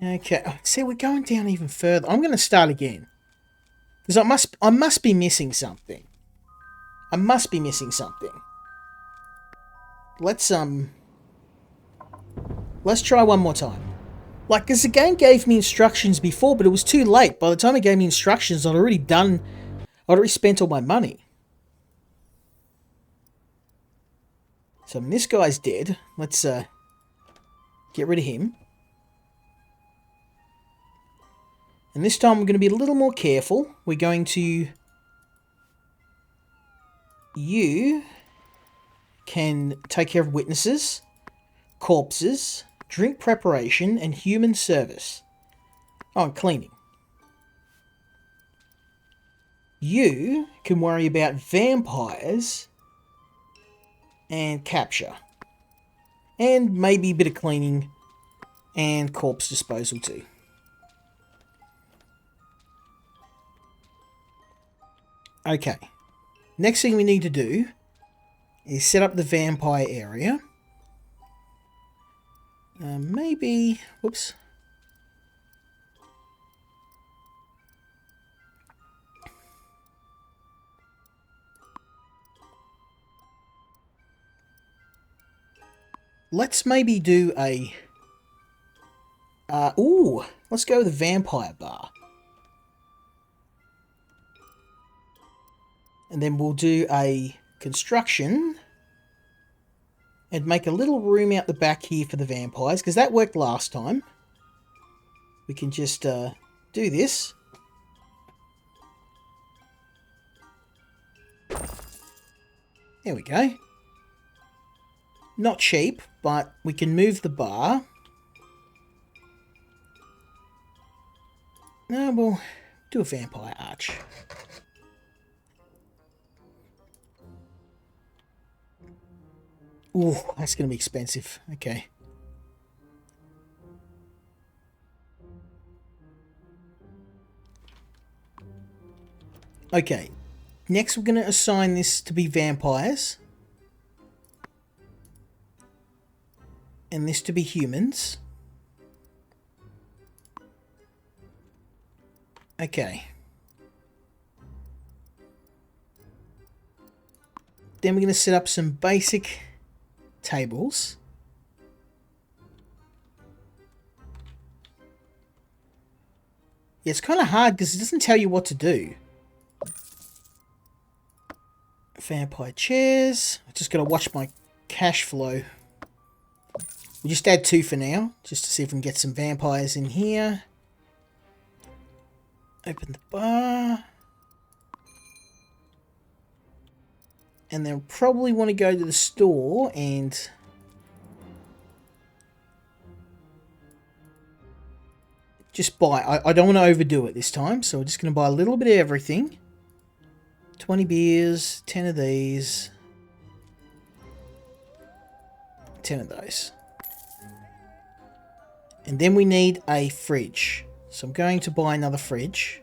Okay, see, we're going down even further. I'm going to start again. Because I must be missing something. I must be missing something. Let's try one more time. Like, because the game gave me instructions before, but it was too late. By the time it gave me instructions, I'd already spent all my money. So this guy's dead. Let's get rid of him. And this time we're going to be a little more careful. We're going to... You can take care of witnesses, corpses, drink preparation, and human service. Oh, and cleaning. You can worry about vampires and capture. And maybe a bit of cleaning and corpse disposal too. Okay. Next thing we need to do is set up the vampire area. Maybe... Whoops. Let's maybe do a... let's go with the vampire bar. And then we'll do a construction and make a little room out the back here for the vampires, because that worked last time. We can just do this. There we go. Not cheap, but we can move the bar. No, we'll do a vampire arch. Ooh, that's going to be expensive. Okay. Okay. Next, we're going to assign this to be vampires. And this to be humans. Okay. Then we're going to set up some basic tables. Yeah, it's kind of hard because it doesn't tell you what to do. Vampire chairs. I just got to watch my cash flow. We'll just add 2 for now, just to see if we can get some vampires in here. Open the bar. And then probably want to go to the store and just buy. I don't want to overdo it this time, so we're just going to buy a little bit of everything. 20 beers, 10 of these, 10 of those. And then we need a fridge. So I'm going to buy another fridge.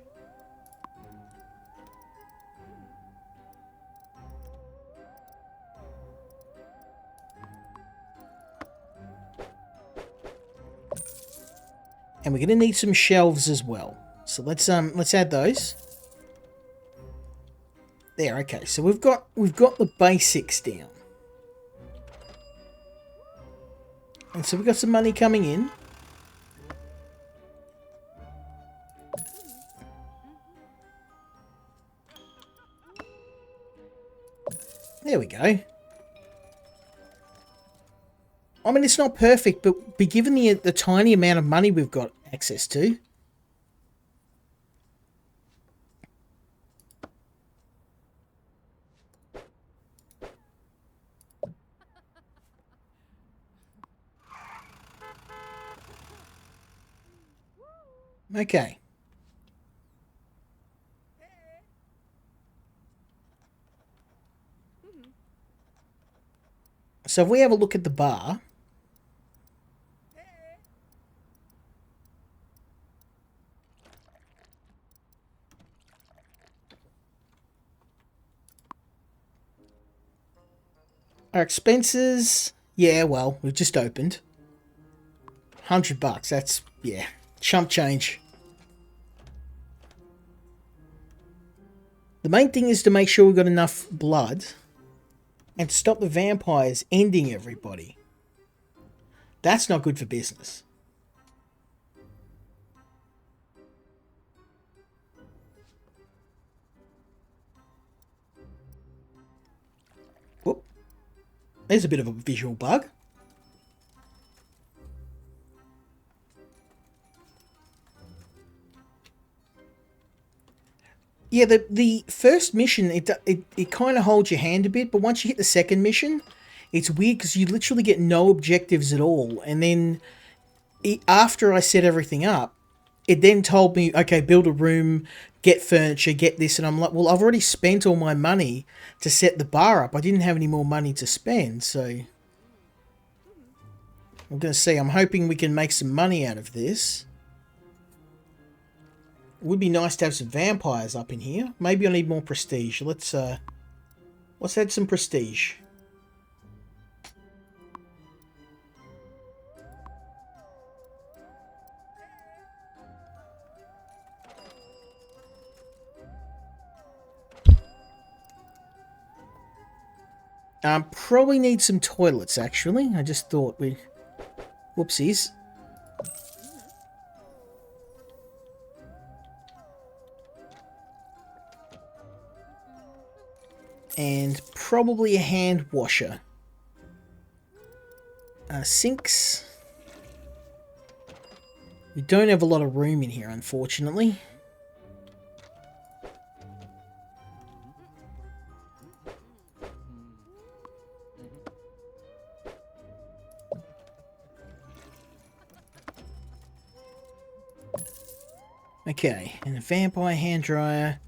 And we're going to need some shelves as well. So let's add those. There, okay. So we've got the basics down. And so we've got some money coming in. There we go. I mean, it's not perfect, but be given the tiny amount of money we've got access to. Okay. So if we have a look at the bar, our expenses, yeah, well, we've just opened. $100, that's, yeah, chump change. The main thing is to make sure we've got enough blood and to stop the vampires ending everybody. That's not good for business. Whoop. There's a bit of a visual bug. Yeah, the first mission, it kind of holds your hand a bit, but once you hit the second mission, it's weird because you literally get no objectives at all. And then after I set everything up, it then told me, okay, build a room, get furniture, get this. And I'm like, well, I've already spent all my money to set the bar up. I didn't have any more money to spend, so... I'm going to say I'm hoping we can make some money out of this. It would be nice to have some vampires up in here. Maybe I need more prestige. Let's add some prestige. Probably need some toilets, actually. I just thought we... Whoopsies. And probably a hand washer. Sinks. We don't have a lot of room in here, unfortunately. Okay, and a vampire hand dryer.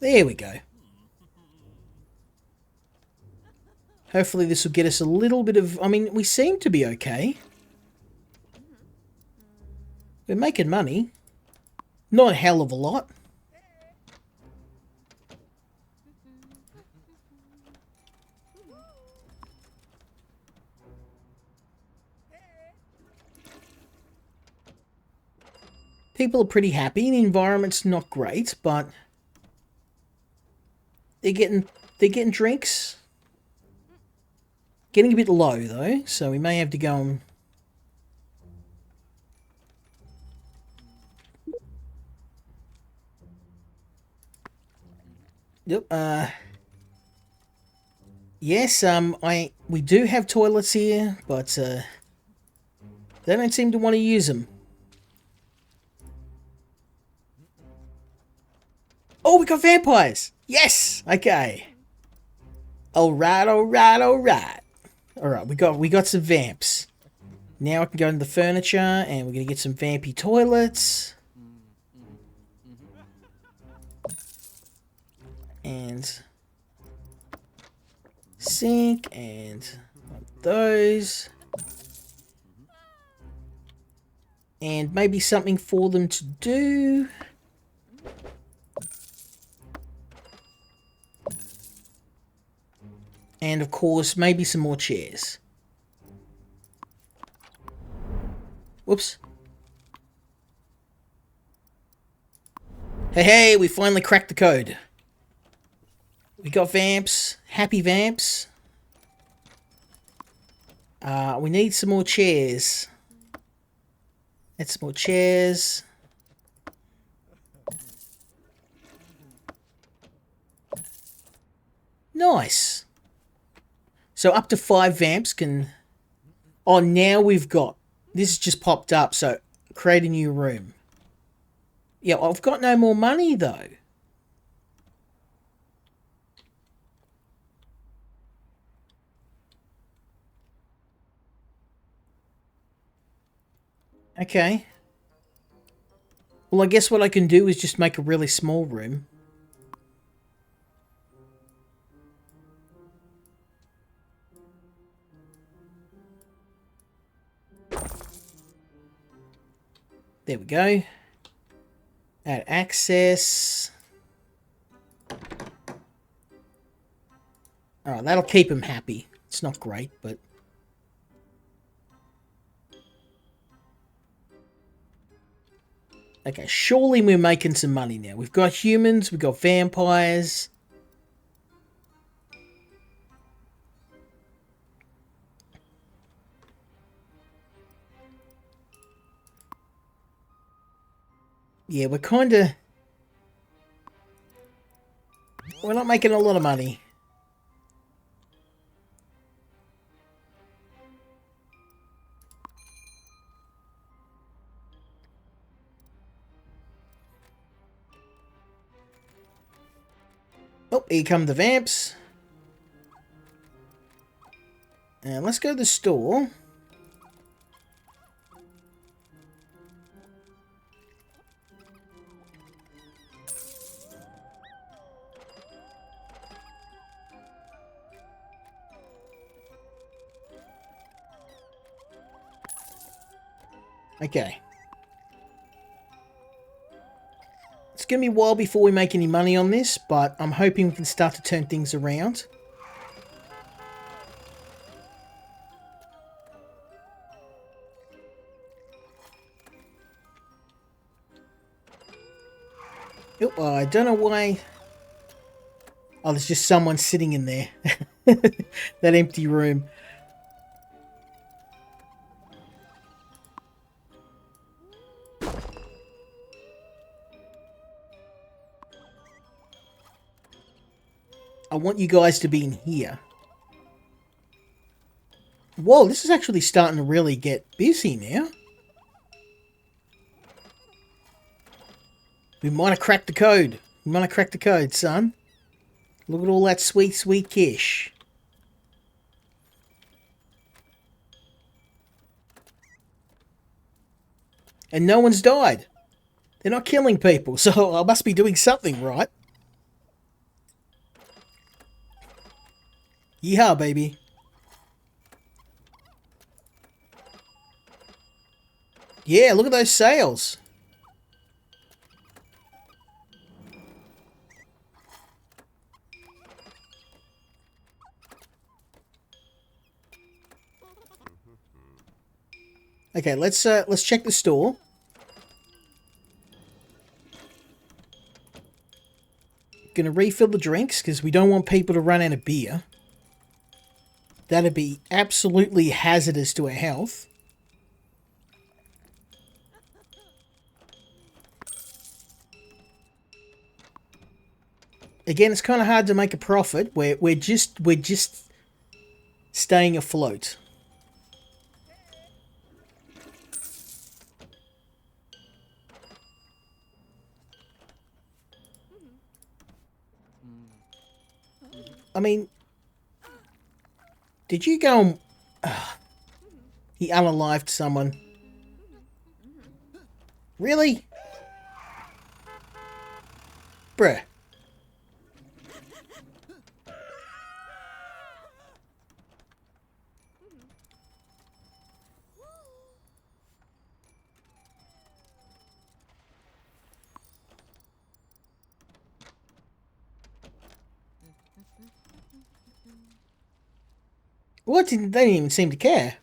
There we go. Hopefully this will get us a little bit of... I mean, we seem to be okay. We're making money. Not a hell of a lot. People are pretty happy. The environment's not great, but they're getting drinks. Getting a bit low though, so we may have to go and... Yep, yes, we do have toilets here, but they don't seem to want to use them. Oh, we got vampires! Yes! Okay. Alright. Alright, we got some vamps. Now I can go into the furniture and we're gonna get some vampy toilets. And sink and those. And maybe something for them to do. And of course, maybe some more chairs. Whoops. Hey, we finally cracked the code. We got vamps. Happy vamps. We need some more chairs. Add some more chairs. Nice. So up to 5 vamps can... Oh, now we've got... This has just popped up, so create a new room. Yeah, I've got no more money, though. Okay. Well, I guess what I can do is just make a really small room. There we go. Add access. Alright, that'll keep him happy. It's not great, but... Okay, surely we're making some money now. We've got humans, we've got vampires. Yeah, we're kinda... We're not making a lot of money. Oh, here come the vamps. And let's go to the store. Okay. It's going to be a while before we make any money on this, but I'm hoping we can start to turn things around. Oh, I don't know why. Oh, there's just someone sitting in there. That empty room. I want you guys to be in here. Whoa, this is actually starting to really get busy now. We might have cracked the code. We might have cracked the code, son. Look at all that sweet, sweet cash. And no one's died. They're not killing people, so I must be doing something right. Yeehaw, baby. Yeah, look at those sails. Okay, let's check the store. Gonna refill the drinks because we don't want people to run out of beer. That'd be absolutely hazardous to our health. Again, it's kind of hard to make a profit. We're just staying afloat. I mean, did you go and... he unalived someone. Really? Bruh. What? They didn't even seem to care.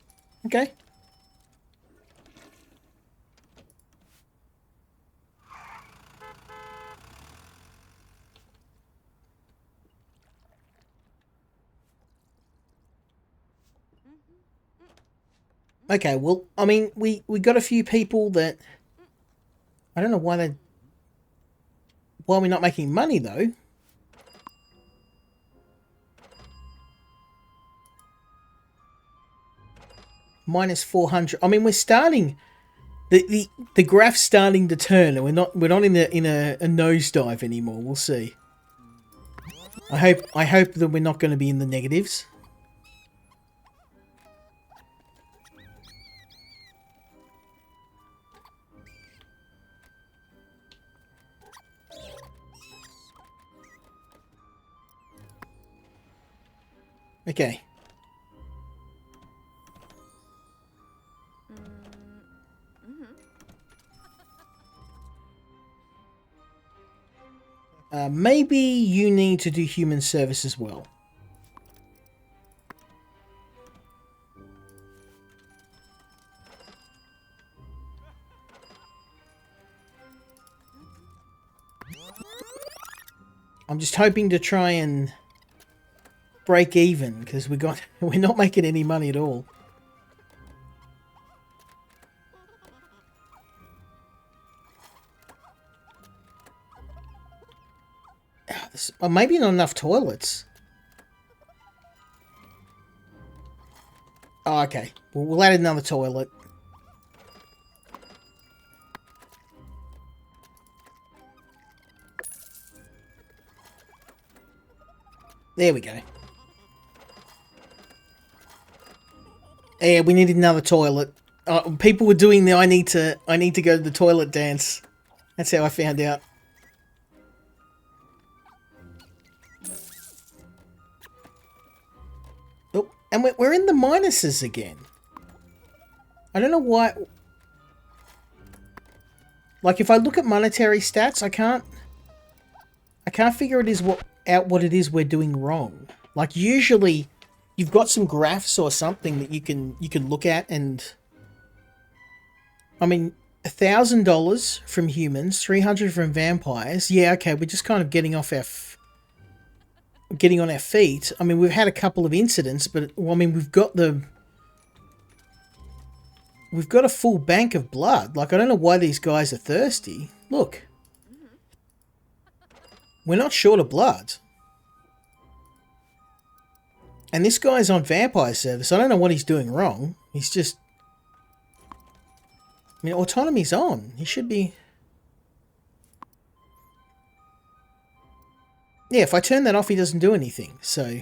Okay. Okay, well, I mean, we got a few people that... I don't know why they... Why we're not making money, though. Minus 400. I mean, we're starting... The graph's starting to turn, and we're not in a nosedive anymore. We'll see. I hope that we're not going to be in the negatives. Okay. Maybe you need to do human service as well. I'm just hoping to try and break even because we're not making any money at all. Maybe not enough toilets. Oh, okay. Well, we'll add another toilet. There we go. Yeah, we needed another toilet. People were doing the I need to go to the toilet dance. That's how I found out. Oh, and we're in the minuses again. I don't know why. Like, if I look at monetary stats, I can't figure out what it is we're doing wrong. Like, usually you've got some graphs or something that you can look at, and I mean, $1,000 from humans, 300 from vampires. Yeah, okay, we're just kind of getting on our feet. I mean, we've had a couple of incidents, but well, I mean, we've got a full bank of blood. Like, I don't know why these guys are thirsty. Look. We're not short of blood. And this guy's on vampire service. I don't know what he's doing wrong. He's just... I mean, autonomy's on. He should be... Yeah, if I turn that off, he doesn't do anything. So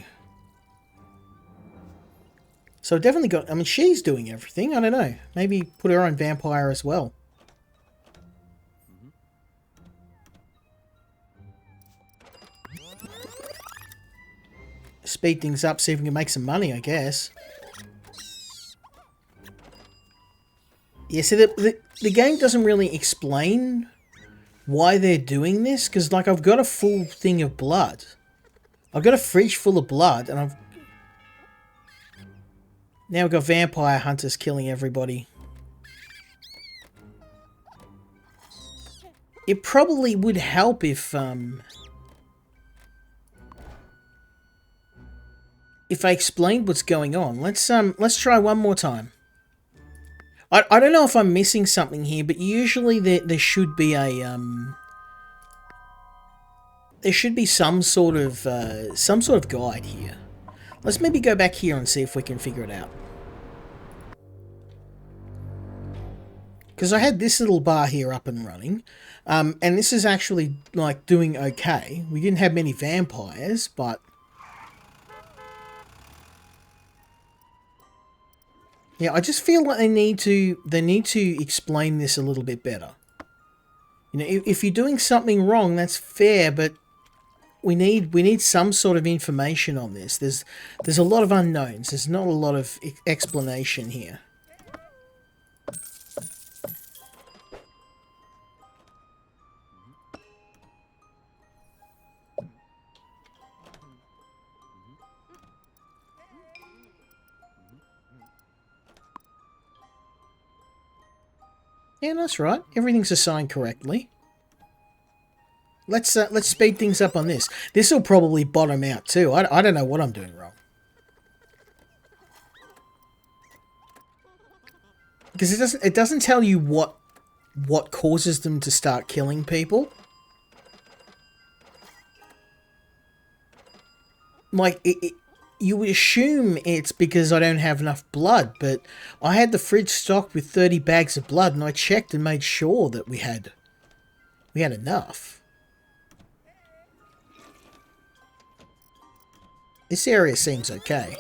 definitely got... I mean, she's doing everything. I don't know. Maybe put her on vampire as well. Speed things up, see if we can make some money, I guess. Yeah, so the game doesn't really explain why they're doing this, because, like, I've got a full thing of blood. I've got a fridge full of blood, and now we've got vampire hunters killing everybody. It probably would help if I explained what's going on. Let's try one more time. I don't know if I'm missing something here, but usually there should be a some sort of guide here. Let's maybe go back here and see if we can figure it out. Because I had this little bar here up and running, and this is actually, like, doing okay. We didn't have many vampires, but yeah, I just feel like they need to explain this a little bit better. You know, if you're doing something wrong, that's fair, but we need some sort of information on this. There's a lot of unknowns. There's not a lot of explanation here. Yeah, that's right. Everything's assigned correctly. Let's speed things up on this. This will probably bottom out too. I don't know what I'm doing wrong. Because it doesn't tell you what causes them to start killing people. Like, you would assume it's because I don't have enough blood, but I had the fridge stocked with 30 bags of blood, and I checked and made sure that we had enough. This area seems okay.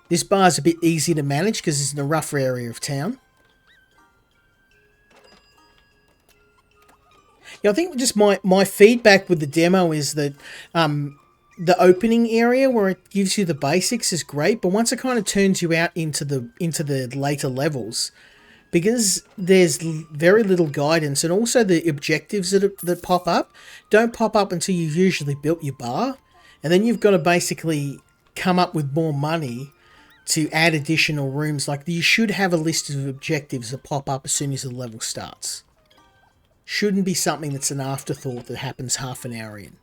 This bar's a bit easy to manage because it's in a rougher area of town. Yeah, I think just my feedback with the demo is that the opening area where it gives you the basics is great, but once it kind of turns you out into the later levels, because there's very little guidance, and also the objectives that pop up don't pop up until you've usually built your bar, and then you've got to basically come up with more money to add additional rooms. Like, you should have a list of objectives that pop up as soon as the level starts. Shouldn't be something that's an afterthought that happens half an hour in.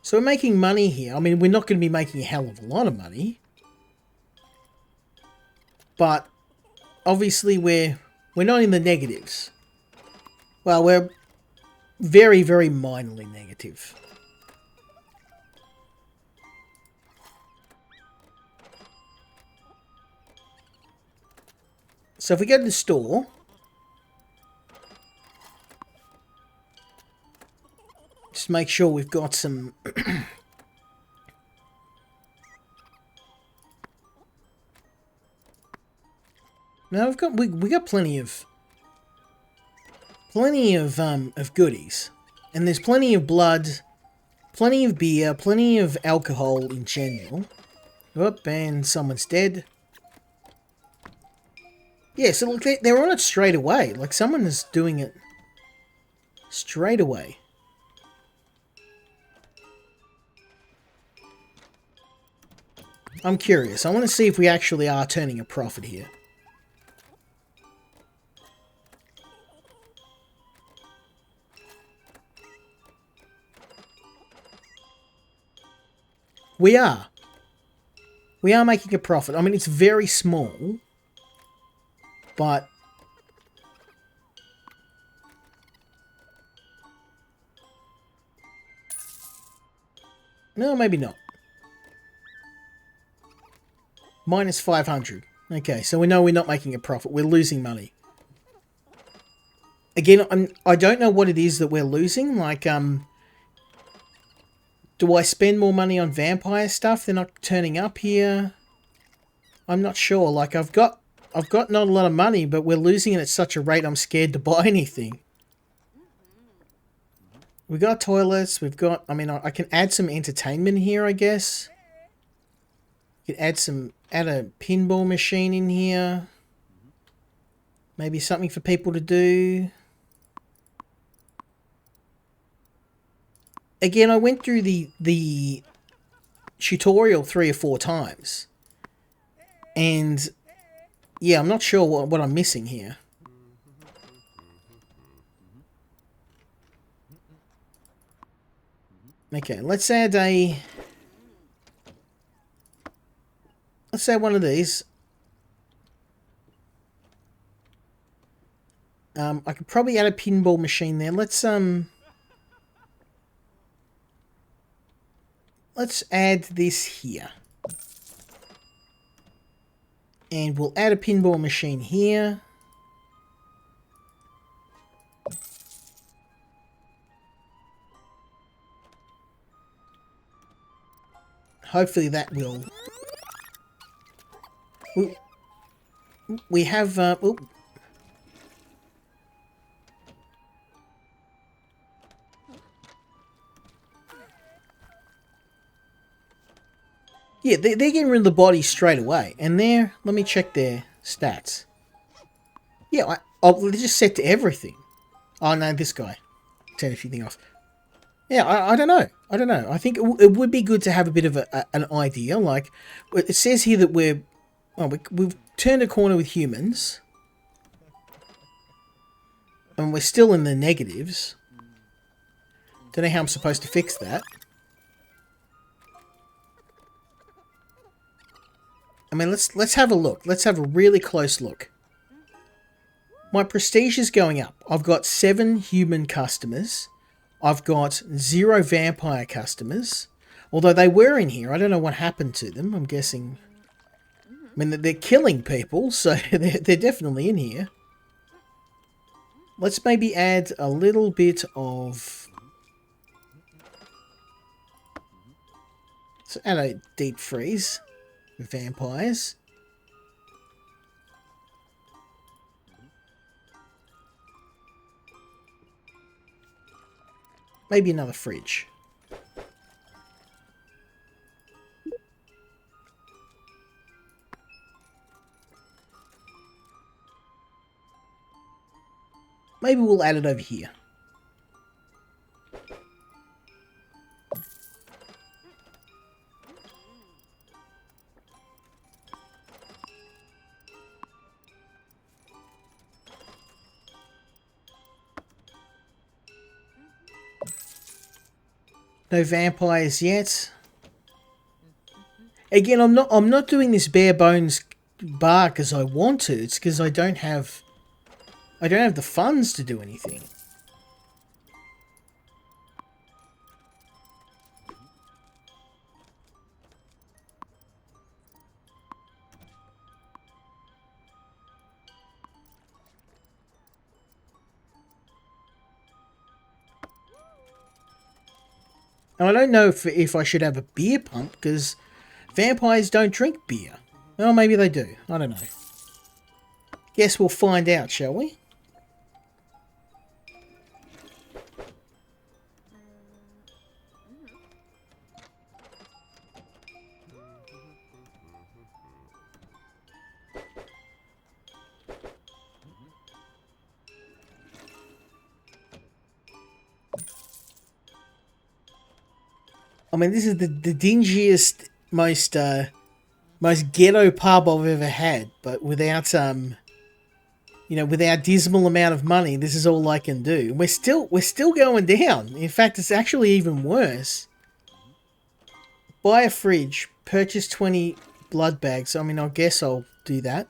So we're making money here. I mean, we're not going to be making a hell of a lot of money. But obviously we're not in the negatives. Well, we're very, very minorly negative. So if we go to the store, just make sure we've got some no, we got plenty of goodies. And there's plenty of blood, plenty of beer, plenty of alcohol in general. Oop, and someone's dead. Yeah, so look, they're on it straight away. Like, someone is doing it straight away. I'm curious. I want to see if we actually are turning a profit here. We are. We are making a profit. I mean, it's very small, but no, maybe not. Minus 500. Okay, so we know we're not making a profit. We're losing money. Again, I don't know what it is that we're losing. Like, do I spend more money on vampire stuff? They're not turning up here. I'm not sure. Like, I've got not a lot of money, but we're losing it at such a rate I'm scared to buy anything. We've got toilets. We've got... I mean, I can add some entertainment here, I guess. You can add a pinball machine in here. Maybe something for people to do. Again, I went through the tutorial 3 or 4 times. And yeah, I'm not sure what I'm missing here. Okay, let's add one of these. I could probably add a pinball machine there. Let's add this here. And we'll add a pinball machine here. Hopefully that will... We have... Oh. Yeah, they're getting rid of the body straight away. And there, let me check their stats. Yeah, I'll just set to everything. Oh no, this guy. Turn everything off. Yeah, I don't know. I don't know. I think it would be good to have a bit of an idea. Like, it says here that we've turned a corner with humans. And we're still in the negatives. Don't know how I'm supposed to fix that. I mean, let's have a look. Let's have a really close look. My prestige is going up. I've got 7 human customers. I've got 0 vampire customers. Although they were in here. I don't know what happened to them. I'm guessing... I mean, they're killing people, so they're definitely in here. Let's maybe add a little bit of... So add a deep freeze. Vampires. Maybe another fridge. Maybe we'll add it over here. No vampires yet. Again, I'm not doing this bare bones bar because I want to. It's because I don't have the funds to do anything. And I don't know if I should have a beer pump, because vampires don't drink beer. Well, maybe they do. I don't know. Guess we'll find out, shall we? I mean, this is the dingiest, most ghetto pub I've ever had, but without without dismal amount of money, this is all I can do. We're still going down. In fact, it's actually even worse. Buy a fridge, purchase 20 blood bags. I mean, I guess I'll do that.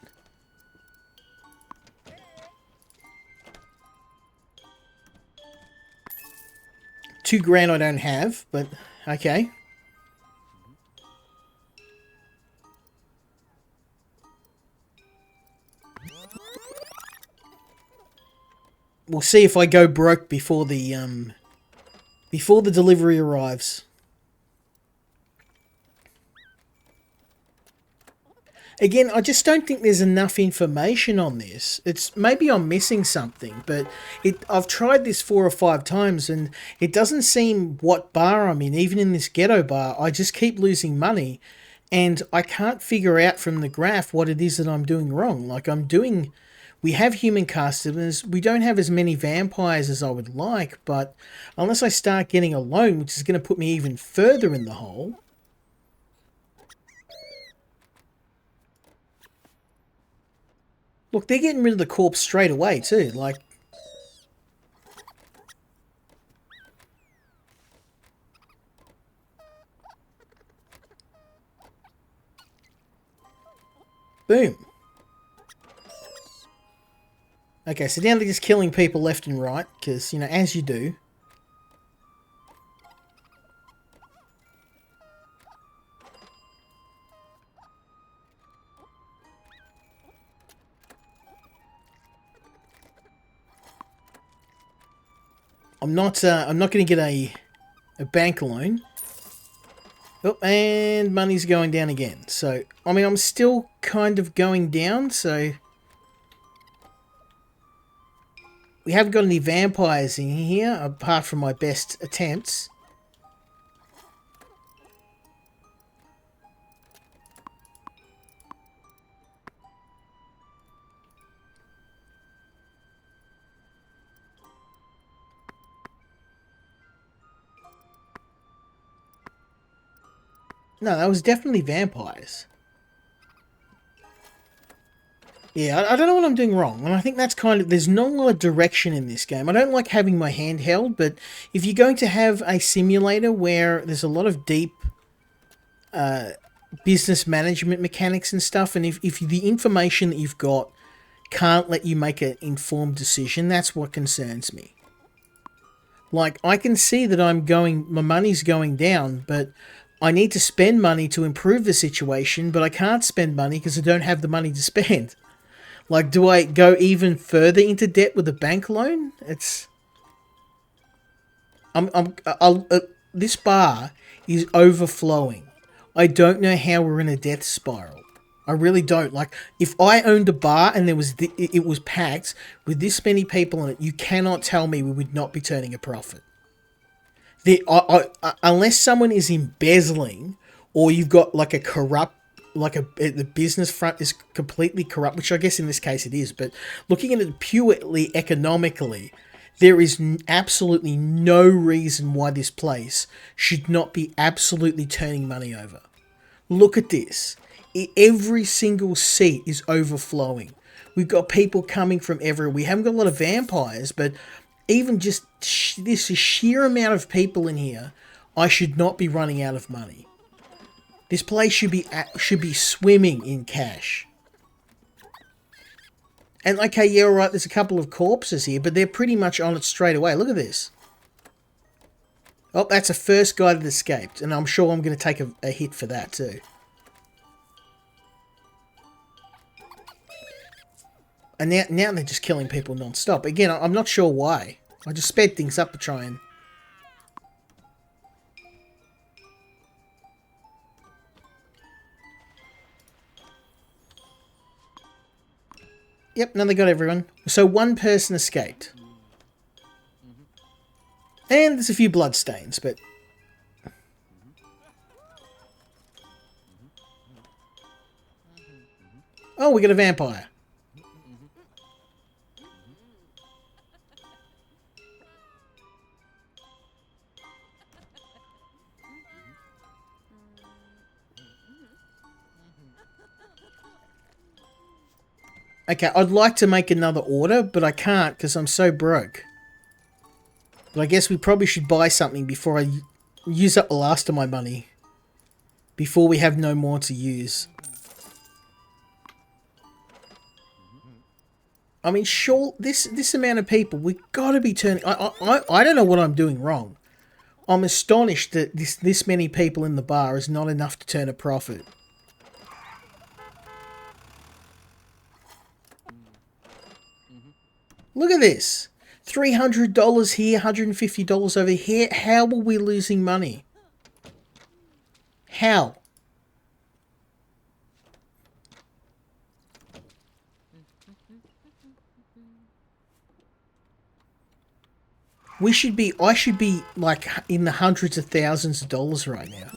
$2,000 I don't have, but okay. We'll see if I go broke before the delivery arrives. Again, I just don't think there's enough information on this. It's maybe I'm missing something, but I've tried this 4 or 5 times and it doesn't seem what bar I'm in. Even in this ghetto bar, I just keep losing money and I can't figure out from the graph what it is that I'm doing wrong. Like we have human customers, we don't have as many vampires as I would like, but unless I start getting a loan, which is going to put me even further in the hole. Look, they're getting rid of the corpse straight away too, like... Boom. Okay, so now they're just killing people left and right, because, as you do. I'm not going to get a bank loan. Oh, and money's going down again. So, I mean, I'm still kind of going down, so... We haven't got any vampires in here, apart from my best attempts. No, that was definitely vampires. Yeah, I don't know what I'm doing wrong, and I think that's there's not a lot of direction in this game. I don't like having my hand held, but if you're going to have a simulator where there's a lot of deep business management mechanics and stuff, and if the information that you've got can't let you make an informed decision, that's what concerns me. Like, I can see that my money's going down, but I need to spend money to improve the situation, but I can't spend money because I don't have the money to spend. Like, do I go even further into debt with a bank loan? This bar is overflowing. I don't know how we're in a death spiral. I really don't. Like, if I owned a bar and it was packed with this many people in it, you cannot tell me we would not be turning a profit. Unless someone is embezzling, or you've got like the business front is completely corrupt, which I guess in this case it is, but looking at it purely economically, there is absolutely no reason why this place should not be absolutely turning money over. Look at this. Every single seat is overflowing. We've got people coming from everywhere. We haven't got a lot of vampires, but even just this sheer amount of people in here, I should not be running out of money. This place should be swimming in cash. And okay, yeah, alright, there's a couple of corpses here, but they're pretty much on it straight away. Look at this. Oh, that's the first guy that escaped, and I'm sure I'm going to take a hit for that too. And now they're just killing people non-stop. Again, I'm not sure why. I just sped things up to try and... Yep, now they got everyone. So one person escaped. And there's a few bloodstains, but... Oh, we got a vampire. Okay, I'd like to make another order, but I can't because I'm so broke. But I guess we probably should buy something before I use up the last of my money. Before we have no more to use. I mean, sure, this amount of people, we've got to be turning... I don't know what I'm doing wrong. I'm astonished that this many people in the bar is not enough to turn a profit. Look at this. $300 here, $150 over here. How are we losing money? How? I should be like in the hundreds of thousands of dollars right now.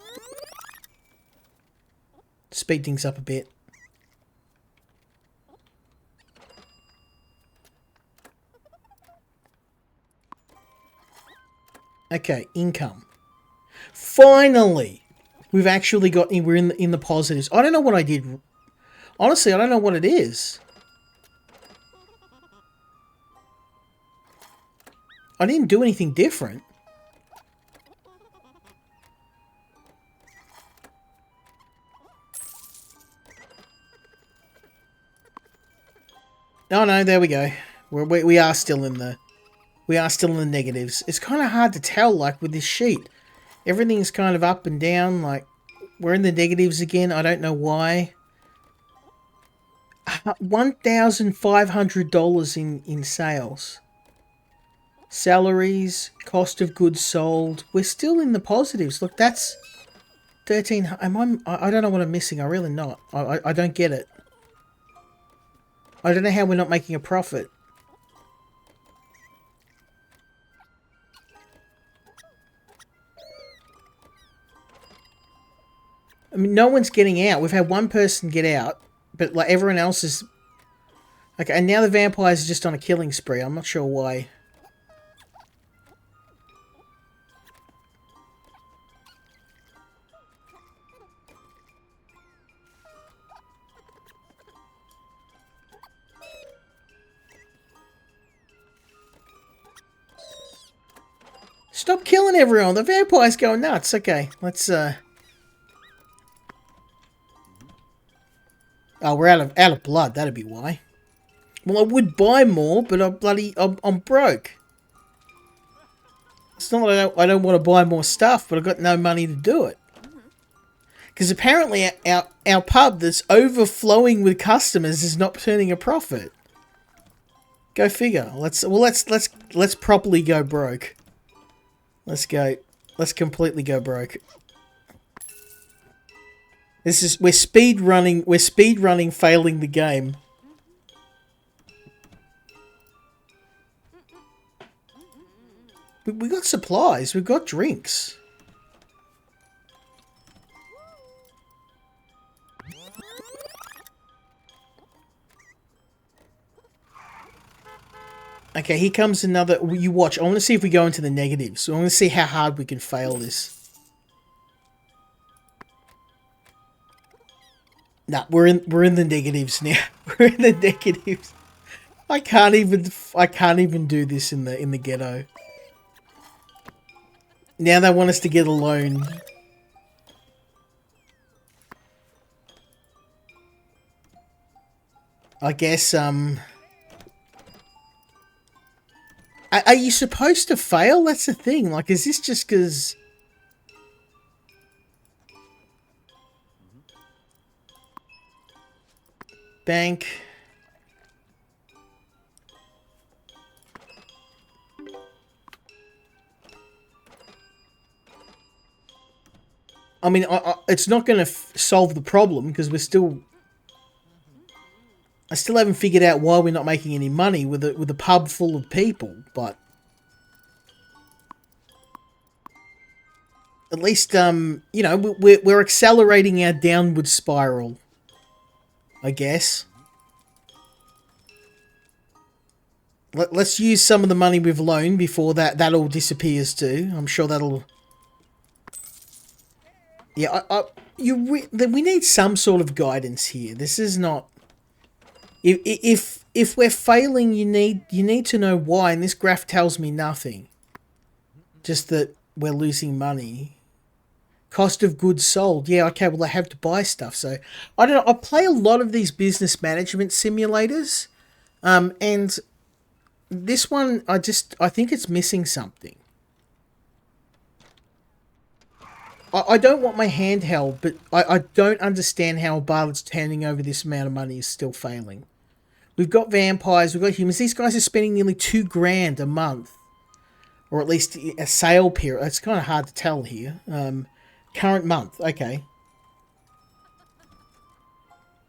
Speed things up a bit. Okay, income. Finally, we've actually got we're in the positives. I don't know what I did. Honestly, I don't know what it is. I didn't do anything different. Oh no, there we go. We are still in the negatives. It's kind of hard to tell, like with this sheet. Everything's kind of up and down. Like we're in the negatives again. I don't know why. $1,500 in sales. Salaries, cost of goods sold. We're still in the positives. Look, that's 13. I don't know what I'm missing. I really not. I don't get it. I don't know how we're not making a profit. I mean, no one's getting out. We've had one person get out, but like everyone else is... Okay, and now the vampires are just on a killing spree. I'm not sure why. Stop killing everyone. The vampire's going nuts. Okay, let's Oh, we're out of blood. That'd be why. Well, I would buy more, but I'm broke. It's not that I don't want to buy more stuff, but I've got no money to do it. Because apparently our pub that's overflowing with customers is not turning a profit. Go figure. Let's properly go broke. Let's completely go broke. We're speed running, failing the game. We got supplies, we've got drinks. Okay, here comes another. You watch. I want to see if we go into the negatives. So I want to see how hard we can fail this. Nah, we're in the negatives now. We're in the negatives. I can't even do this in the ghetto. Now they want us to get a loan. I guess are you supposed to fail? That's the thing. Like, is this just because... Bank. I mean, it's not going to solve the problem because we're still... I still haven't figured out why we're not making any money with a pub full of people, but at least you know, we're accelerating our downward spiral, I guess. Let's use some of the money we've loaned before that all disappears too. I'm sure that'll... Yeah, we need some sort of guidance here. This is not... If we're failing, you need to know why, and this graph tells me nothing. Just that we're losing money. Cost of goods sold. Yeah, okay, well I have to buy stuff. So I don't know. I play a lot of these business management simulators. And this one I think it's missing something. I don't want my hand held, but I don't understand how a bar that's turning over this amount of money is still failing. We've got vampires, we've got humans. These guys are spending nearly $2,000 a month. Or at least a sale period. It's kind of hard to tell here. Current month, okay.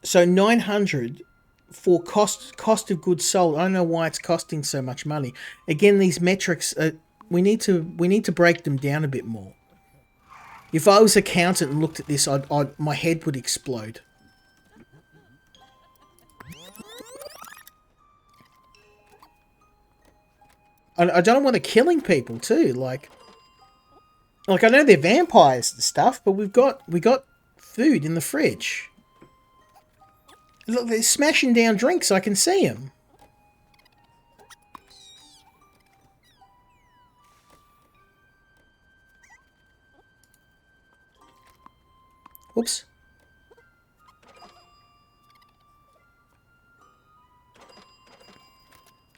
So 900 for cost of goods sold. I don't know why it's costing so much money. Again, these metrics, we need to break them down a bit more. If I was an accountant and looked at this, my head would explode. I don't know why they're killing people too. Like I know they're vampires and stuff, but we got food in the fridge. Look, they're smashing down drinks. I can see them. Whoops.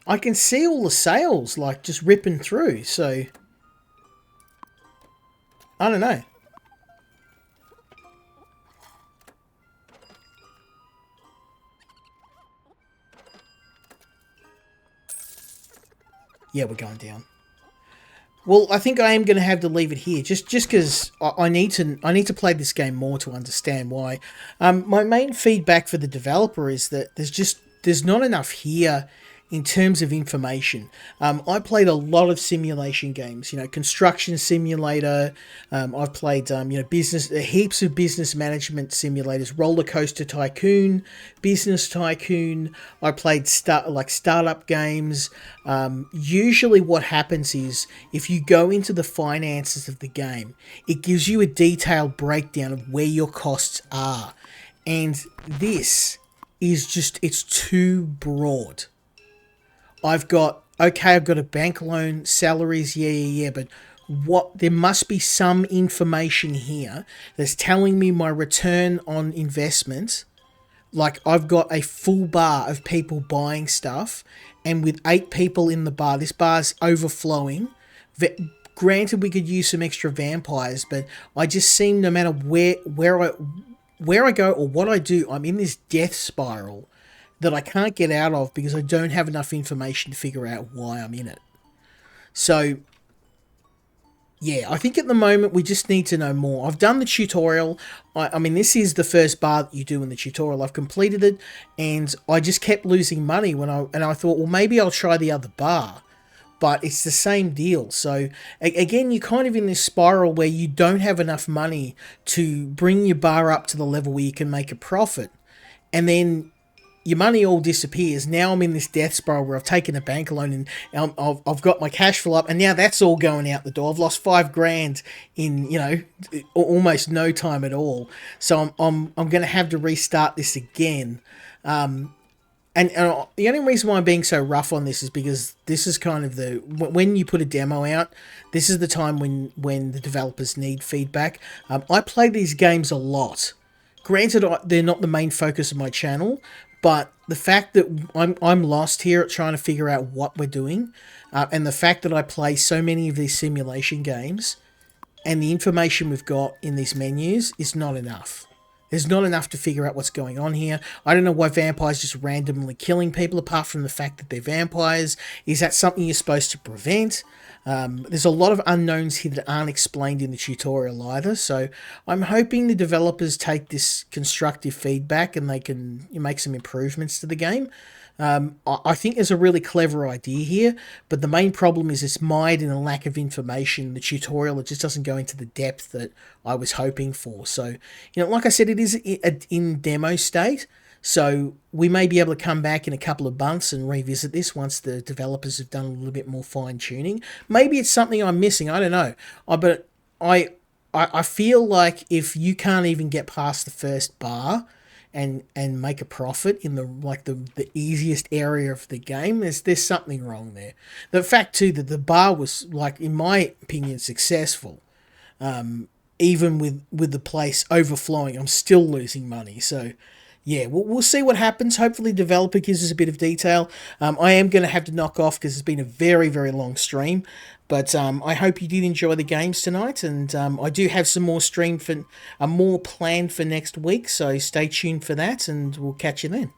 I can see all the sails, like, just ripping through, so... I don't know. Yeah, we're going down. Well, I think I am going to have to leave it here, just because I need to play this game more to understand why. My main feedback for the developer is that there's not enough here in terms of information. I played a lot of simulation games, construction simulator. I've played, heaps of business management simulators, roller coaster tycoon, business tycoon. I played startup games. Usually what happens is if you go into the finances of the game, it gives you a detailed breakdown of where your costs are. And this is it's too broad. I've got a bank loan, salaries, yeah, but there must be some information here that's telling me my return on investment. Like, I've got a full bar of people buying stuff, and with 8 people in the bar, this bar's overflowing. Granted, we could use some extra vampires, but I just seem, no matter where I go or what I do, I'm in this death spiral that I can't get out of because I don't have enough information to figure out why I'm in it. So, yeah, I think at the moment we just need to know more. I've done the tutorial. I mean, this is the first bar that you do in the tutorial. I've completed it, and I just kept losing money and I thought, well, maybe I'll try the other bar. But it's the same deal. So, again, you're kind of in this spiral where you don't have enough money to bring your bar up to the level where you can make a profit. And then your money all disappears. Now I'm in this death spiral where I've taken a bank loan and I've got my cash flow up, and now that's all going out the door. I've lost $5,000 in almost no time at all. So I'm going to have to restart this again. And the only reason why I'm being so rough on this is because this is kind of when you put a demo out, this is the time when the developers need feedback. I play these games a lot. Granted, they're not the main focus of my channel, but the fact that I'm lost here at trying to figure out what we're doing, and the fact that I play so many of these simulation games, and the information we've got in these menus is not enough. There's not enough to figure out what's going on here. I don't know why vampires just randomly killing people, apart from the fact that they're vampires. Is that something you're supposed to prevent? There's a lot of unknowns here that aren't explained in the tutorial either, so I'm hoping the developers take this constructive feedback and they can make some improvements to the game. I think there's a really clever idea here, but the main problem is it's mired in a lack of information. The tutorial, it just doesn't go into the depth that I was hoping for. So, like I said, it is in demo state, so we may be able to come back in a couple of months and revisit this once the developers have done a little bit more fine-tuning. Maybe it's something I'm missing, I don't know. But I feel like if you can't even get past the first bar, and make a profit in the easiest area of the game, there's something wrong there. The fact too that the bar was, like, in my opinion, successful, even with the place overflowing, I'm still losing money. So yeah, we'll see what happens. Hopefully, developer gives us a bit of detail. I am going to have to knock off because it's been a very, very long stream. But I hope you did enjoy the games tonight, and I do have some more more planned for next week. So stay tuned for that, and we'll catch you then.